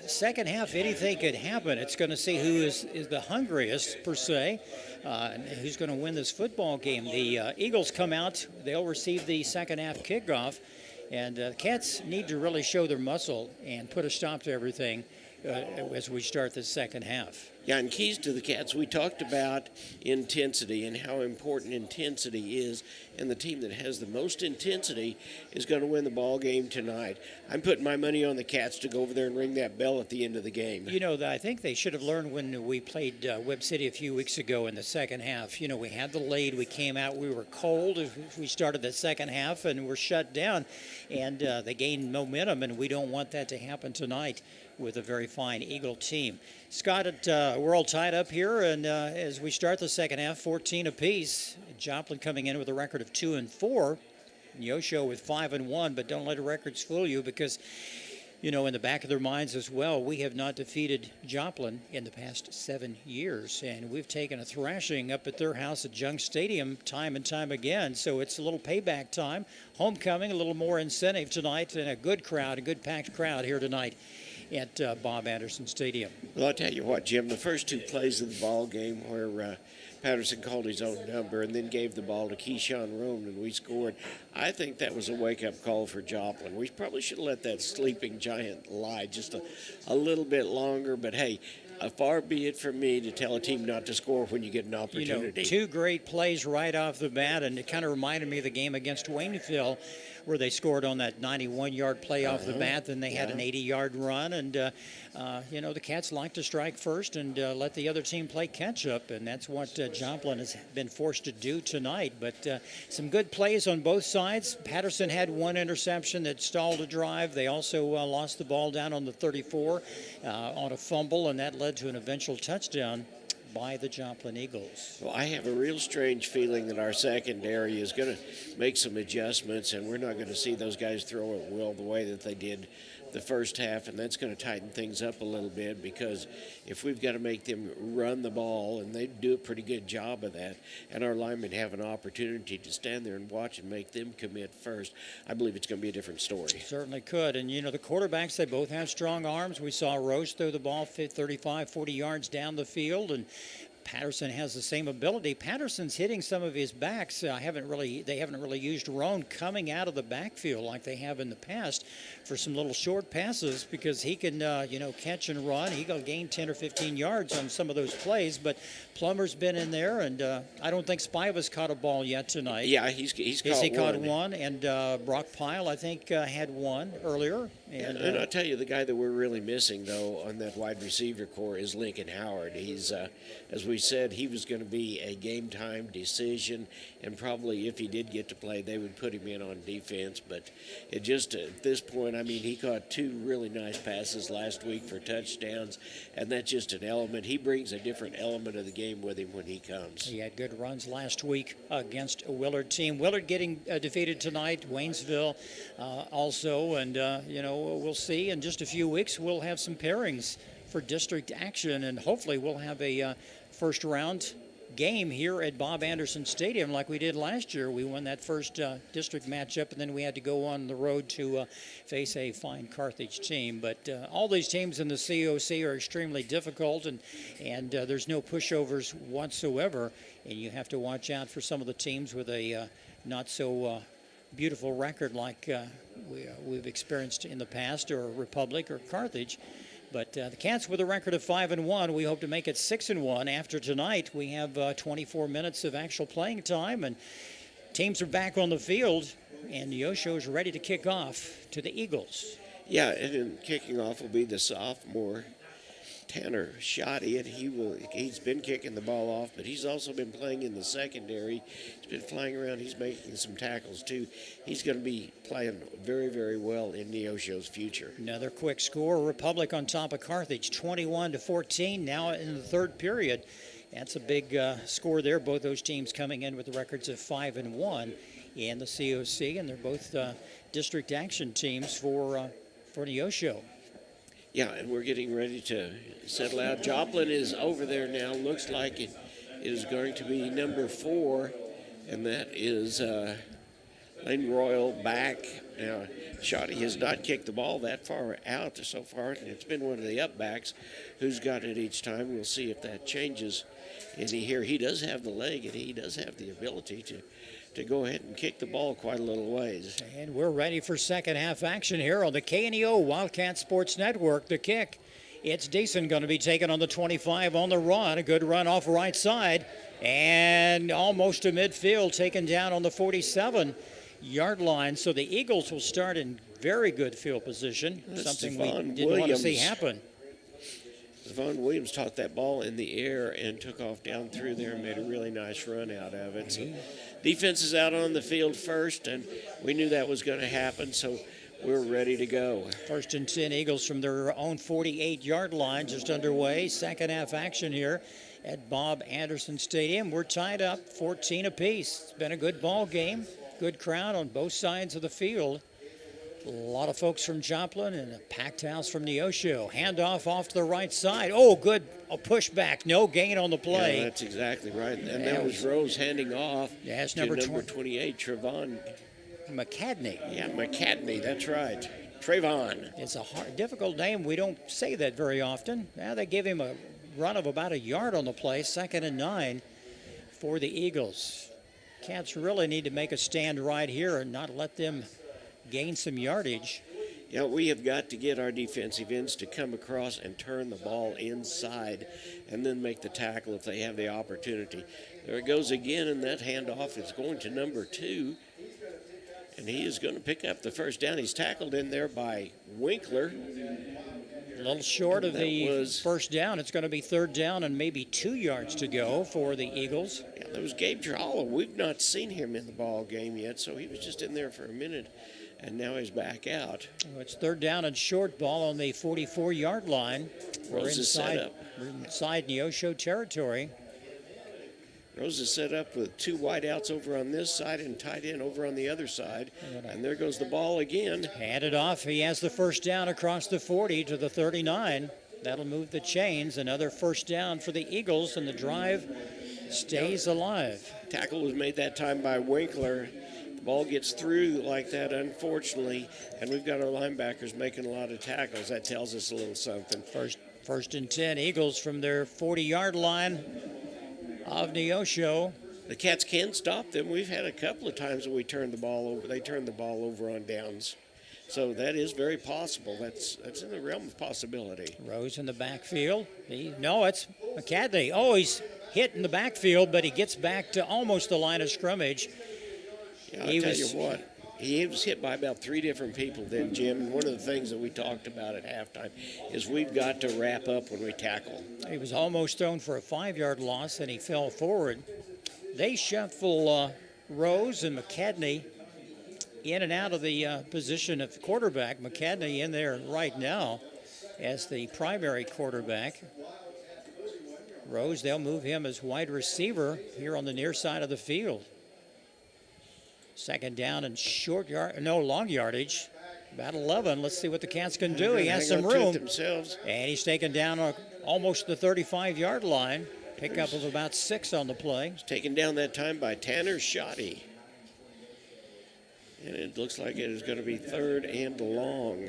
second half, anything could happen. It's going to see who is the hungriest, per se, and who's going to win this football game. The Eagles come out. They'll receive the second half kickoff. And the Cats need to really show their muscle and put a stop to everything as we start the second half. Yeah, and keys to the Cats, we talked about intensity and how important intensity is, and the team that has the most intensity is going to win the ball game tonight. I'm putting my money on the Cats to go over there and ring that bell at the end of the game. You know, I think they should have learned when we played Webb City a few weeks ago in the second half. You know, we had the lead, we came out, we were cold as we started the second half, and we're shut down, and they gained momentum, and we don't want that to happen tonight with a very fine Eagle team. Scott, we're all tied up here, and as we start the second half, 14 apiece. Joplin coming in with a record of 2-4. Neosho with 5-1, but don't let the records fool you because, you know, in the back of their minds as well, we have not defeated Joplin in the past 7 years, and we've taken a thrashing up at their house at Jung Stadium time and time again, so it's a little payback time. Homecoming, a little more incentive tonight, and a good crowd, a good packed crowd here tonight at Bob Anderson Stadium. Well, I'll tell you what, Jim, the first two plays of the ball game where Patterson called his own number and then gave the ball to Keyshawn Roan and we scored, I think that was a wake-up call for Joplin. We probably should have let that sleeping giant lie just a little bit longer, but hey, far be it from me to tell a team not to score when you get an opportunity. You know, two great plays right off the bat, and it kind of reminded me of the game against Wayneville where they scored on that 91-yard play off the bat, then they had an 80-yard run, and, the Cats like to strike first and let the other team play catch-up, and that's what Joplin has been forced to do tonight. But some good plays on both sides. Patterson had one interception that stalled a drive. They also lost the ball down on the 34 on a fumble, and that led to an eventual touchdown by the Joplin Eagles. Well, I have a real strange feeling that our secondary is going to make some adjustments, and we're not going to see those guys throw at will the way that they did the first half, and that's going to tighten things up a little bit because if we've got to make them run the ball, and they do a pretty good job of that, and our linemen have an opportunity to stand there and watch and make them commit first, I believe it's going to be a different story. Certainly could. And, the quarterbacks, they both have strong arms. We saw Rose throw the ball 35, 40 yards down the field, and Patterson has the same ability. Patterson's hitting some of his backs. They haven't really used Roan coming out of the backfield like they have in the past for some little short passes because he can, catch and run. He can gain 10 or 15 yards on some of those plays. But Plummer's been in there, and I don't think Spiva's caught a ball yet tonight. Yeah, he's caught one. He caught one, and Brock Pyle, I think, had one earlier. And I'll tell you, the guy that we're really missing, though, on that wide receiver core is Lincoln Howard. He's, as we said, he was going to be a game-time decision, and probably if he did get to play, they would put him in on defense. But it just, at this point, I mean, he caught two really nice passes last week for touchdowns, and that's just an element. He brings a different element of the game with him when he comes. He had good runs last week against a Willard team. Willard getting defeated tonight, Waynesville also, and, we'll see. In just a few weeks, we'll have some pairings for district action, and hopefully we'll have a first round game here at Bob Anderson Stadium like we did last year. We won that first district matchup, and then we had to go on the road to face a fine Carthage team. But all these teams in the COC are extremely difficult, and there's no pushovers whatsoever, and you have to watch out for some of the teams with a not so beautiful record like we've experienced in the past, or Republic or Carthage. But the Cats with a record of 5-1. We hope to make it 6-1 after tonight. We have 24 minutes of actual playing time, and teams are back on the field, and Neosho is ready to kick off to the Eagles. Yeah, and then kicking off will be the sophomore Tanner Shoddy, and he's been kicking the ball off, but he's also been playing in the secondary. He's been flying around. He's making some tackles, too. He's going to be playing very, very well in Neosho's future. Another quick score. Republic on top of Carthage, 21-14, now in the third period. That's a big score there. Both those teams coming in with the records of 5-1 in the COC, and they're both district action teams for Neosho. Yeah, and we're getting ready to settle out. Joplin is over there now. Looks like it is going to be number 4 and that is Lane Royal back. Now, Shoddy has not kicked the ball that far out so far. It's been one of the upbacks who's got it each time. We'll see if that changes any here. He does have the leg, and he does have the ability to go ahead and kick the ball quite a little ways. And we're ready for second half action here on the KNEO Wildcat Sports Network. The kick, it's decent, going to be taken on the 25 on the run. A good run off right side, and almost to midfield, taken down on the 47-yard line. So the Eagles will start in very good field position, something we didn't want to see happen. Devon Williams caught that ball in the air and took off down through there and made a really nice run out of it. So defense is out on the field first, and we knew that was going to happen, so we're ready to go. First and 10 Eagles from their own 48-yard line, just underway. Second half action here at Bob Anderson Stadium. We're tied up 14 apiece. It's been a good ball game, good crowd on both sides of the field. A lot of folks from Joplin and a packed house from Neosho. Handoff off to the right side. Oh, good. A pushback. No gain on the play. Yeah, that's exactly right. And that was Rose handing off that's to number 28, Trevon McCadney. Yeah, McCadney. That's right. Trayvon. It's a difficult name. We don't say that very often. Now they give him a run of about a yard on the play. 2nd and 9 for the Eagles. Cats really need to make a stand right here and not let them gain some yardage. Yeah, we have got to get our defensive ends to come across and turn the ball inside and then make the tackle if they have the opportunity. There it goes again, and that handoff is going to number 2. And he is going to pick up the first down. He's tackled in there by Winkler. A little short of the first down. It's going to be 3rd down and maybe 2 yards to go for the Eagles. Yeah, that was Gabe Tralla. We've not seen him in the ball game yet, so he was just in there for a minute, and now he's back out. Well, it's 3rd down and short, ball on the 44-yard line. We're inside Neosho territory. Rose is set up with 2 wideouts over on this side and tight end over on the other side. And there goes the ball again. Handed off. He has the first down across the 40 to the 39. That'll move the chains. Another first down for the Eagles, and the drive stays alive. Tackle was made that time by Winkler. The ball gets through like that, unfortunately, and we've got our linebackers making a lot of tackles. That tells us a little something. First and 10 Eagles from their 40-yard line of Neosho. The Cats can stop them. We've had a couple of times that we turned the ball over. They turned the ball over on downs. So that is very possible. That's in the realm of possibility. Rose in the backfield. It's McCadney. Oh, he's hit in the backfield, but he gets back to almost the line of scrimmage. Yeah, I'll tell you what. He was hit by about 3 different people then, Jim. And one of the things that we talked about at halftime is we've got to wrap up when we tackle. He was almost thrown for a 5-yard loss, and he fell forward. They shuffle Rose and McCadney in and out of the position of quarterback. McCadney in there right now as the primary quarterback. Rose, they'll move him as wide receiver here on the near side of the field. 2nd down and long yardage. About 11. Let's see what the Cats can do. He has some room. And he's taken down almost the 35-yard line. Pickup of about 6 on the play. It's taken down that time by Tanner Shoddy. And it looks like it is going to be 3rd and long.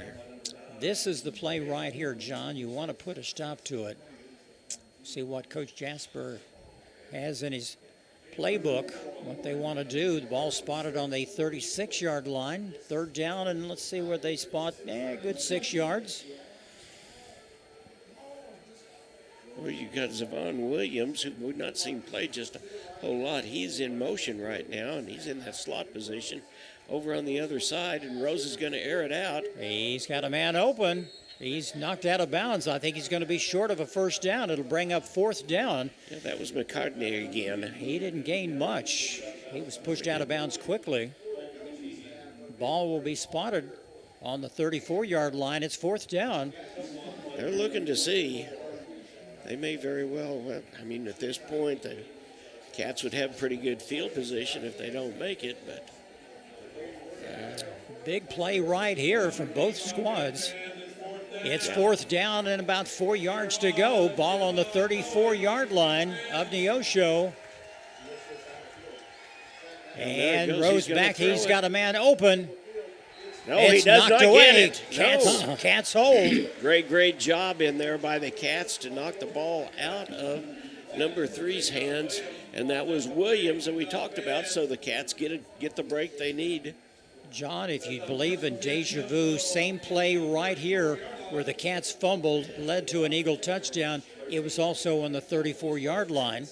This is the play right here, John. You want to put a stop to it. See what Coach Jasper has in his playbook, what they want to do. The ball spotted on the 36-yard line. 3rd down, and let's see where they spot. Good 6 yards. Well, you got Zavon Williams, who we've not seen play just a whole lot. He's in motion right now, and he's in that slot position over on the other side, and Rose is going to air it out. He's got a man open. He's knocked out of bounds. I think he's going to be short of a first down. It'll bring up 4th down. Yeah, that was McCartney again. He didn't gain much. He was pushed out of bounds quickly. Ball will be spotted on the 34-yard line. It's 4th down. They're looking to see. They may very well, at this point, the Cats would have pretty good field position if they don't make it, but... Big play right here from both squads. It's 4th down and about 4 yards to go. Ball on the 34-yard line of Neosho. And Rose back. He's got a man open. No, it's he does knocked not away. get it. Cats hold. Great job in there by the Cats to knock the ball out of number 3's hands, and that was Williams that we talked about, so the Cats get the break they need. John, if you believe in deja vu, same play right here where the Cats fumbled, led to an Eagle touchdown. It was also on the 34-yard line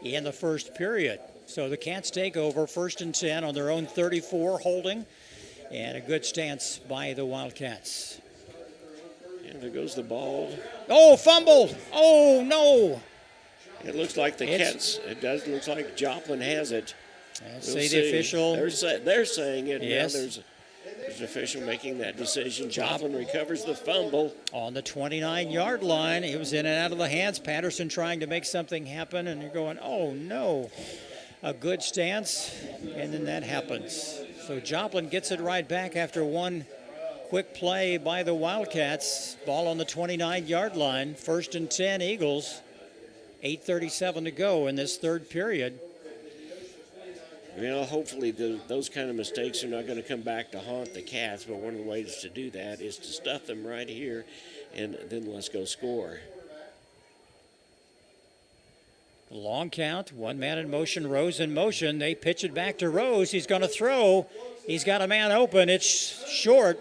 in the first period. So the Cats take over, 1st and 10 on their own 34, holding, and a good stance by the Wildcats. And there goes the ball. Oh, fumbled! Oh, no! It looks like the Cats, it does look like Joplin has it. Say the official. They're saying it. Yes. Now there's an official making that decision. Joplin recovers the fumble. On the 29-yard line, it was in and out of the hands. Patterson trying to make something happen, and you're going, oh, no. A good stance, and then that happens. So Joplin gets it right back after one quick play by the Wildcats. Ball on the 29-yard line. 1st and 10, Eagles. 8:37 to go in this third period. Well, hopefully those kind of mistakes are not going to come back to haunt the Cats, but one of the ways to do that is to stuff them right here, and then let's go score. Long count, one man in motion, Rose in motion. They pitch it back to Rose. He's going to throw. He's got a man open. It's short,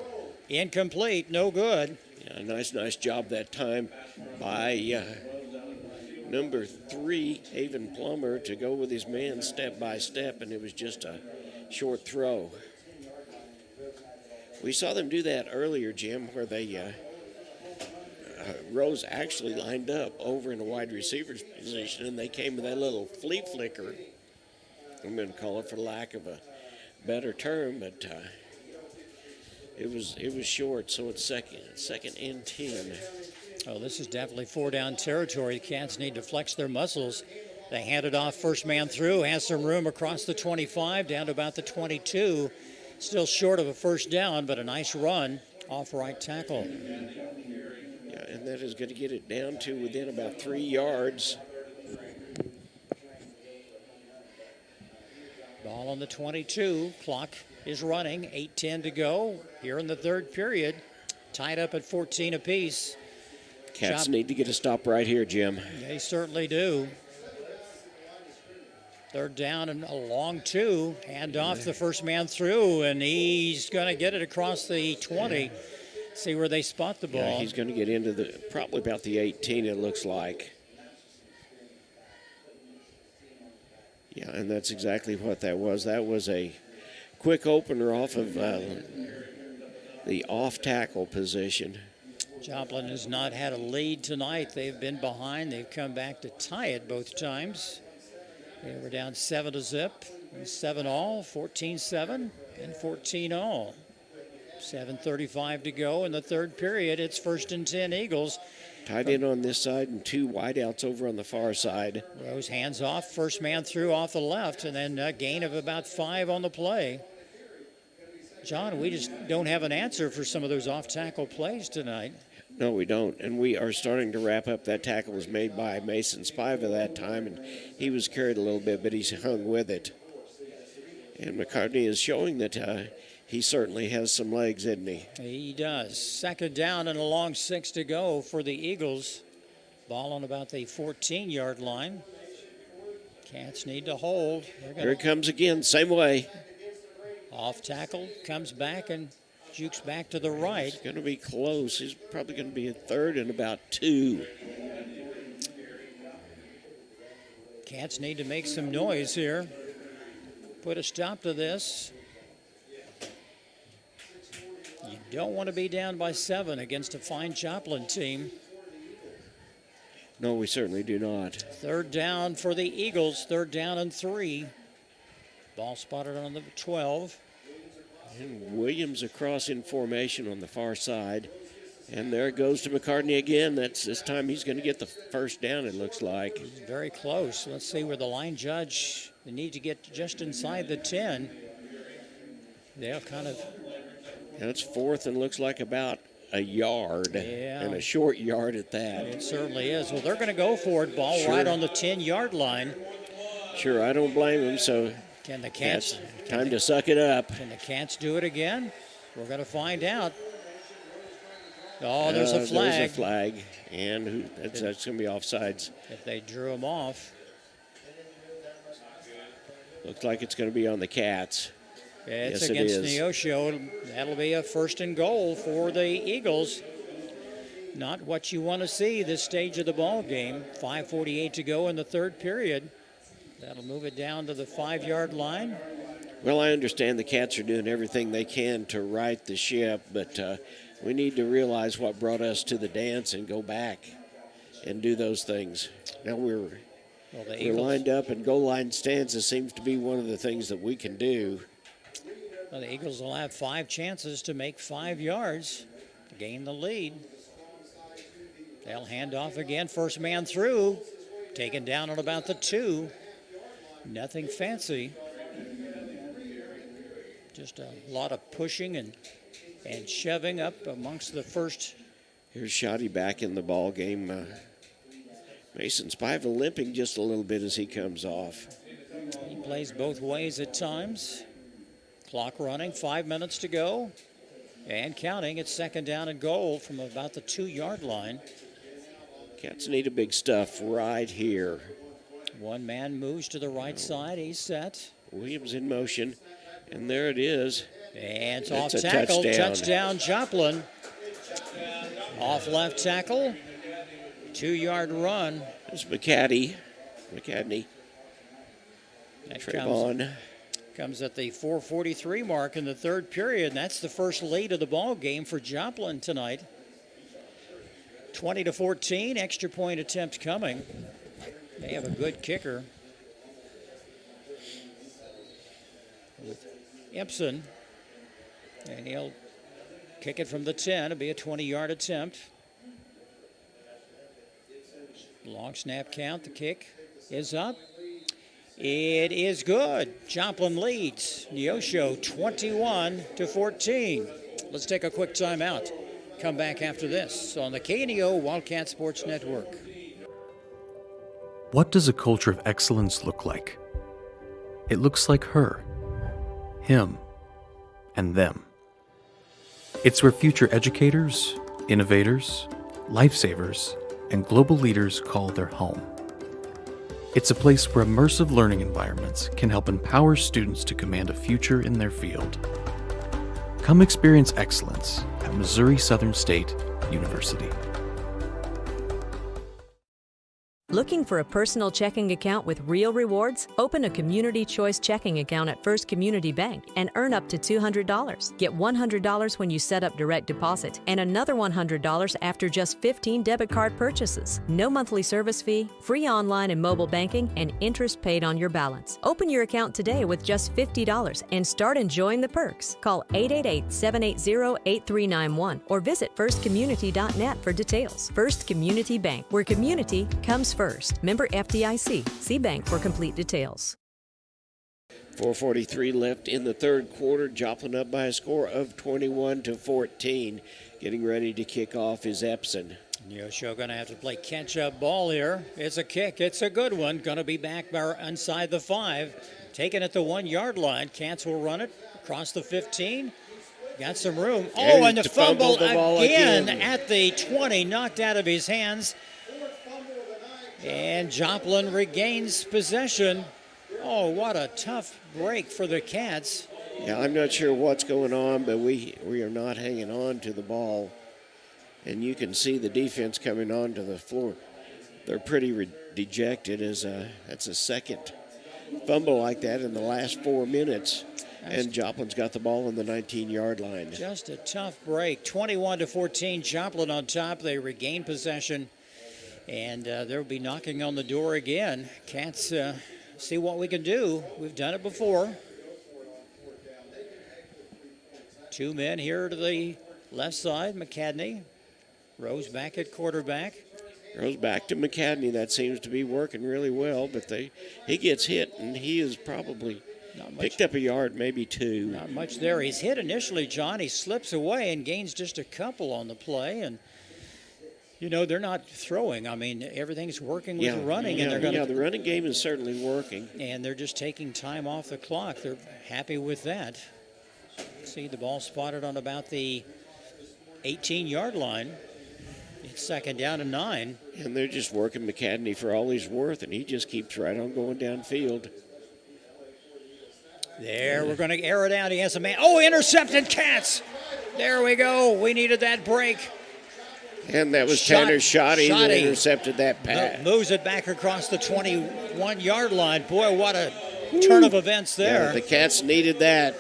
incomplete, no good. Yeah, nice job that time by number 3, Haven Plummer, to go with his man step by step, and it was just a short throw. We saw them do that earlier, Jim, where they Rose actually lined up over in the wide receiver's position, and they came with that little flea flicker. I'm going to call it for lack of a better term, but it was short, so it's second and 10. Oh, this is definitely 4-down territory. The Cats need to flex their muscles. They hand it off, first man through, has some room across the 25, down to about the 22. Still short of a first down, but a nice run off right tackle. Yeah, and that is going to get it down to within about 3 yards. Ball on the 22. Clock is running. 8:10 to go here in the third period. Tied up at 14 apiece. Cats need to get a stop right here, Jim. They certainly do. 3rd down and a long 2. Hand off the first man through, and he's going to get it across the 20. Yeah. See where they spot the ball. Yeah, he's going to get into probably about the 18, it looks like. Yeah, and that's exactly what that was. That was a quick opener off of the off-tackle position. Joplin has not had a lead tonight. They've been behind. They've come back to tie it both times. They were down 7-0, 7-all, 14-7, and 14-all. 7:35 to go in the third period. It's 1st and 10 Eagles. Tied in on this side and 2 wideouts over on the far side. Rose hands off, first man through off the left, and then a gain of about 5 on the play. John, we just don't have an answer for some of those off-tackle plays tonight. No, we don't, and we are starting to wrap up. That tackle was made by Mason Spiva that time, and he was carried a little bit, but he's hung with it. And McCartney is showing that he certainly has some legs, isn't he? He does. 2nd down and a long 6 to go for the Eagles. Ball on about the 14-yard line. Cats need to hold. Here it comes again, same way. Off tackle, comes back and jukes back to the right. It's going to be close. He's probably going to be a 3rd and about 2. Cats need to make some noise here. Put a stop to this. You don't want to be down by 7 against a fine Joplin team. No, we certainly do not. 3rd down for the Eagles, 3rd down and 3. Ball spotted on the 12. And Williams across in formation on the far side. And there it goes to McCartney again. This time he's going to get the first down, it looks like. He's very close. Let's see where the line judge, they need to get just inside the 10. They'll kind of... That's 4th and looks like about a yard. Yeah. And a short yard at that. It certainly is. Well, they're going to go for it. Ball right on the 10-yard line. Sure, I don't blame them. So Can the Cats? Time to suck it up. Can the Cats do it again? We're going to find out. Oh, there's a flag. There's a flag, and that's going to be offsides. If they drew him off. Looks like it's going to be on the Cats. It's yes, against it is. Neosho. That'll be a 1st and goal for the Eagles. Not what you want to see this stage of the ball game. 5:48 to go in the 3rd period. That'll move it down to the 5-yard line. Well, I understand the Cats are doing everything they can to right the ship, but we need to realize what brought us to the dance and go back and do those things. Now we're lined up, and goal line stances seems to be one of the things that we can do. Well, the Eagles will have 5 chances to make 5 yards to gain the lead. They'll hand off again. First man through. Taken down at about the 2. Nothing fancy. Just a lot of pushing and shoving up amongst the first. Here's Shoddy back in the ball game. Mason Spiva limping just a little bit as he comes off. He plays both ways at times. Clock running, 5 minutes to go. And counting, it's 2nd down and goal from about the 2-yard line. Cats need a big stuff right here. One man moves to the right side. He's set. Williams in motion. And there it is. And it's off tackle. Touchdown Joplin. Off left tackle. 2-yard run. It's McCadney. Trayvon. Comes at the 4:43 mark in the 3rd period. And that's the first lead of the ball game for Joplin tonight. 20-14. Extra point attempt coming. They have a good kicker with Empson. And he'll kick it from the 10. It'll be a 20-yard attempt. Long snap count. The kick is up. It is good. Joplin leads Neosho 21-14. Let's take a quick timeout. Come back after this on the KNEO Wildcat Sports Network. What does a culture of excellence look like? It looks like her, him, and them. It's where future educators, innovators, lifesavers, and global leaders call their home. It's a place where immersive learning environments can help empower students to command a future in their field. Come experience excellence at Missouri Southern State University. Looking for a personal checking account with real rewards? Open a Community Choice checking account at First Community Bank and earn up to $200. Get $100 when you set up direct deposit and another $100 after just 15 debit card purchases. No monthly service fee, free online and mobile banking, and interest paid on your balance. Open your account today with just $50 and start enjoying the perks. Call 888-780-8391 or visit firstcommunity.net for details. First Community Bank, where community comes first. Member FDIC. See bank for complete details. 4:43 left in the 3rd quarter. Joplin up by a score of 21-14. Getting ready to kick off is Epson. Neosho going to have to play catch-up ball here. It's a kick. It's a good one. Going to be back by inside the 5. Taken at the 1-yard line. Cats will run it across the 15. Got some room. Oh, and the fumble again at the 20. Knocked out of his hands. And Joplin regains possession. Oh, what a tough break for the Cats. Yeah, I'm not sure what's going on, but we are not hanging on to the ball. And you can see the defense coming onto the floor. They're pretty dejected as that's a second fumble like that in the last 4 minutes. And Joplin's got the ball on the 19-yard line. Just a tough break. 21-14, Joplin on top. They regain possession. And they'll be knocking on the door again. Cats see what we can do. We've done it before. 2 men here to the left side. McCadney. Rose back at quarterback. Goes back to McCadney. That seems to be working really well, but he gets hit, and he is probably picked up a yard, maybe 2. Not much there. He's hit initially, John. He slips away and gains just a couple on the play, and They're not throwing. I mean, everything's working with the running, and they're going to. Yeah, the running game is certainly working. And they're just taking time off the clock. They're happy with that. See the ball spotted on about the 18-yard line. It's 2nd down and 9. And they're just working McCadney for all he's worth, and he just keeps right on going downfield. There, we're going to air it out. He has a man. Oh, intercepted, Cats. There we go. We needed that break. And that was Tanner Shoddy that intercepted that pass. Moves it back across the 21-yard line. Boy, what a turn of events there. Yeah, the Cats needed that.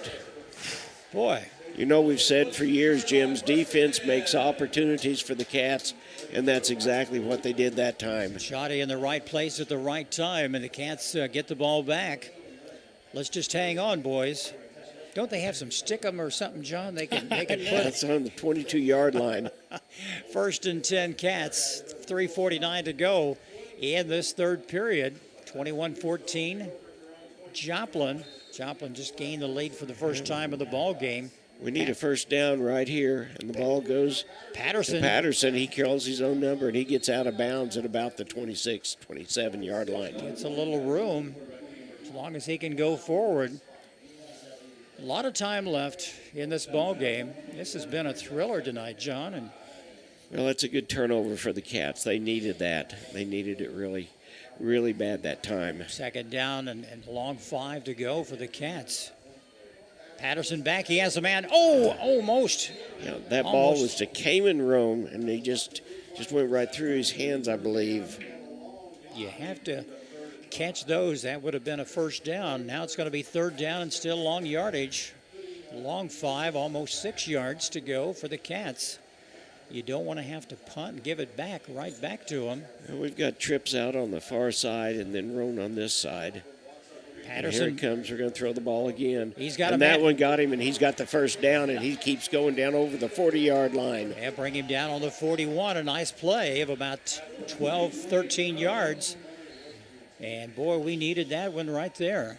Boy. We've said for years, Jim's defense makes opportunities for the Cats, and that's exactly what they did that time. Shoddy in the right place at the right time, and the Cats get the ball back. Let's just hang on, boys. Don't they have some stick-em or something, John? They can put That's on the 22-yard line. 1st and 10 Cats, 3:49 to go in this third period. 21-14. Joplin just gained the lead for the first time of the ball game. We need a first down right here, and the ball goes Patterson. to Patterson. He calls his own number, and he gets out of bounds at about the 26, 27-yard line. Gets a little room as long as he can go forward. A lot of time left in this ball game. This has been a thriller tonight, John. And well, that's a good turnover for the Cats. They needed that. They needed it really, really bad that time. 2nd down and long 5 to go for the Cats. Patterson back. He has a man. Oh, almost. Yeah, that ball was to Cayman Rome, and he just went right through his hands, I believe. You have to catch those. That would have been a first down. Now it's going to be 3rd down and still long yardage. Long 5, almost 6 yards to go for the Cats. You don't want to have to punt and give it back, right back to them. Well, we've got trips out on the far side and then Roan on this side. Patterson. And here it comes. We're going to throw the ball again. He's got and that one got him, and he's got the first down, and he keeps going down over the 40-yard line. Yeah, bring him down on the 41. A nice play of about 12, 13 yards. And, boy, we needed that one right there.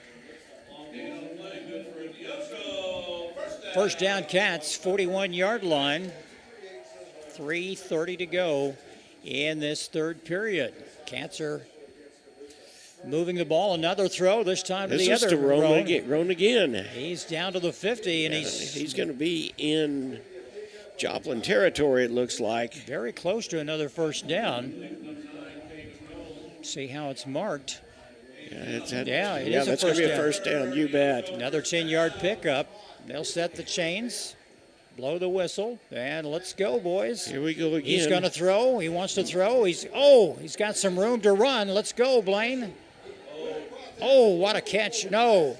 First down, Cats, 41-yard line. 3:30 to go in this third period. Cats are moving the ball. Another throw, this time to the other. This is to Roan again. He's down to the 50, and he's going to be in Joplin territory, it looks like. Very close to another first down. See how it's marked. It is that's going to be a first down, you bet. Another 10-yard pickup. They'll set the chains, blow the whistle, and let's go, boys. Here we go again. He's going to throw. He wants to throw. He's got some room to run. Let's go, Blaine. Oh, what a catch. No.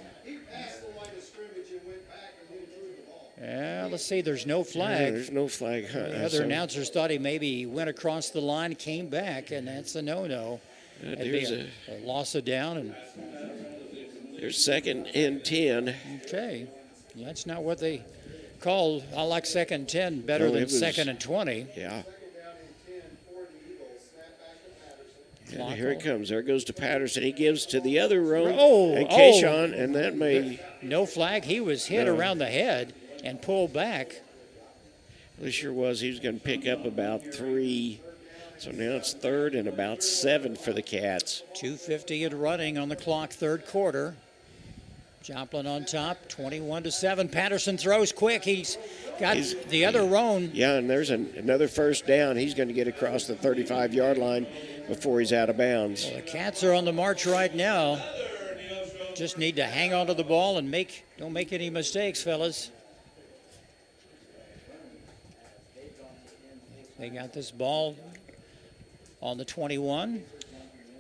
Yeah, let's see. There's no flag. Yeah, there's no flag. The other announcers thought he maybe went across the line, came back, and that's a no-no. There's a loss of down. And there's 2nd and 10. Okay. That's not what they called. I like 2nd and 10 better than 2nd and 20. Yeah. Here it comes. There it goes to Patterson. He gives to the other Roan and Kayshawn, and that may... No flag. He was hit around the head and pulled back. Well, he sure was. He was going to pick up about 3. So now it's 3rd and about 7 for the Cats. 2:50 and running on the clock, third quarter. Joplin on top, 21-7. Patterson throws quick. He's got the other Roan. Yeah, and there's another first down. He's going to get across the 35-yard line before he's out of bounds. Well, the Cats are on the march right now. Just need to hang on to the ball and don't make any mistakes, fellas. They got this ball on the 21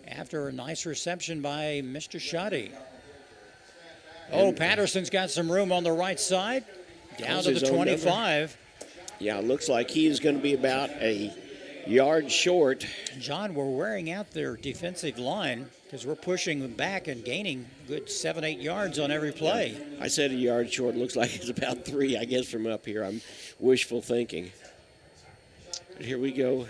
after a nice reception by Mr. Shoddy. Patterson's got some room on the right side, down to the 25. Yeah, it looks like he is going to be about a yard short. John, we're wearing out their defensive line because we're pushing them back and gaining good 7-8 yards on every play. I said a yard short. Looks like it's about 3, I guess, from up here. I'm wishful thinking. But here we go.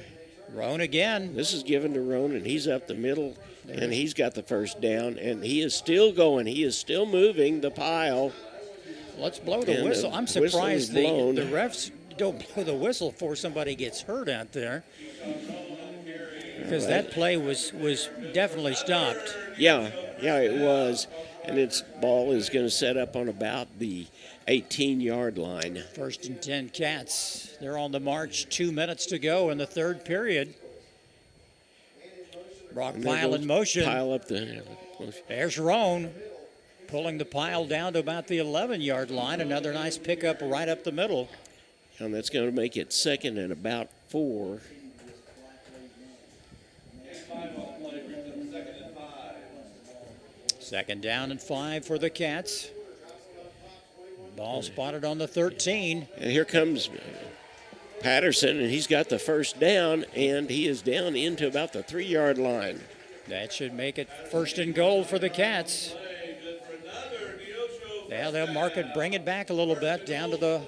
Roan again. This is given to Roan, and he's up the middle, and he's got the first down, and he is still going. He is still moving the pile. Let's blow the whistle. I'm surprised the refs don't blow the whistle before somebody gets hurt out there. Because that play was definitely stopped. Yeah, it was. And its ball is going to set up on about the 18-yard line. 1st and 10 Cats. They're on the march. 2 minutes to go in the third period. Rock pile in motion. Pile up the motion. There's Roan pulling the pile down to about the 11-yard line. Another nice pickup right up the middle. And that's going to make it 2nd and about 4. Second down and 5 for the Cats. Ball spotted on the 13. And here comes Patterson, and he's got the first down, and he is down into about the 3-yard line. That should make it 1st and goal for the Cats. Yeah, they'll mark it, bring it back a little bit down on the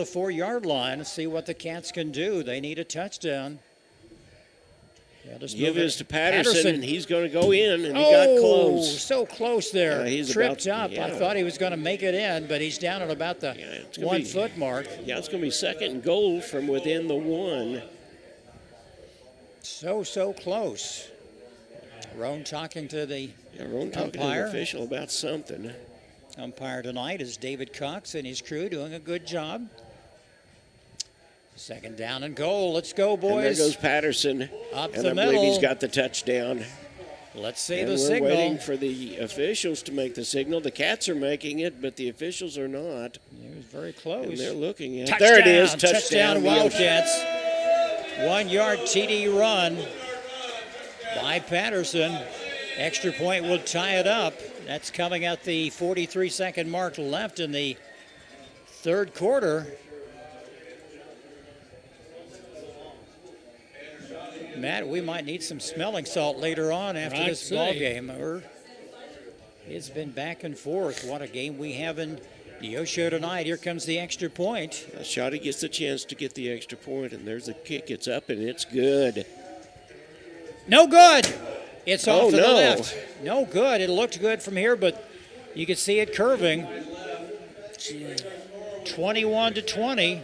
4-yard line and see what the Cats can do. They need a touchdown. Give this to Patterson, and he's going to go in, and he got close. So close there. He's tripped about, up. I thought he was going to make it in, but he's down at about the 1 foot mark. Yeah, it's going to be 2nd and goal from within the 1. So close. Roan talking to the umpire. Official about something. Umpire tonight is David Cox and his crew doing a good job. 2nd down and goal. Let's go, boys. And there goes Patterson. Up and the I middle. believe he's got the touchdown. Let's see and the we're signal. Waiting for the officials to make the signal. The Cats are making it, but the officials are not. It was very close. And they're looking at it. Touchdown. There it is. Touchdown Wildcats. 1-yard TD run by Patterson. Extra point will tie it up. That's coming at the 43-second mark left in the third quarter. Matt, we might need some smelling salt later on after this ball game. It's been back and forth. What a game we have in Neosho tonight. Here comes the extra point. Shotty gets the chance to get the extra point, and there's a kick. It's up, and it's good. No good. It's off to the left. No good. It looked good from here, but you could see it curving. 21-20.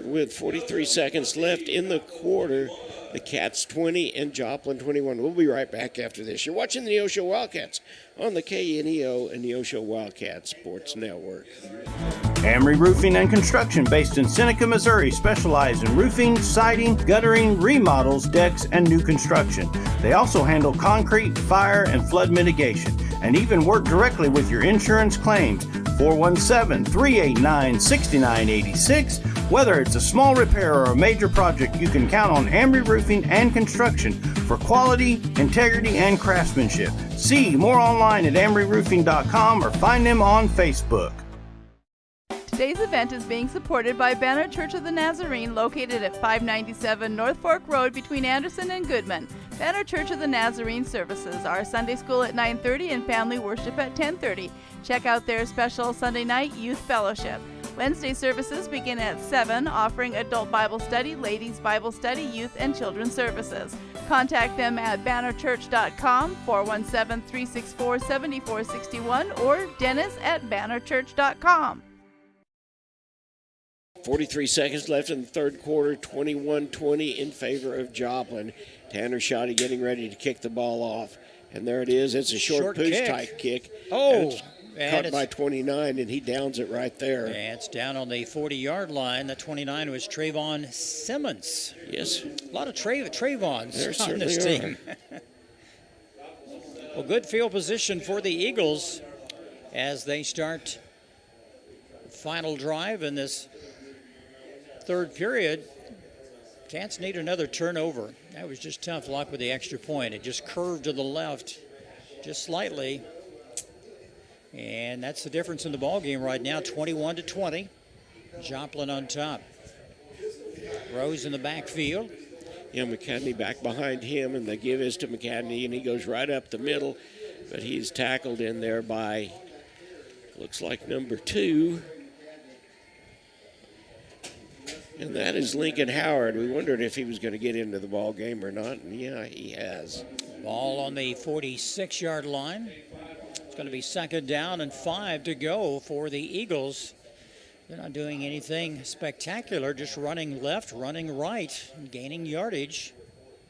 With 43 seconds left in the quarter, the Cats 20 and Joplin 21. We'll be right back after this. You're watching the Neosho Wildcats on the KNEO and Neosho Wildcats Sports Network. Amry Roofing and Construction, based in Seneca, Missouri, specialize in roofing, siding, guttering, remodels, decks, and new construction. They also handle concrete, fire, and flood mitigation, and even work directly with your insurance claims. 417-389-6986. Whether it's a small repair or a major project, you can count on Amry Roofing and Construction for quality, integrity, and craftsmanship. See more online at amryroofing.com or find them on Facebook. Today's event is being supported by Banner Church of the Nazarene, located at 597 North Fork Road between Anderson and Goodman. Banner Church of the Nazarene services are Sunday school at 9:30 and family worship at 10:30. Check out their special Sunday night youth fellowship. Wednesday services begin at 7, offering adult Bible study, ladies Bible study, youth and children's services. Contact them at bannerchurch.com, 417-364-7461, or dennis@bannerchurch.com. 43 seconds left in the third quarter, 21-20 in favor of Joplin. Tanner Shotty getting ready to kick the ball off. And there it is. It's a short push type kick. Oh, caught by 29, and he downs it right there. And it's down on the 40-yard line. The 29 was Trayvon Simmons. Yes. A lot of Trayvons there on this team. Well, good field position for the Eagles as they start the final drive in this third period. Cats need another turnover. That was just tough luck with the extra point. It just curved to the left just slightly. And that's the difference in the ball game right now, 21-20. Joplin on top. Rose in the backfield. Yeah, McCadney back behind him, and they give this to McCadney, and he goes right up the middle. But he's tackled in there by, looks like number 2. And that is Lincoln Howard. We wondered if he was going to get into the ball game or not, and yeah, he has. Ball on the 46-yard line. It's going to be 2nd down and 5 to go for the Eagles. They're not doing anything spectacular, just running left, running right, and gaining yardage.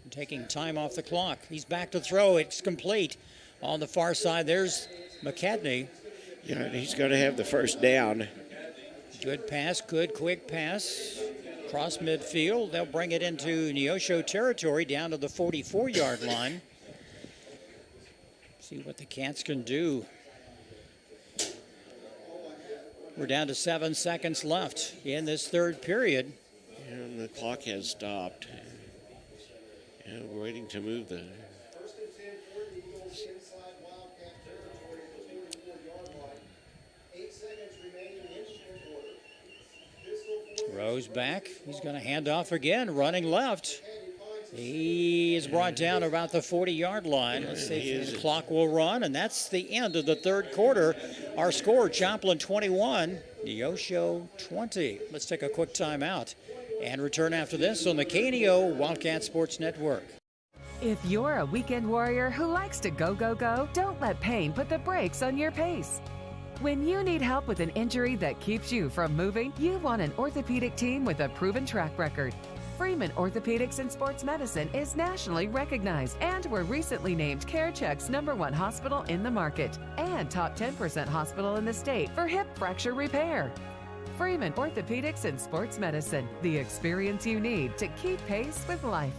taking time off the clock. He's back to throw. It's complete. On the far side, there's McCadney. Yeah, he's going to have the first down. Good pass, good quick pass. Cross midfield. They'll bring it into Neosho territory down to the 44-yard line. See what the Cats can do. We're down to 7 seconds left in this third period. And the clock has stopped. Yeah, we're waiting to move the... Rose back. He's going to hand off again, running left. He is brought down about the 40-yard line. Let's see if the clock will run, and that's the end of the third quarter. Our score, Joplin 21, Neosho 20. Let's take a quick timeout and return after this on the KNEO Wildcat Sports Network. If you're a weekend warrior who likes to go, go, go, don't let pain put the brakes on your pace. When you need help with an injury that keeps you from moving, you want an orthopedic team with a proven track record. Freeman Orthopedics and Sports Medicine is nationally recognized and were recently named CareCheck's #1 hospital in the market and top 10% hospital in the state for hip fracture repair. Freeman Orthopedics and Sports Medicine, the experience you need to keep pace with life.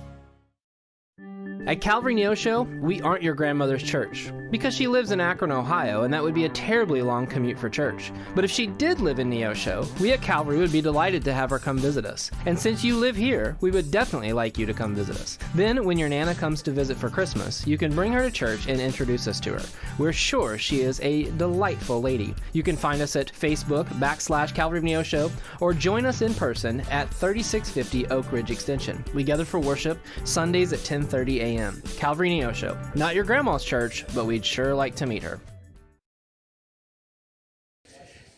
At Calvary Neosho, we aren't your grandmother's church, because she lives in Akron, Ohio, and that would be a terribly long commute for church. But if she did live in Neosho, we at Calvary would be delighted to have her come visit us. And since you live here, we would definitely like you to come visit us. Then, when your Nana comes to visit for Christmas, you can bring her to church and introduce us to her. We're sure she is a delightful lady. You can find us at Facebook/Calvary of Neosho, or join us in person at 3650 Oak Ridge Extension. We gather for worship Sundays at 10:30 a.m. Calvary Neosho. Not your grandma's church, but we'd sure like to meet her.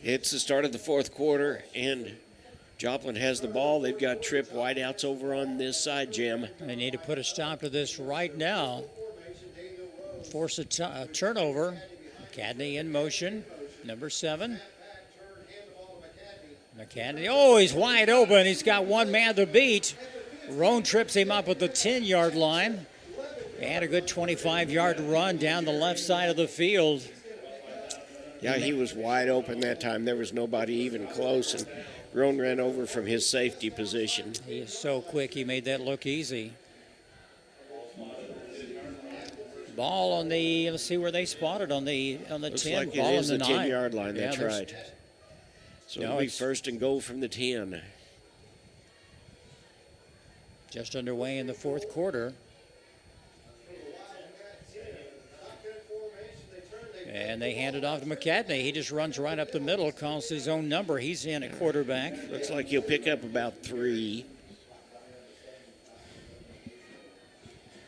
It's the start of the fourth quarter, and Joplin has the ball. They've got trip wideouts over on this side, Jim. They need to put a stop to this right now. Force a turnover. McCadney in motion. Number 7. McCadney. Oh, he's wide open. He's got one man to beat. Roan trips him up at the 10-yard line. And a good 25-yard run down the left side of the field. Yeah, he was wide open that time. There was nobody even close, and Roan ran over from his safety position. He is so quick, he made that look easy. Ball on the, let's see where they spotted on the 10. Looks like ball it is on the 10-yard line, that's right. So it'll be first and goal from the 10. Just underway in the fourth quarter. And they hand it off to McCadney. He just runs right up the middle, calls his own number. He's in at quarterback. Looks like he'll pick up about 3.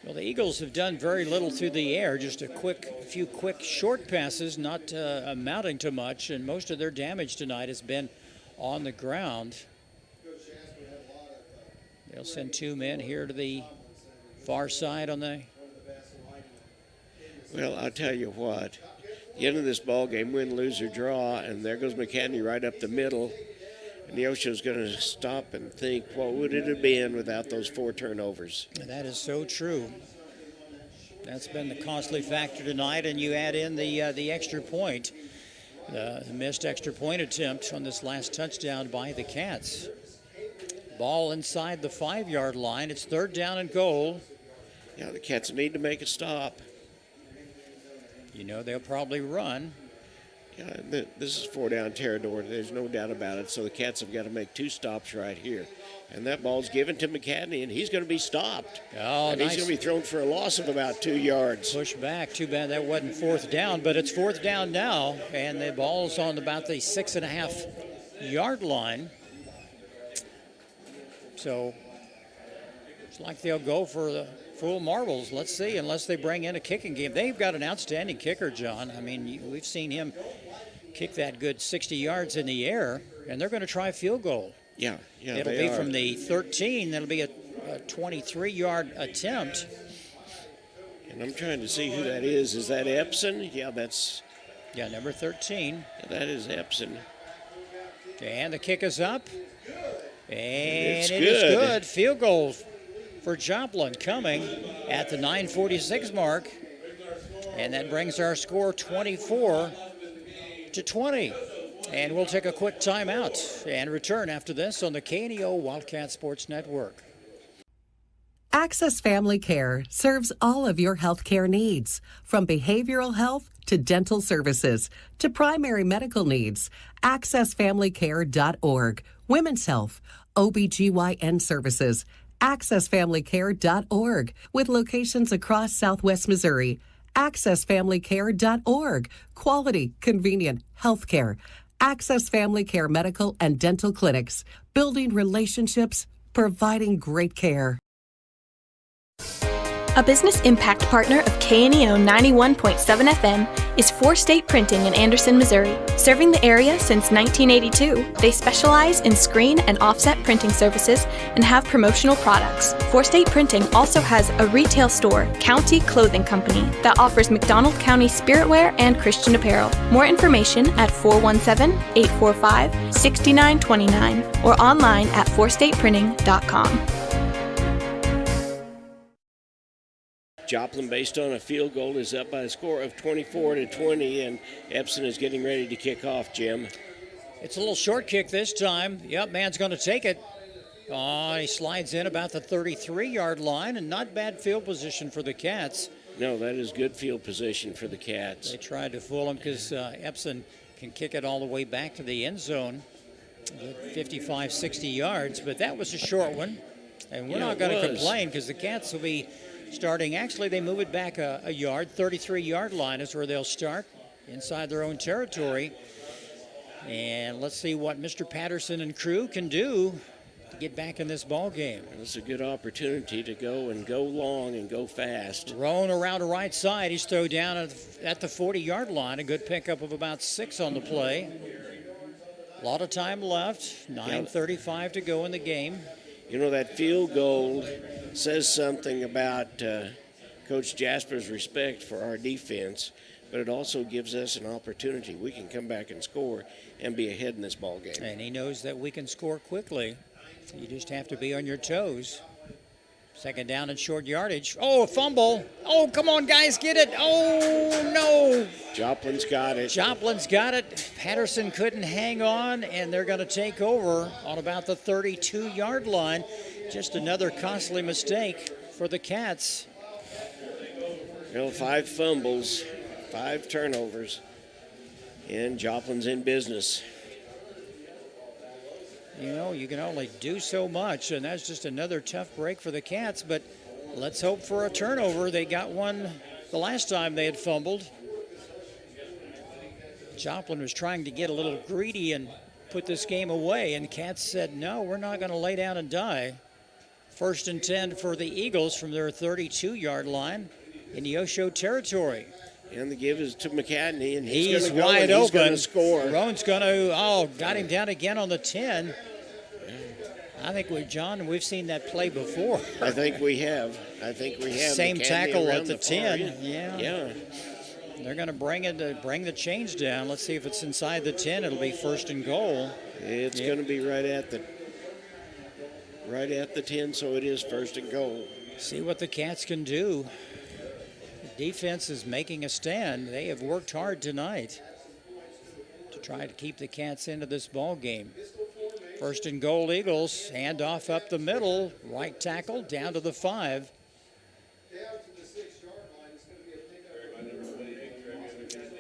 Well, the Eagles have done very little through the air, just a few quick short passes, not amounting to much, and most of their damage tonight has been on the ground. They'll send 2 men here to the far side on the... Well, I'll tell you what. The end of this ball game, win, lose, or draw, and there goes McCadney right up the middle. And Neosho's going to stop and think, what would it have been without those 4 turnovers? That is so true. That's been the costly factor tonight, and you add in the extra point, the missed extra point attempt on this last touchdown by the Cats. Ball inside the 5-yard line. It's third down and goal. Yeah, the Cats need to make a stop. You know they'll probably run. Yeah, this is 4-down territory. There's no doubt about it. So the Cats have got to make 2 stops right here. And that ball's given to McCadney, and he's going to be stopped. Oh, and nice. He's going to be thrown for a loss of about 2 yards. Push back. Too bad that wasn't fourth down, but it's fourth down now, and the ball's on about the 6.5-yard line. So it's like they'll go for the full marbles. Let's see, unless they bring in a kicking game. They've got an outstanding kicker, John. I mean, we've seen him kick that good 60 yards in the air, and they're going to try a field goal. Yeah, It'll be from the 13. That'll be a 23-yard attempt. And I'm trying to see who that is. Is that Epson? Yeah, that's... Yeah, number 13. Yeah, that is Epson. And the kick is up. And It's it is good. Field goal for Joplin coming at the 9:46 mark. And that brings our score 24-20. And we'll take a quick timeout and return after this on the KNEO Wildcat Sports Network. Access Family Care serves all of your health care needs, from behavioral health to dental services to primary medical needs. AccessFamilyCare.org, Women's Health, OBGYN services. AccessFamilyCare.org, with locations across Southwest Missouri. AccessFamilyCare.org, quality, convenient health care. Access Family Care medical and dental clinics, building relationships, providing great care. A business impact partner of KNEO 91.7 FM is For State Printing in Anderson, Missouri. Serving the area since 1982, they specialize in screen and offset printing services and have promotional products. For State Printing also has a retail store, County Clothing Company, that offers McDonald County spiritwear and Christian apparel. More information at 417-845-6929 or online at forstateprinting.com. Joplin, based on a field goal, is up by a score of 24-20, and Epson is getting ready to kick off, Jim. It's a little short kick this time. Yep, man's going to take it. He slides in about the 33-yard line, and not bad field position for the Cats. No, that is good field position for the Cats. They tried to fool him because Epson can kick it all the way back to the end zone, 55, 60 yards, but that was a short one. And we're not going to complain because the Cats will be starting. Actually, they move it back a yard. 33-yard line is where they'll start inside their own territory. And let's see what Mr. Patterson and crew can do to get back in this ball game. It's a good opportunity to go long and go fast. Roan around the right side. He's thrown down at the 40-yard line. A good pickup of about 6 on the play. A lot of time left. 9:35 to go in the game. You know, that field goal says something about Coach Jasper's respect for our defense, but it also gives us an opportunity. We can come back and score and be ahead in this ball game. And he knows that we can score quickly. You just have to be on your toes. Second down and short yardage. Oh, a fumble. Oh, come on, guys, get it. Oh, no. Joplin's got it. Joplin's got it. Patterson couldn't hang on, and they're going to take over on about the 32-yard line. Just another costly mistake for the Cats. Well, 5 fumbles, 5 turnovers, and Joplin's in business. You know, you can only do so much, and that's just another tough break for the Cats, but let's hope for a turnover. They got one the last time they had fumbled. Joplin was trying to get a little greedy and put this game away, and Cats said, no, we're not going to lay down and die. 1st and 10 for the Eagles from their 32-yard line in Neosho territory. And the give is to McCadney, and he's going to wide open. He's going to score. Roan's going to, got him down again on the 10. I think we've seen that play before. I think we have. Same McCadney tackle at the 10. Yeah. They're going to bring the chains down. Let's see if it's inside the 10. It'll be 1st and goal. It's going to be right at the 10, so it is 1st and goal. See what the Cats can do. The defense is making a stand. They have worked hard tonight to try to keep the Cats into this ball game. 1st and goal, Eagles. Handoff up the middle. Right tackle down to the 5.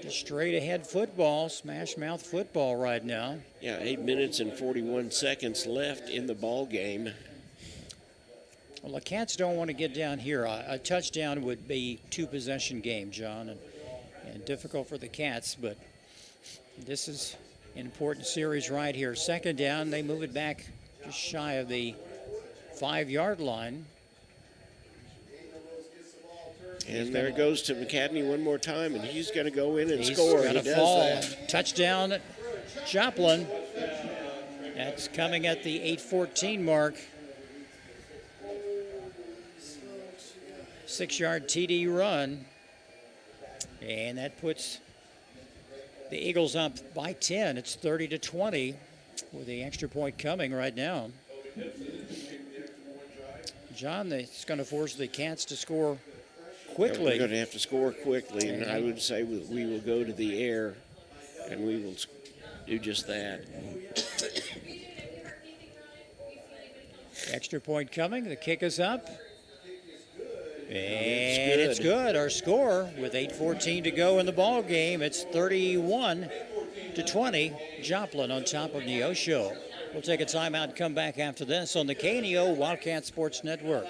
Just straight ahead football, smash mouth football right now. Yeah, 8 minutes and 41 seconds left in the ball game. Well, the Cats don't want to get down here. A touchdown would be 2-possession game, John, and difficult for the Cats, but this is an important series right here. 2nd down, they move it back just shy of the 5-yard line. And there it goes to McCadney one more time, and he's going to go in and score. He's going to fall. Touchdown, Joplin. That's coming at the 8:14 mark. 6-yard TD run. And that puts the Eagles up by 10. It's 30-20 with the extra point coming right now. John, it's going to force the Cats to score quickly. We're going to have to score quickly, and I would say we will go to the air, and we will do just that. Extra point coming. The kick is up. And it's good. Our score with 8:14 to go in the ball game. It's 31-20. Joplin on top of Neosho. We'll take a timeout and come back after this on the KNEO Wildcat Sports Network.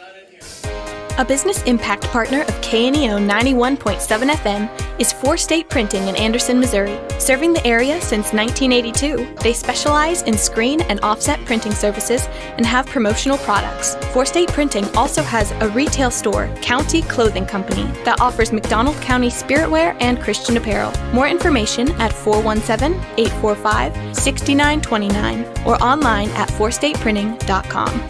A business impact partner of KNEO 91.7 FM is 4State Printing in Anderson, Missouri. Serving the area since 1982, they specialize in screen and offset printing services and have promotional products. 4State Printing also has a retail store, County Clothing Company, that offers McDonald County spiritwear and Christian apparel. More information at 417-845-6929 or online at 4stateprinting.com.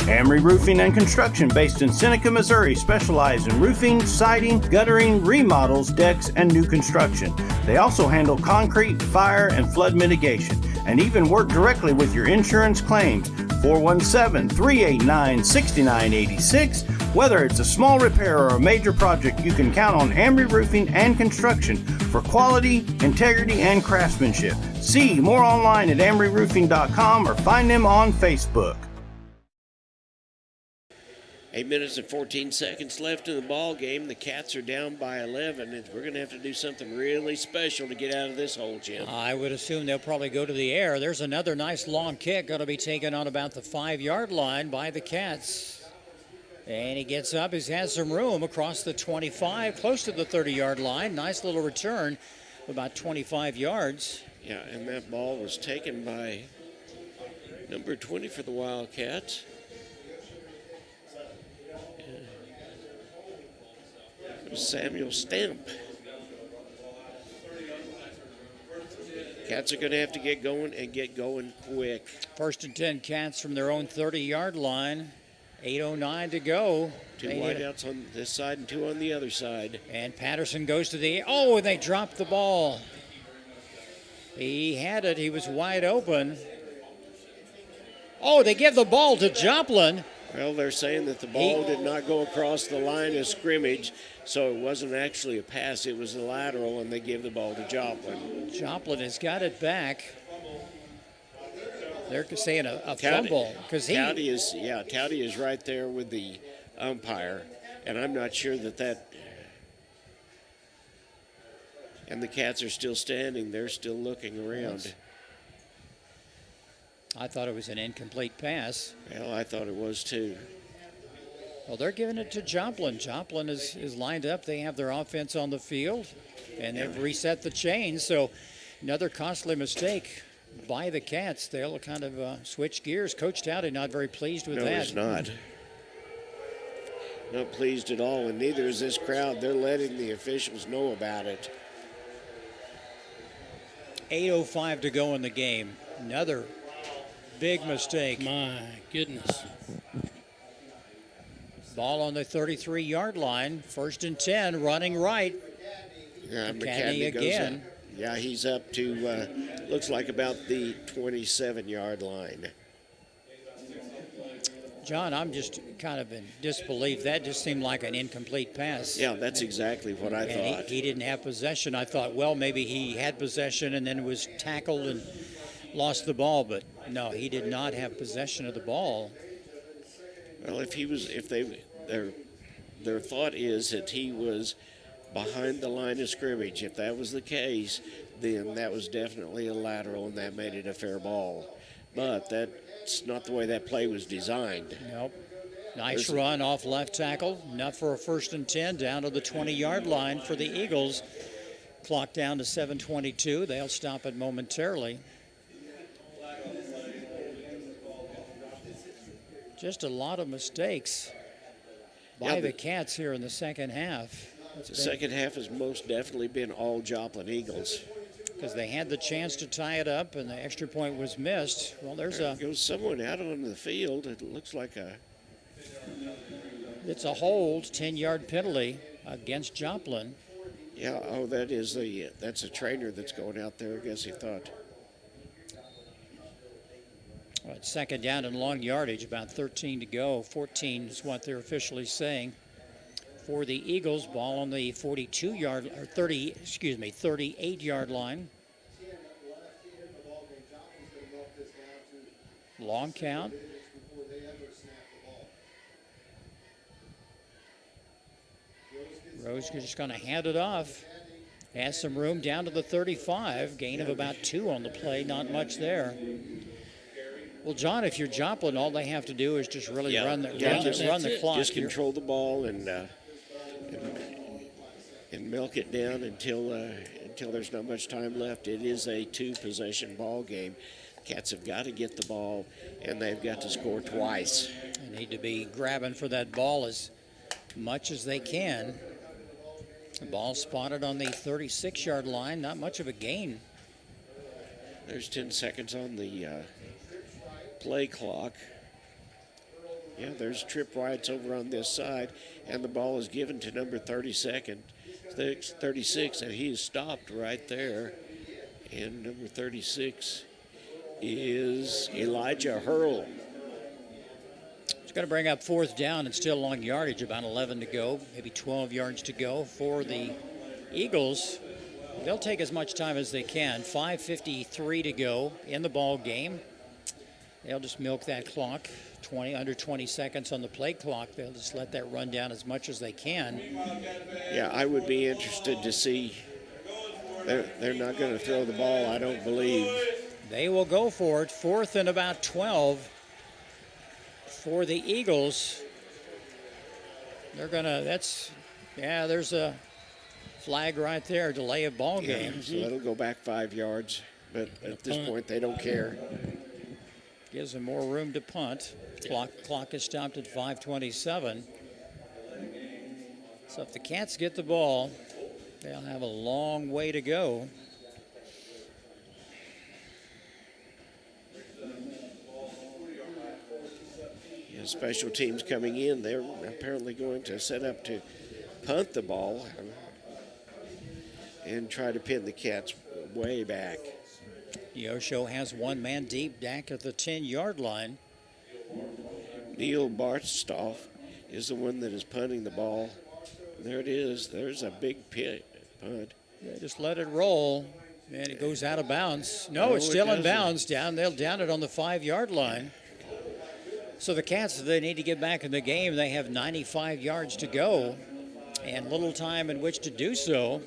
Amory Roofing and Construction, based in Seneca, Missouri, specialize in roofing, siding, guttering, remodels, decks, and new construction. They also handle concrete, fire, and flood mitigation, and even work directly with your insurance claims. 417-389-6986. Whether it's a small repair or a major project, you can count on Amory Roofing and Construction for quality, integrity, and craftsmanship. See more online at amoryroofing.com or find them on Facebook. 8 minutes and 14 seconds left in the ball game. The Cats are down by 11, and we're going to have to do something really special to get out of this hole, Jim. I would assume they'll probably go to the air. There's another nice long kick going to be taken on about the 5-yard line by the Cats. And he gets up. He has some room across the 25, close to the 30-yard line. Nice little return, about 25 yards. Yeah, and that ball was taken by number 20 for the Wildcats. Samuel Stamp. Cats are going to have to get going and get going quick. 1st and 10 Cats from their own 30-yard line. 8:09 to go. 2 wideouts on this side and 2 on the other side. And Patterson goes to the... Oh, they dropped the ball. He had it. He was wide open. Oh, they give the ball to Joplin. Well, they're saying that the ball did not go across the line of scrimmage, so it wasn't actually a pass. It was a lateral, and they give the ball to Joplin. Joplin has got it back. They're saying a fumble. Touty is right there with the umpire, and I'm not sure that... And the Cats are still standing. They're still looking around. Yes. I thought it was an incomplete pass. Well, I thought it was too. Well, they're giving it to Joplin. Joplin is lined up. They have their offense on the field, and they've reset the chains. So another costly mistake by the Cats. They'll kind of switch gears. Coach Touty not very pleased with that. No, he's not. Not pleased at all, and neither is this crowd. They're letting the officials know about it. 8:05 to go in the game. Another big mistake. My goodness. Ball on the 33-yard line. 1st and 10, running right. Yeah, McCadney again. Yeah, he's up to, looks like about the 27-yard line. John, I'm just kind of in disbelief. That just seemed like an incomplete pass. Yeah, that's exactly what I thought. He didn't have possession. I thought, well, maybe he had possession and then was tackled and lost the ball, but no, he did not have possession of the ball. Well, their thought is that he was behind the line of scrimmage. If that was the case, then that was definitely a lateral, and that made it a fair ball. But that's not the way that play was designed. Nope. Nice run off left tackle. Enough for a 1st and 10 down to the 20-yard line for the Eagles. Clock down to 7:22. They'll stop it momentarily. Just a lot of mistakes by the Cats here in the second half. The second half has most definitely been all Joplin Eagles. Because they had the chance to tie it up, and the extra point was missed. Well, there goes someone out on the field. It looks like it's a hold, 10-yard penalty against Joplin. Yeah, that's a trainer that's going out there. I guess he thought. Well, it's second down and long yardage, about 13 to go. 14 is what they're officially saying. For the Eagles, ball on the 38-yard line. Long count. Rose is just going to hand it off. Has some room down to the 35. Gain of about 2 on the play. Not much there. Well, John, if you're Joplin, all they have to do is just really run the clock. Just control the ball and milk it down until there's not much time left. It is a 2-possession ball game. Cats have got to get the ball, and they've got to score twice. They need to be grabbing for that ball as much as they can. The ball spotted on the 36-yard line. Not much of a gain. There's 10 seconds on the play clock. Yeah, there's trip rights over on this side, and the ball is given to number 36, and he is stopped right there. And number 36 is Elijah Hurl. It's going to bring up fourth down and still long yardage, about 11 to go, maybe 12 yards to go for the Eagles. They'll take as much time as they can. 5:53 to go in the ball game. They'll just milk that clock. Under 20 seconds on the play clock. They'll just let that run down as much as they can. Yeah, I would be interested to see. They're not going to throw the ball, I don't believe. They will go for it. Fourth and about 12 for the Eagles. They're going to, there's a flag right there, delay of ball game. So that'll go back 5 yards, but at this point they don't care. Gives them more room to punt. Clock is stopped at 5:27. So if the Cats get the ball, they'll have a long way to go. Yeah, special teams coming in. They're apparently going to set up to punt the ball and try to pin the Cats way back. Neosho has one man deep back at the 10-yard line. Neil Barstoff is the one that is punting the ball. There it is. There's a big punt. Yeah, just let it roll, and it goes out of bounds. No, it's still in bounds. They'll down it on the 5-yard line. So the Cats, they need to get back in the game. They have 95 yards to go and little time in which to do so.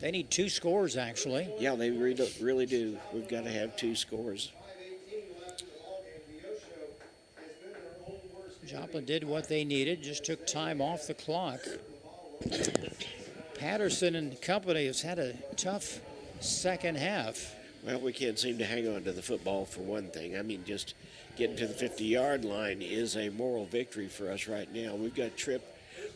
They need 2 scores, actually. Yeah, they really do. We've got to have 2 scores. Joplin did what they needed, just took time off the clock. Patterson and company has had a tough second half. Well, we can't seem to hang on to the football for one thing. I mean, just getting to the 50-yard line is a moral victory for us right now. We've got trip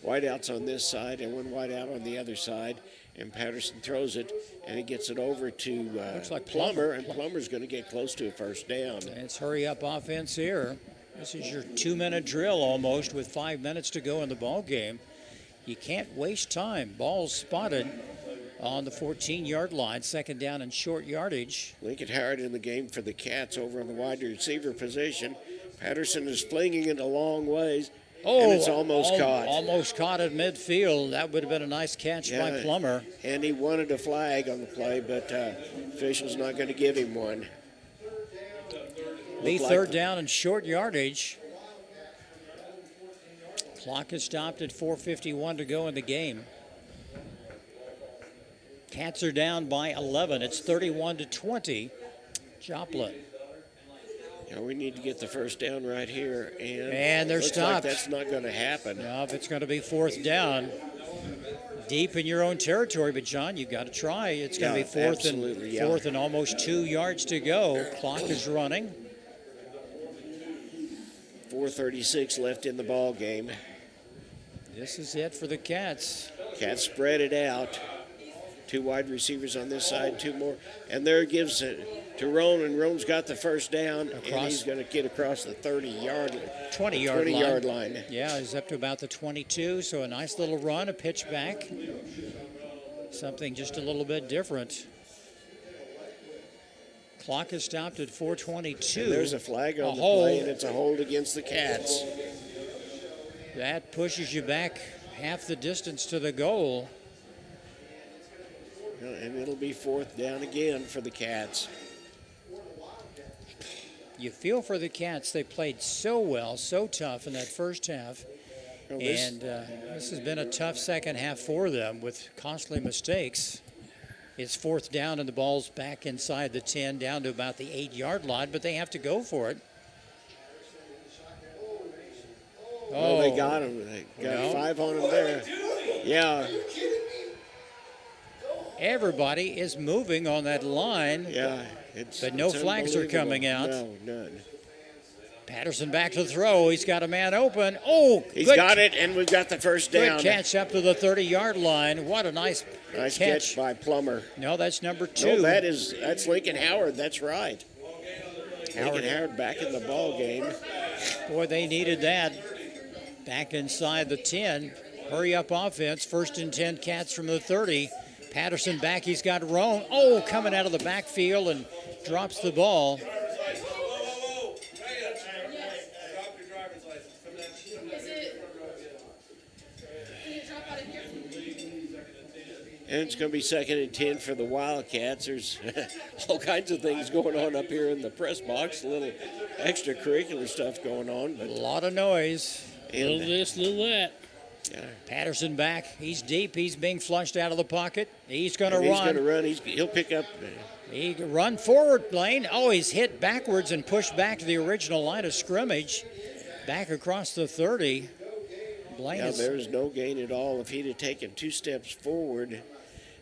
wideouts on this side and one wideout on the other side, and Patterson throws it, and he gets it over to looks like Plummer, and Plummer's going to get close to a first down. And it's hurry-up offense here. This is your 2-minute drill almost with 5 minutes to go in the ball game. You can't waste time. Ball spotted on the 14-yard line, second down and short yardage. Lincoln Howard in the game for the Cats over on the wide receiver position. Patterson is flinging it a long ways, and it's almost caught. Almost caught at midfield. That would have been a nice catch by Plummer. And he wanted a flag on the play, but official's not going to give him one. Be third down and short yardage. Clock is stopped at 4:51 to go in the game. Cats are down by 11. It's 31-20. Joplin. Yeah, we need to get the first down right here, and they're stopped. Like that's not going to happen. No, if it's going to be fourth down, deep in your own territory. But John, you've got to try. It's going to be fourth and almost 2 yards to go. Clock is running. 4:36 left in the ball game. This is it for the Cats. Cats spread it out. 2 wide receivers on this side, 2 more. And there it gives it to Roan, and Roan's got the first down, and he's going to get across the 20-yard line. Yeah, he's up to about the 22, so a nice little run, a pitch back. Something just a little bit different. Clock is stopped at 4:22. And there's a flag on the play, and it's a hold against the Cats. That pushes you back half the distance to the goal. And it'll be 4th down again for the Cats. You feel for the Cats. They played so well, so tough in that first half. Well, this has been a tough second half for them with costly mistakes. It's 4th down and the ball's back inside the 10, down to about the 8-yard line, but they have to go for it. Oh, they got him. They got 5 on him there. Yeah. Everybody is moving on that line. Yeah. But no flags are coming out. No, none. Patterson back to throw. He's got a man open. Oh, he's got it, and we've got the first down. Good catch up to the 30-yard line. What a nice catch by Plummer. No, that's number 2. No, that's Lincoln Howard. That's right. Lincoln Howard back in the ball game. Boy, they needed that. Back inside the 10. Hurry up offense. 1st and 10 Cats from the 30. Patterson back. He's got Roan. Oh, coming out of the backfield and drops the ball. And it's going to be 2nd and 10 for the Wildcats. There's all kinds of things going on up here in the press box. A little extracurricular stuff going on. But a lot of noise. Little this, little that. Yeah. Patterson back. He's deep. He's being flushed out of the pocket. He's going to run. He's going to run. He'll pick up. He can run forward, Blaine. Oh, he's hit backwards and pushed back to the original line of scrimmage. Back across the 30. Blaine there's no gain at all. If he'd have taken 2 steps forward,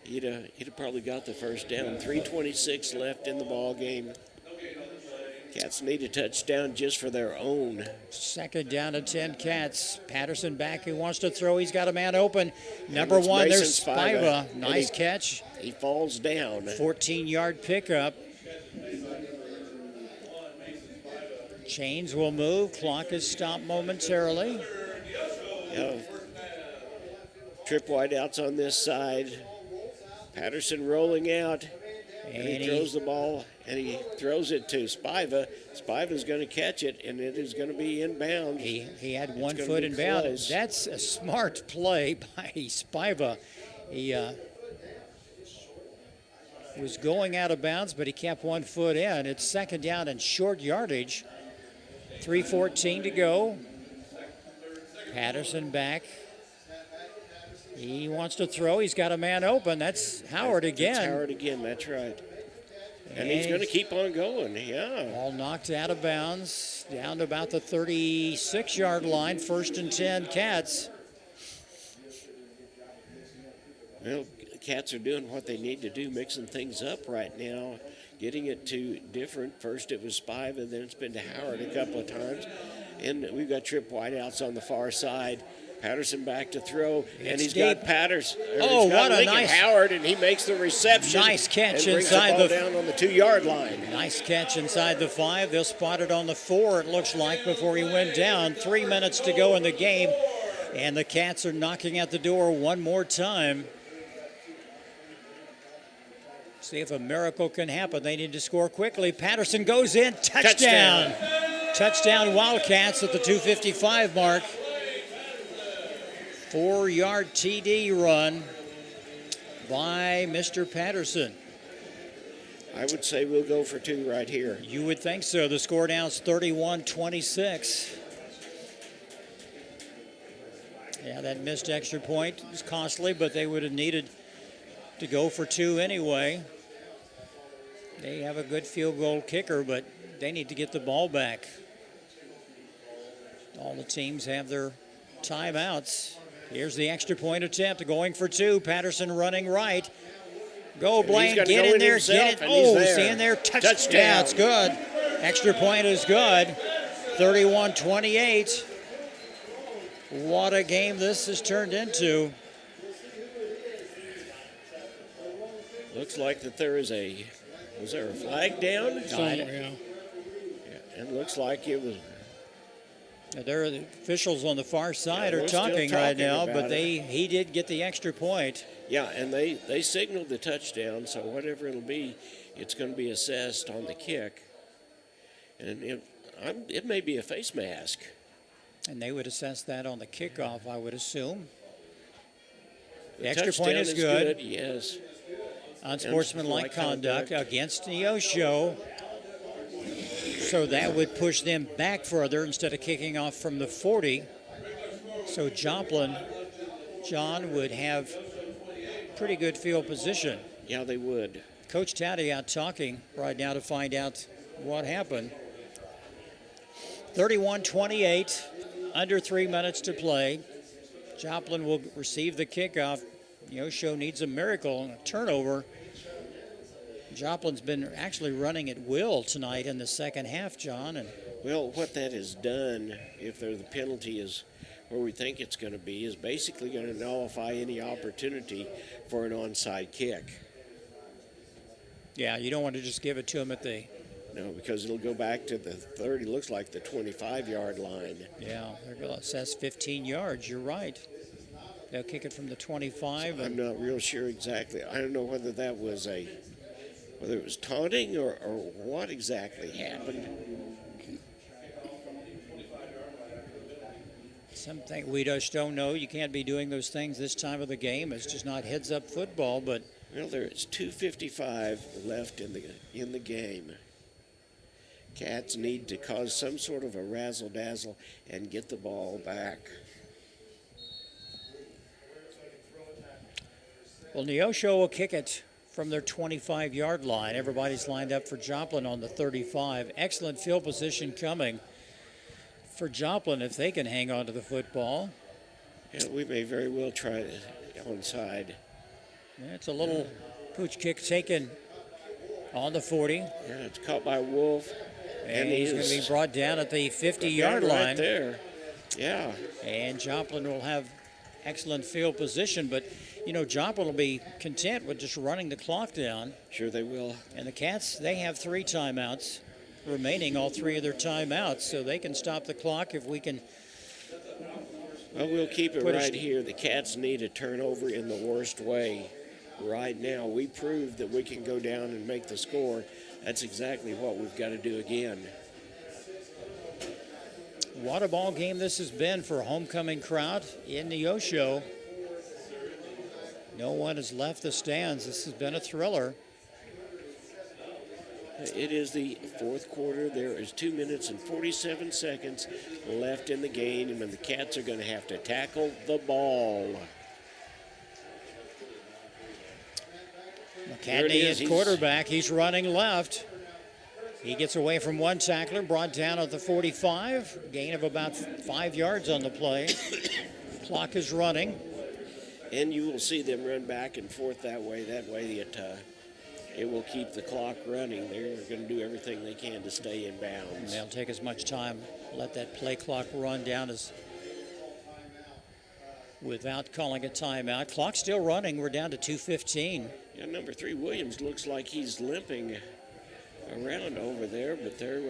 he'd have probably got the first down. 3:26 left in the ball game. Cats need a touchdown just for their own. 2nd down and 10 Cats. Patterson back. He wants to throw. He's got a man open. Number 1, there's Spiva. Nice catch. He falls down. 14-yard pickup. Chains will move. Clock is stopped momentarily. Trip wideouts on this side. Patterson rolling out. And he throws the ball, and he throws it to Spiva. Spiva's going to catch it, and it is going to be inbound. He had 1 foot inbound. That's a smart play by Spiva. He was going out of bounds, but he kept 1 foot in. It's 2nd down and short yardage. 3:14 to go. Patterson back. He wants to throw. He's got a man open. That's Howard again. That's Howard again. That's right. And he's going to keep on going. Yeah. Ball knocked out of bounds. Down to about the 36-yard line. 1st and 10 Cats. Well, Cats are doing what they need to do, mixing things up right now, getting it to different. First it was Spiva, then it's been to Howard a couple of times. And we've got trip wideouts on the far side. Patterson back to throw, and he's got Patterson. Oh, what a nice Howard, and he makes the reception. Nice catch and inside the ball down on the 2-yard line. Nice catch inside the 5. They'll spot it on the 4. It looks like before he went down. 3 minutes to go in the game, and the Cats are knocking at the door one more time. See if a miracle can happen. They need to score quickly. Patterson goes in. Touchdown. Touchdown Wildcats at the 2:55 mark. 4-yard TD run by Mr. Patterson. I would say we'll go for 2 right here. You would think so. The score now is 31-26. Yeah, that missed extra point is costly, but they would have needed to go for 2 anyway. They have a good field goal kicker, but they need to get the ball back. All the teams have their timeouts. Here's the extra point attempt, going for 2. Patterson running right. Go, Blaine, get in there, get it. Oh, he's in there, touchdown. Yeah, it's good. Extra point is good. 31-28. What a game this has turned into. Looks like that there is was there a flag down? Yeah. It looks like it was. There are the officials on the far side are talking right now, but he did get the extra point. Yeah, and they signaled the touchdown, so whatever it'll be, it's going to be assessed on the kick. And it may be a face mask. And they would assess that on the kickoff, I would assume. The The extra point touchdown is good. Yes. Unsportsmanlike conduct against Neosho. So that would push them back further instead of kicking off from the 40. So Joplin, John, would have pretty good field position. Yeah, they would. Coach Touty out talking right now to find out what happened. 31-28, under 3 minutes to play. Joplin will receive the kickoff. Neosho needs a miracle, a turnover. Joplin's been actually running at will tonight in the second half, John. And well, what that has done, if the penalty is where we think it's going to be, is basically going to nullify any opportunity for an onside kick. Yeah, you don't want to just give it to him at the... No, because it'll go back to the 30, looks like the 25-yard line. Yeah, it says 15 yards. You're right. They'll kick it from the 25. So I'm not real sure exactly. I don't know whether that was whether it was taunting or what exactly happened. Something we just don't know. You can't be doing those things this time of the game. It's just not heads-up football. But well, there is 2:55 left in the game. Cats need to cause some sort of a razzle-dazzle and get the ball back. Well, Neosho will kick it from their 25-yard line. Everybody's lined up for Joplin on the 35. Excellent field position coming for Joplin if they can hang on to the football. Yeah, we may very well try it onside. Yeah, it's a little pooch kick taken on the 40. Yeah, it's caught by Wolf. And he's going to be brought down at the 50-yard line. Right there. Yeah. And Joplin will have excellent field position, but, you know, Joplin will be content with just running the clock down. Sure they will. And the Cats, they have 3 timeouts remaining, all 3 of their timeouts, so they can stop the clock if we can. Well, we'll keep it right here. The Cats need a turnover in the worst way. Right now, we proved that we can go down and make the score. That's exactly what we've got to do again. What a ball game this has been for a homecoming crowd in Neosho. No one has left the stands. This has been a thriller. It is the fourth quarter. There is 2 minutes and 47 seconds left in the game, and the Cats are going to have to tackle the ball. McCadney is quarterback. He's running left. He gets away from one tackler, brought down at the 45. Gain of about 5 yards on the play. Clock is running. And you will see them run back and forth that way. That way it will keep the clock running. They're going to do everything they can to stay in bounds. And they'll take as much time, let that play clock run down as without calling a timeout. Clock still running. We're down to 2:15. Yeah, number 3, Williams, looks like he's limping around over there, but they're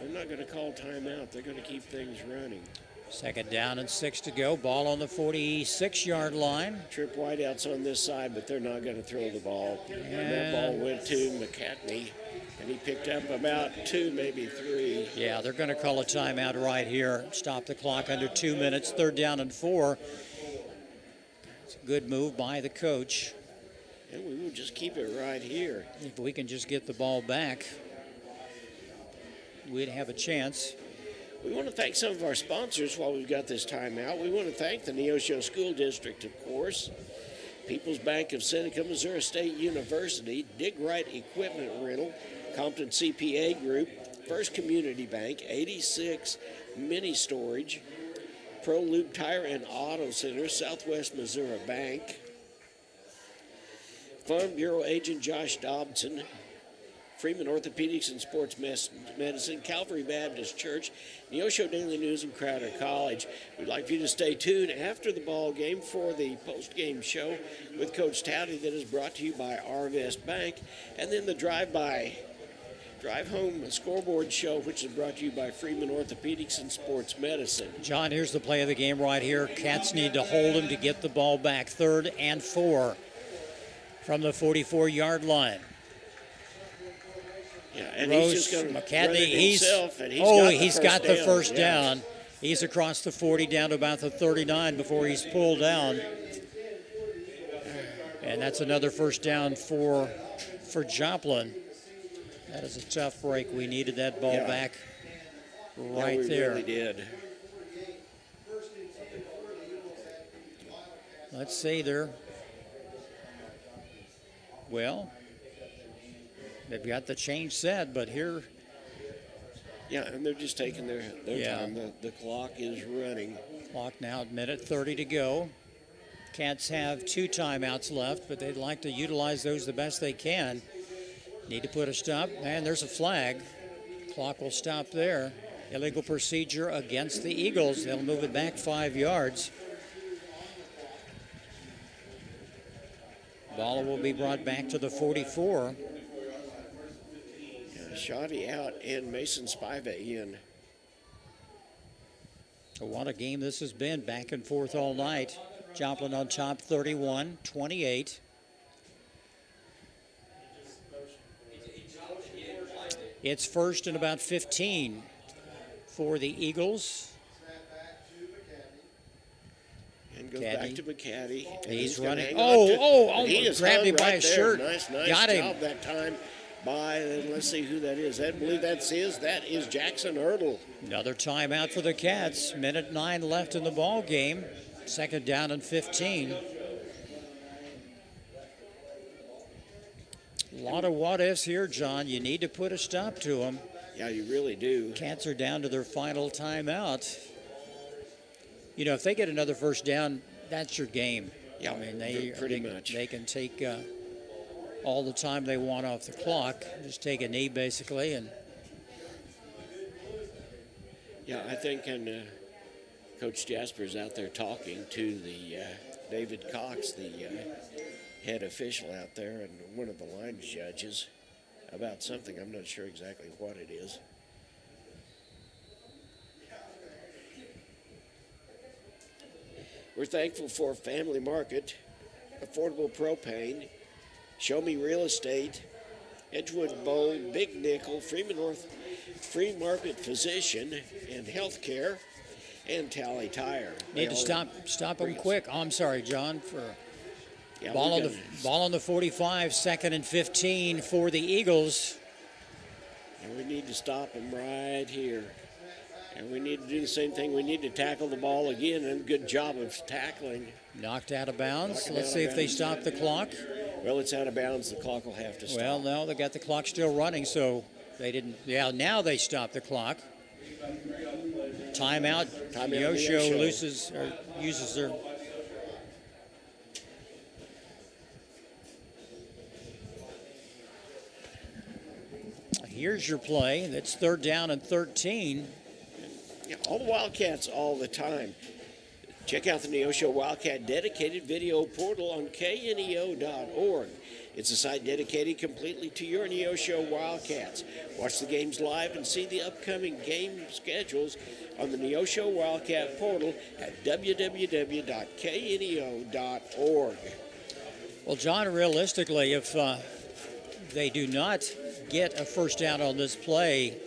not going to call timeout. They're going to keep things running. Second down and 6 to go. Ball on the 46-yard line. Trip wideouts on this side, but they're not going to throw the ball. And that ball went to McCartney, and he picked up about 2, maybe 3. Yeah, they're going to call a timeout right here. Stop the clock under 2 minutes. 3rd down and 4. It's a good move by the coach. And we will just keep it right here. If we can just get the ball back, we'd have a chance. We want to thank some of our sponsors while we've got this timeout. We want to thank the Neosho School District, of course, People's Bank of Seneca, Missouri State University, Dig Right Equipment Rental, Compton CPA Group, First Community Bank, 86 Mini Storage, Pro Lube Tire and Auto Center, Southwest Missouri Bank, Farm Bureau Agent Josh Dobson, Freeman Orthopedics and Sports Medicine, Calvary Baptist Church, Neosho Daily News, and Crowder College. We'd like for you to stay tuned after the ball game for the post-game show with Coach Touty that is brought to you by Arvest Bank, and then the drive home scoreboard show, which is brought to you by Freeman Orthopedics and Sports Medicine. John, here's the play of the game right here. Cats need to hold him to get the ball back. 3rd and 4 from the 44-yard line. Yeah, and Rose, he's just going to McCadney, run it himself, and he's got the first down. He's across the 40 down to about the 39 before he's pulled down. And that's another first down for Joplin. That is a tough break. We needed that ball back right there. We really did. Let's see there. Well, they've got the change set, but here. Yeah, and they're just taking their time. The clock is running. Clock now at minute 30 to go. Cats have 2 timeouts left, but they'd like to utilize those the best they can. Need to put a stop, and there's a flag. Clock will stop there. Illegal procedure against the Eagles. They'll move it back 5 yards. Ball will be brought back to the 44. Shoddy out and Mason Spiva in. So what a game this has been, back and forth all night. Joplin on top 31-28. It's first and about 15 for the Eagles. And goes back to McCaddy. He's running. He grabbed him by right his there. shirt. Nice Got him. job that time by, and let's see who that is. I believe that is Jackson Erdl. Another timeout for the Cats. Minute 9 left in the ball game. Second down and 15. A lot of what ifs here, John. You need to put a stop to them. Yeah, you really do. Cats are down to their final timeout. You know, if they get another first down, that's your game. Yeah, I mean, pretty much. They can take all the time they want off the clock. Just take a knee, basically, and. Yeah, I think, and Coach Jasper's out there talking to the David Cox, the head official out there, and one of the line judges about something. I'm not sure exactly what it is. We're thankful for Family Market, Affordable Propane, Show Me Real Estate, Edgewood Bowl, Big Nickel, Freeman North, Free Market Physician and Healthcare, and Tally Tire. Need to stop them quick. Oh, I'm sorry, John, for Yeah, ball on the 45, second and 15 for the Eagles. And we need to stop them right here. And we need to do the same thing. We need to tackle the ball again, and good job of tackling. Knocked out of bounds. Let's see if they stop the clock. Well, it's out of bounds. The clock will have to stop. Well, no, they got the clock still running, so they didn't. Yeah, now they stop the clock. Timeout. Neosho uses their. Here's your play. That's third down and 13. Yeah, all the Wildcats all the time. Check out the Neosho Wildcat dedicated video portal on kneo.org. It's a site dedicated completely to your Neosho Wildcats. Watch the games live and see the upcoming game schedules on the Neosho Wildcat portal at www.kneo.org. Well, John, realistically, if they do not get a first down on this play,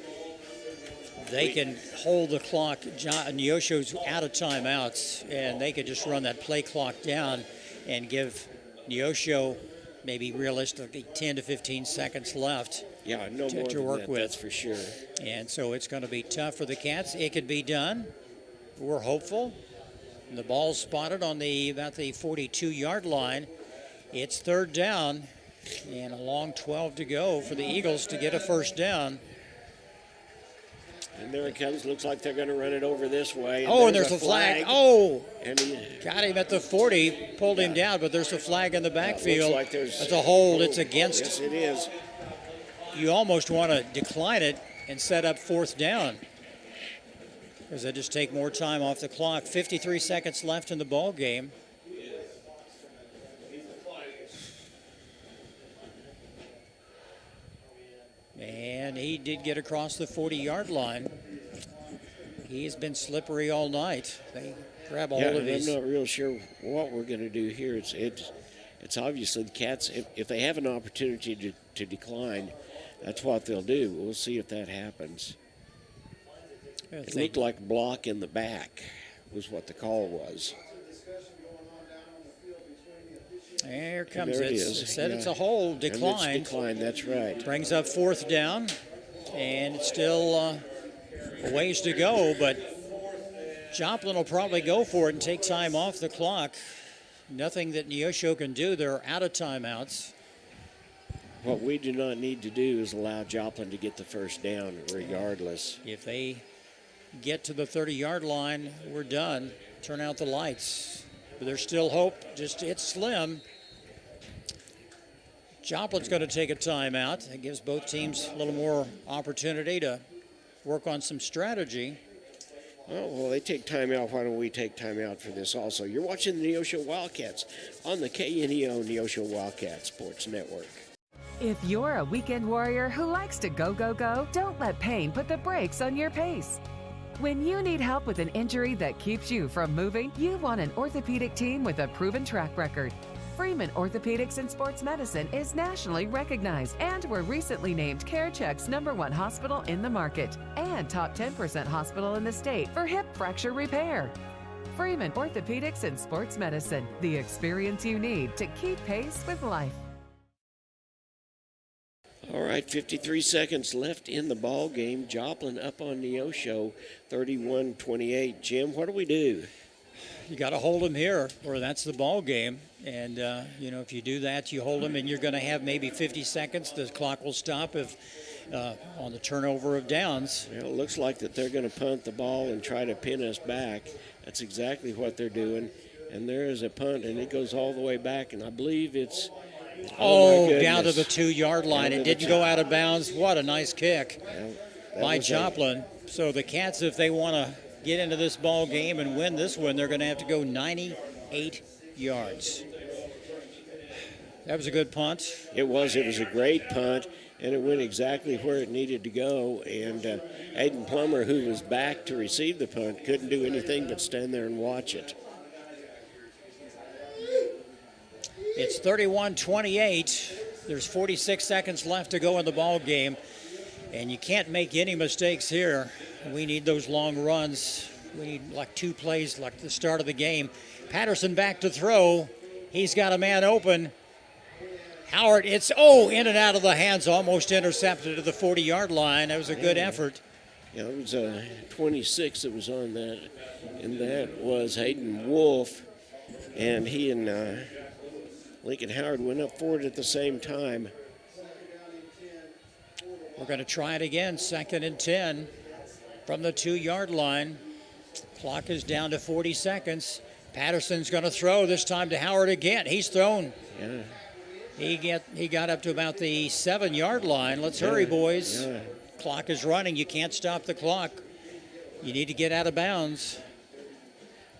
they can hold the clock. Neosho's out of timeouts, and they could just run that play clock down and give Neosho maybe realistically 10 to 15 seconds left. Yeah, no more to than work that, with. that's for sure. And so it's going to be tough for the Cats. It could be done. We're hopeful. And the ball's spotted on about the 42-yard line. It's third down, and a long 12 to go for the Eagles to get a first down. And there it comes. Looks like they're going to run it over this way. And there's a flag. Oh, and he got him at the 40, pulled him down, but there's a flag in the backfield. Looks like it's a hold. It's against. Yes, it is. You almost want to decline it and set up fourth down, because they just take more time off the clock. 53 seconds left in the ball game. And he did get across the 40-yard line. He's been slippery all night. They grab a hold of his. I'm not real sure what we're going to do here. It's obviously the Cats, if they have an opportunity to decline, that's what they'll do. We'll see if that happens. It looked like a block in the back was what the call was. Here comes it. It said it's a hold, decline. And it's declined, that's right. Brings up 4th down, and it's still a ways to go, but Joplin will probably go for it and take time off the clock. Nothing that Neosho can do. They're out of timeouts. What we do not need to do is allow Joplin to get the first down regardless. If they get to the 30-yard line, we're done. Turn out the lights. But there's still hope. Just it's slim. Joplin's going to take a timeout. That gives both teams a little more opportunity to work on some strategy. Well, they take time out. Why don't we take time out for this also? You're watching the Neosho Wildcats on the KNEO Neosho Wildcats Sports Network. If you're a weekend warrior who likes to go, go, go, don't let pain put the brakes on your pace. When you need help with an injury that keeps you from moving, you want an orthopedic team with a proven track record. Freeman Orthopedics and Sports Medicine is nationally recognized, and were recently named CareCheck's #1 hospital in the market and top 10% hospital in the state for hip fracture repair. Freeman Orthopedics and Sports Medicine, the experience you need to keep pace with life. All right, 53 seconds left in the ball game. Joplin up on Neosho, 31-28. Jim, what do we do? You got to hold them here, or that's the ball game. And, if you do that, you hold them, and you're going to have maybe 50 seconds. The clock will stop if on the turnover of downs. Well, it looks like that they're going to punt the ball and try to pin us back. That's exactly what they're doing. And there is a punt, and it goes all the way back, and I believe it's down to the 2-yard line. It didn't go out of bounds. What a nice kick by Joplin. So the Cats, if they want to get into this ball game and win this one, they're going to have to go 98 yards. That was a good punt. It was a great punt, and it went exactly where it needed to go. And Aiden Plummer, who was back to receive the punt, couldn't do anything but stand there and watch it. It's 31-28. There's 46 seconds left to go in the ball game, and you can't make any mistakes here. We need those long runs. We need like 2 plays like the start of the game. Patterson back to throw. He's got a man open. Howard, it's in and out of the hands, almost intercepted to the 40-yard line. That was a good effort. Yeah, it was 26 that was on that, and that was Hayden Wolf, and he and Lincoln Howard went up for it at the same time. We're going to try it again, 2nd and 10 from the 2-yard line. Clock is down to 40 seconds. Patterson's going to throw, this time to Howard again. He's thrown. Yeah. He got up to about the 7-yard line. Let's hurry, boys. Yeah. Clock is running. You can't stop the clock. You need to get out of bounds.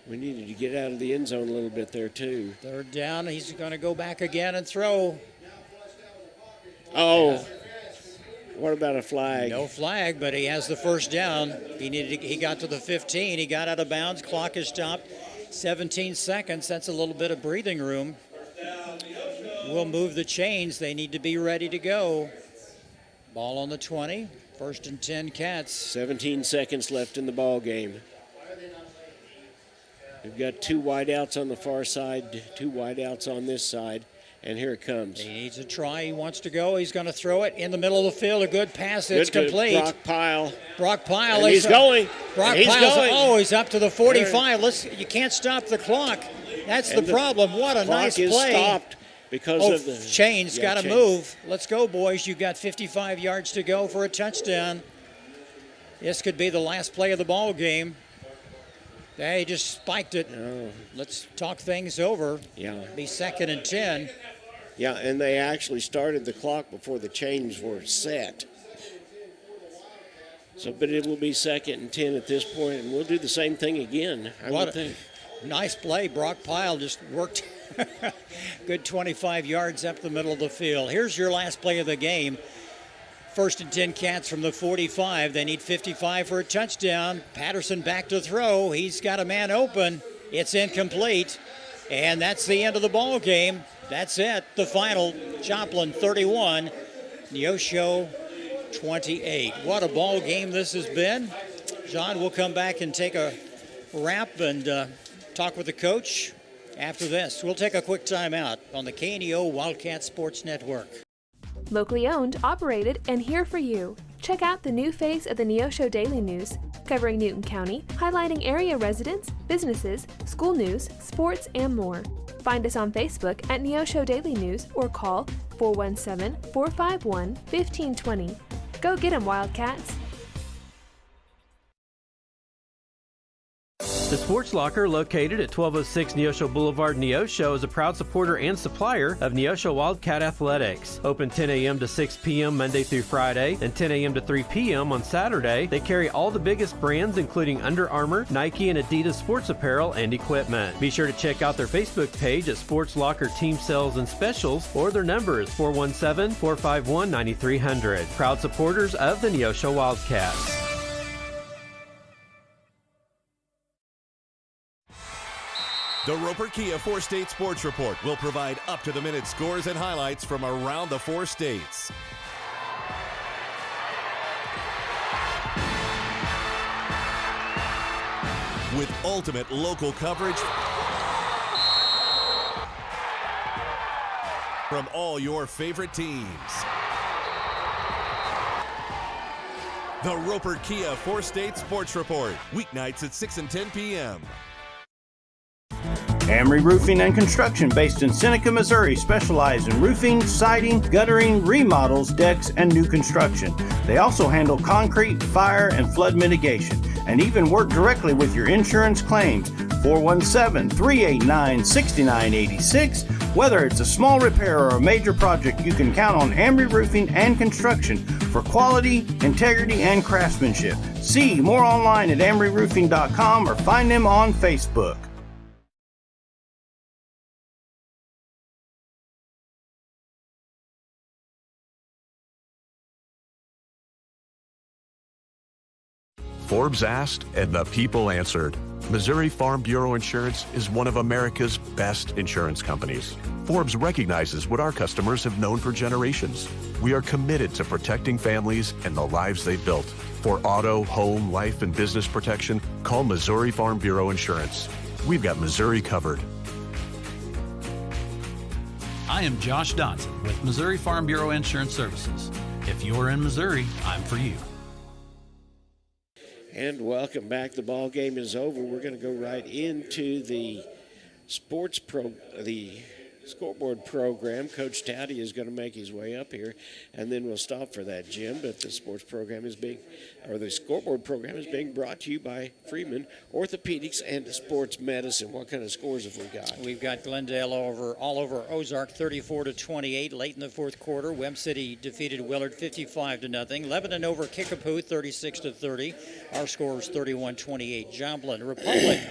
We needed to get out of the end zone a little bit there, too. 3rd down. He's going to go back again and throw. What about a flag? No flag, but he has the 1st down. He got to the 15. He got out of bounds. Clock is stopped. 17 seconds. That's a little bit of breathing room. We'll move the chains. They need to be ready to go. Ball on the 20. 1st and 10 Cats. 17 seconds left in the ball game. We've got 2 wideouts on the far side, 2 wideouts on this side, and here it comes. He needs a try. He wants to go. He's going to throw it in the middle of the field. A good pass. It's complete. Brock Pyle. He's going. He's up to the 45. You can't stop the clock. That's the problem. What a nice play. Clock is stopped because of the chains. Got to move. Let's go, boys. You've got 55 yards to go for a touchdown. This could be the last play of the ball game. They just spiked it. Let's talk things over. Yeah. Be 2nd and 10. Yeah, and they actually started the clock before the chains were set. But it will be 2nd and 10 at this point, and we'll do the same thing again, I would think. Nice play. Brock Pyle just worked good 25 yards up the middle of the field. Here's your last play of the game. 1st and 10 Cats from the 45. They need 55 for a touchdown. Patterson back to throw. He's got a man open. It's incomplete. And that's the end of the ball game. That's it. The final. Joplin 31. Neosho 28. What a ball game this has been. John, we'll come back and take a wrap and talk with the coach after this. We'll take a quick timeout on the KNEO Wildcat Sports Network. Locally owned, operated, and here for you. Check out the new face of the Neosho Daily News, covering Newton County, highlighting area residents, businesses, school news, sports, and more. Find us on Facebook at Neosho Daily News or call 417-451-1520. Go get 'em, Wildcats! The Sports Locker, located at 1206 Neosho Boulevard, Neosho, is a proud supporter and supplier of Neosho Wildcat Athletics. Open 10 a.m. to 6 p.m. Monday through Friday and 10 a.m. to 3 p.m. on Saturday. They carry all the biggest brands, including Under Armour, Nike, and Adidas sports apparel and equipment. Be sure to check out their Facebook page at Sports Locker Team Sales and Specials, or their number is 417-451-9300. Proud supporters of the Neosho Wildcats. The Roper Kia 4-State Sports Report will provide up-to-the-minute scores and highlights from around the 4 states. With ultimate local coverage from all your favorite teams. The Roper Kia 4-State Sports Report, weeknights at 6 and 10 p.m. Amory Roofing and Construction, based in Seneca, Missouri, specialize in roofing, siding, guttering, remodels, decks, and new construction. They also handle concrete, fire, and flood mitigation, and even work directly with your insurance claims. 417-389-6986. Whether it's a small repair or a major project, you can count on Amory Roofing and Construction for quality, integrity, and craftsmanship. See more online at amoryroofing.com or find them on Facebook. Forbes asked, and the people answered. Missouri Farm Bureau Insurance is one of America's best insurance companies. Forbes recognizes what our customers have known for generations. We are committed to protecting families and the lives they built. For auto, home, life, and business protection, call Missouri Farm Bureau Insurance. We've got Missouri covered. I am Josh Dodson with Missouri Farm Bureau Insurance Services. If you're in Missouri, I'm for you. And welcome back. The ball game is over. We're going to go right into the the scoreboard program. Coach Touty is going to make his way up here, and then we'll stop for that, Jim. But the the scoreboard program is being brought to you by Freeman Orthopedics and Sports Medicine. What kind of scores have we got? We've got Glendale all over Ozark, 34-28. Late in the fourth quarter, Webb City defeated Willard 55-0. Lebanon over Kickapoo, 36-30. Our score is 31-28. Joplin, Republic.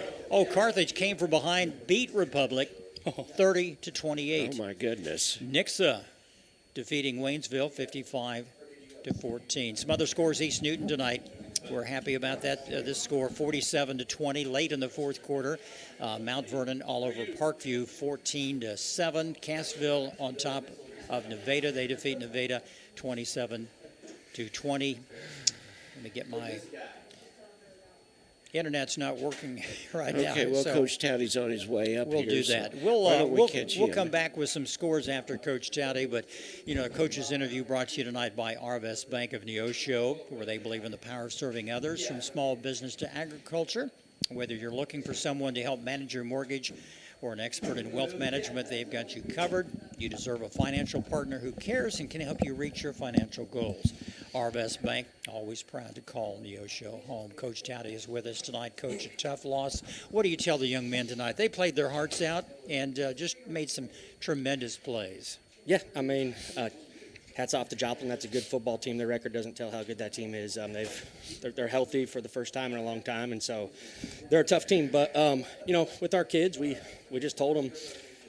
Carthage came from behind, beat Republic 30-28. Oh my goodness. Nixa defeating Waynesville 55-14. Some other scores: East Newton tonight. We're happy about that. This score 47-20 late in the fourth quarter. Mount Vernon all over Parkview 14-7. Cassville on top of Nevada. They defeat Nevada 27-20. Let me get my internet's not working right now. Okay, well, so Coach Touty's on his way up. We'll here, do so that. We'll come him? back with some scores after Coach Touty, but the coach's interview brought to you tonight by Arvest Bank of Neosho, where they believe in the power of serving others, from small business to agriculture. Whether you're looking for someone to help manage your mortgage or an expert in wealth management, they've got you covered. You deserve a financial partner who cares and can help you reach your financial goals. Arvest Bank, always proud to call Neosho home. Coach Touty is with us tonight. Coach, a tough loss. What do you tell the young men tonight? They played their hearts out and just made some tremendous plays. Yeah, I mean, hats off to Joplin. That's a good football team. Their record doesn't tell how good that team is. They're healthy for the first time in a long time, and so they're a tough team. But, with our kids, we just told them,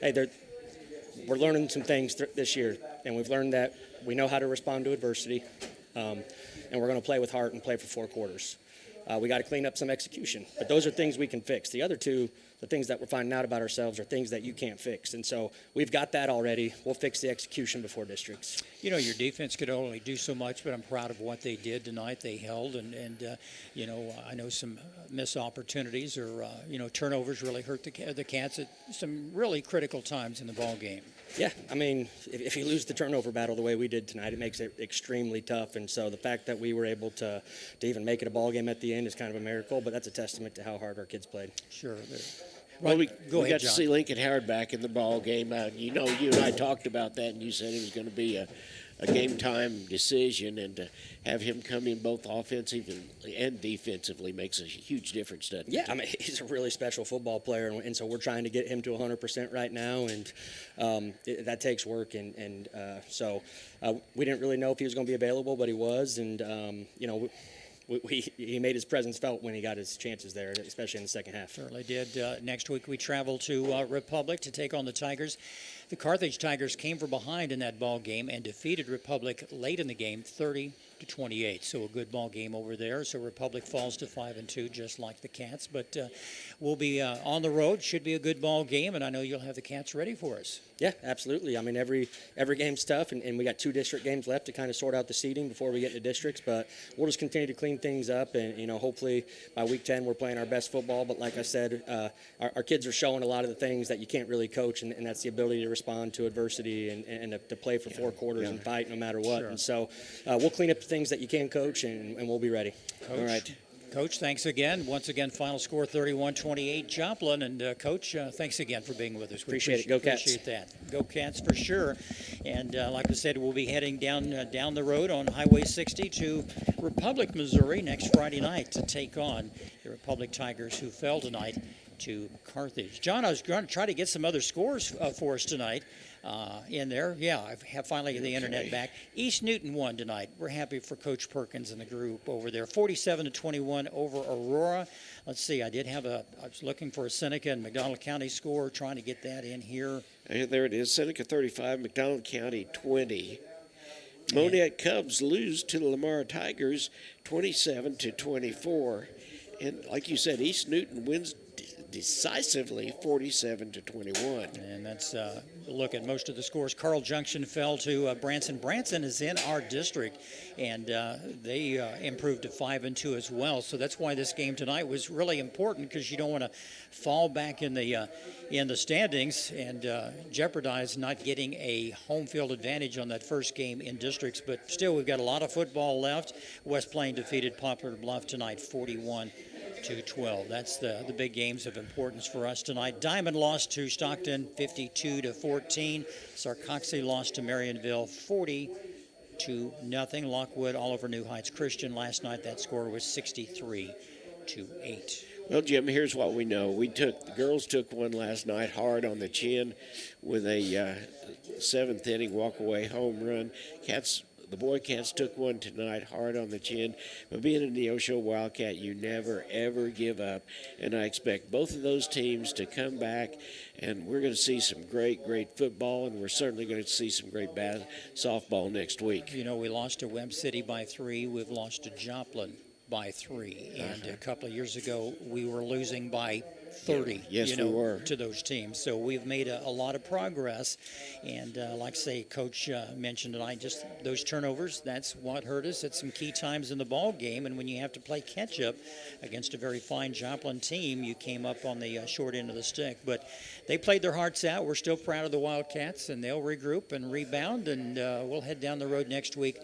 hey, we're learning some things this year, and we've learned that we know how to respond to adversity, and we're going to play with heart and play for 4 quarters. we got to clean up some execution. But those are things we can fix. The other two, the things that we're finding out about ourselves, are things that you can't fix. And so we've got that already. We'll fix the execution before districts. You know, your defense could only do so much, but I'm proud of what they did tonight. They held, and you know, I know some missed opportunities or, you know, turnovers really hurt the Cats at some really critical times in the ball game. Yeah, I mean, if you lose the turnover battle the way we did tonight, it makes it extremely tough. And so the fact that we were able to even make it a ball game at the end is kind of a miracle, but that's a testament to how hard our kids played. Sure. Well, we Go got ahead, to see Lincoln Howard back in the ball game. You know, you and I talked about that, and you said it was going to be a game-time decision, and to have him come in both offensively and defensively makes a huge difference, doesn't it? Yeah, I mean, he's a really special football player, and so we're trying to get him to 100% right now, and that takes work. And so we didn't really know if he was going to be available, but he was, and, you know, he made his presence felt when he got his chances there, especially in the second half. Certainly did. Next week we travel to Republic to take on the Tigers. The Carthage Tigers came from behind in that ball game and defeated Republic late in the game, 30-28. So a good ball game over there. So Republic falls to 5-2, just like the Cats. But we'll be on the road. Should be a good ball game, and I know you'll have the Cats ready for us. Yeah, absolutely. I mean, every game's tough, and we got 2 district games left to kind of sort out the seeding before we get into districts. But we'll just continue to clean things up, and, you know, hopefully by week 10 we're playing our best football. But like I said, our kids are showing a lot of the things that you can't really coach, and that's the ability to respond to adversity and to play for 4 quarters and fight no matter what. Sure. And so we'll clean up the things that you can coach, and we'll be ready. Coach. All right. Coach, thanks again. Once again, final score 31-28 Joplin. And Coach, thanks again for being with us. We appreciate it. Go Cats. Appreciate that. Go Cats for sure. And like I said, we'll be heading down the road on Highway 60 to Republic, Missouri next Friday night to take on the Republic Tigers, who fell tonight to Carthage. John, I was going to try to get some other scores for us tonight in there. Yeah, I have finally got the internet back. East Newton won tonight. We're happy for Coach Perkins and the group over there. 47-21 over Aurora. Let's see, I was looking for a Seneca and McDonald County score, trying to get that in here. There it is, Seneca 35, McDonald County 20. Moniac Cubs lose to the Lamar Tigers 27-24. And like you said, East Newton wins decisively 47-21. And that's a look at most of the scores. Carl Junction fell to Branson. Branson is in our district, and they improved to 5-2 as well. So that's why this game tonight was really important, because you don't want to fall back in the standings and jeopardize not getting a home field advantage on that first game in districts. But still, we've got a lot of football left. West Plain defeated Poplar Bluff tonight 41-12. That's the big games of importance for us tonight. Diamond lost to Stockton 52-14. Sarcoxy lost to Marionville 40-0. Lockwood all over New Heights Christian last night. That score was 63-8. Well, Jim, here's what we know. The girls took one last night hard on the chin with a 7th inning walk-away home run. The boy Cats took one tonight hard on the chin. But being a Neosho Wildcat, you never, ever give up. And I expect both of those teams to come back, and we're going to see some great, great football, and we're certainly going to see some great softball next week. You know, we lost to Webb City by 3. We've lost to Joplin by 3. And a couple of years ago, we were losing by 30, yes, we were, to those teams. So we've made a lot of progress. And like I say, Coach mentioned tonight, just those turnovers, that's what hurt us at some key times in the ball game. And when you have to play catch-up against a very fine Joplin team, you came up on the short end of the stick. But they played their hearts out. We're still proud of the Wildcats, and they'll regroup and rebound. And we'll head down the road next week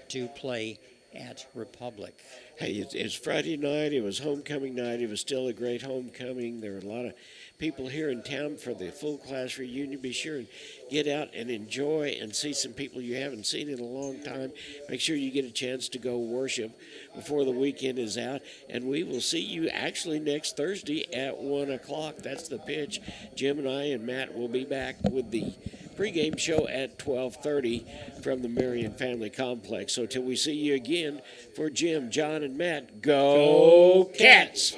to play at Republic. Hey, it's Friday night. It was homecoming night. It was still a great homecoming. There were a lot of people here in town for the full class reunion. Be sure and get out and enjoy and see some people you haven't seen in a long time. Make sure you get a chance to go worship before the weekend is out. And we will see you actually next Thursday at 1 o'clock. That's the pitch. Jim and I and Matt will be back with the pregame show at 12:30 from the Marion Family Complex. So till we see you again, for Jim, John, and Matt, go Cats!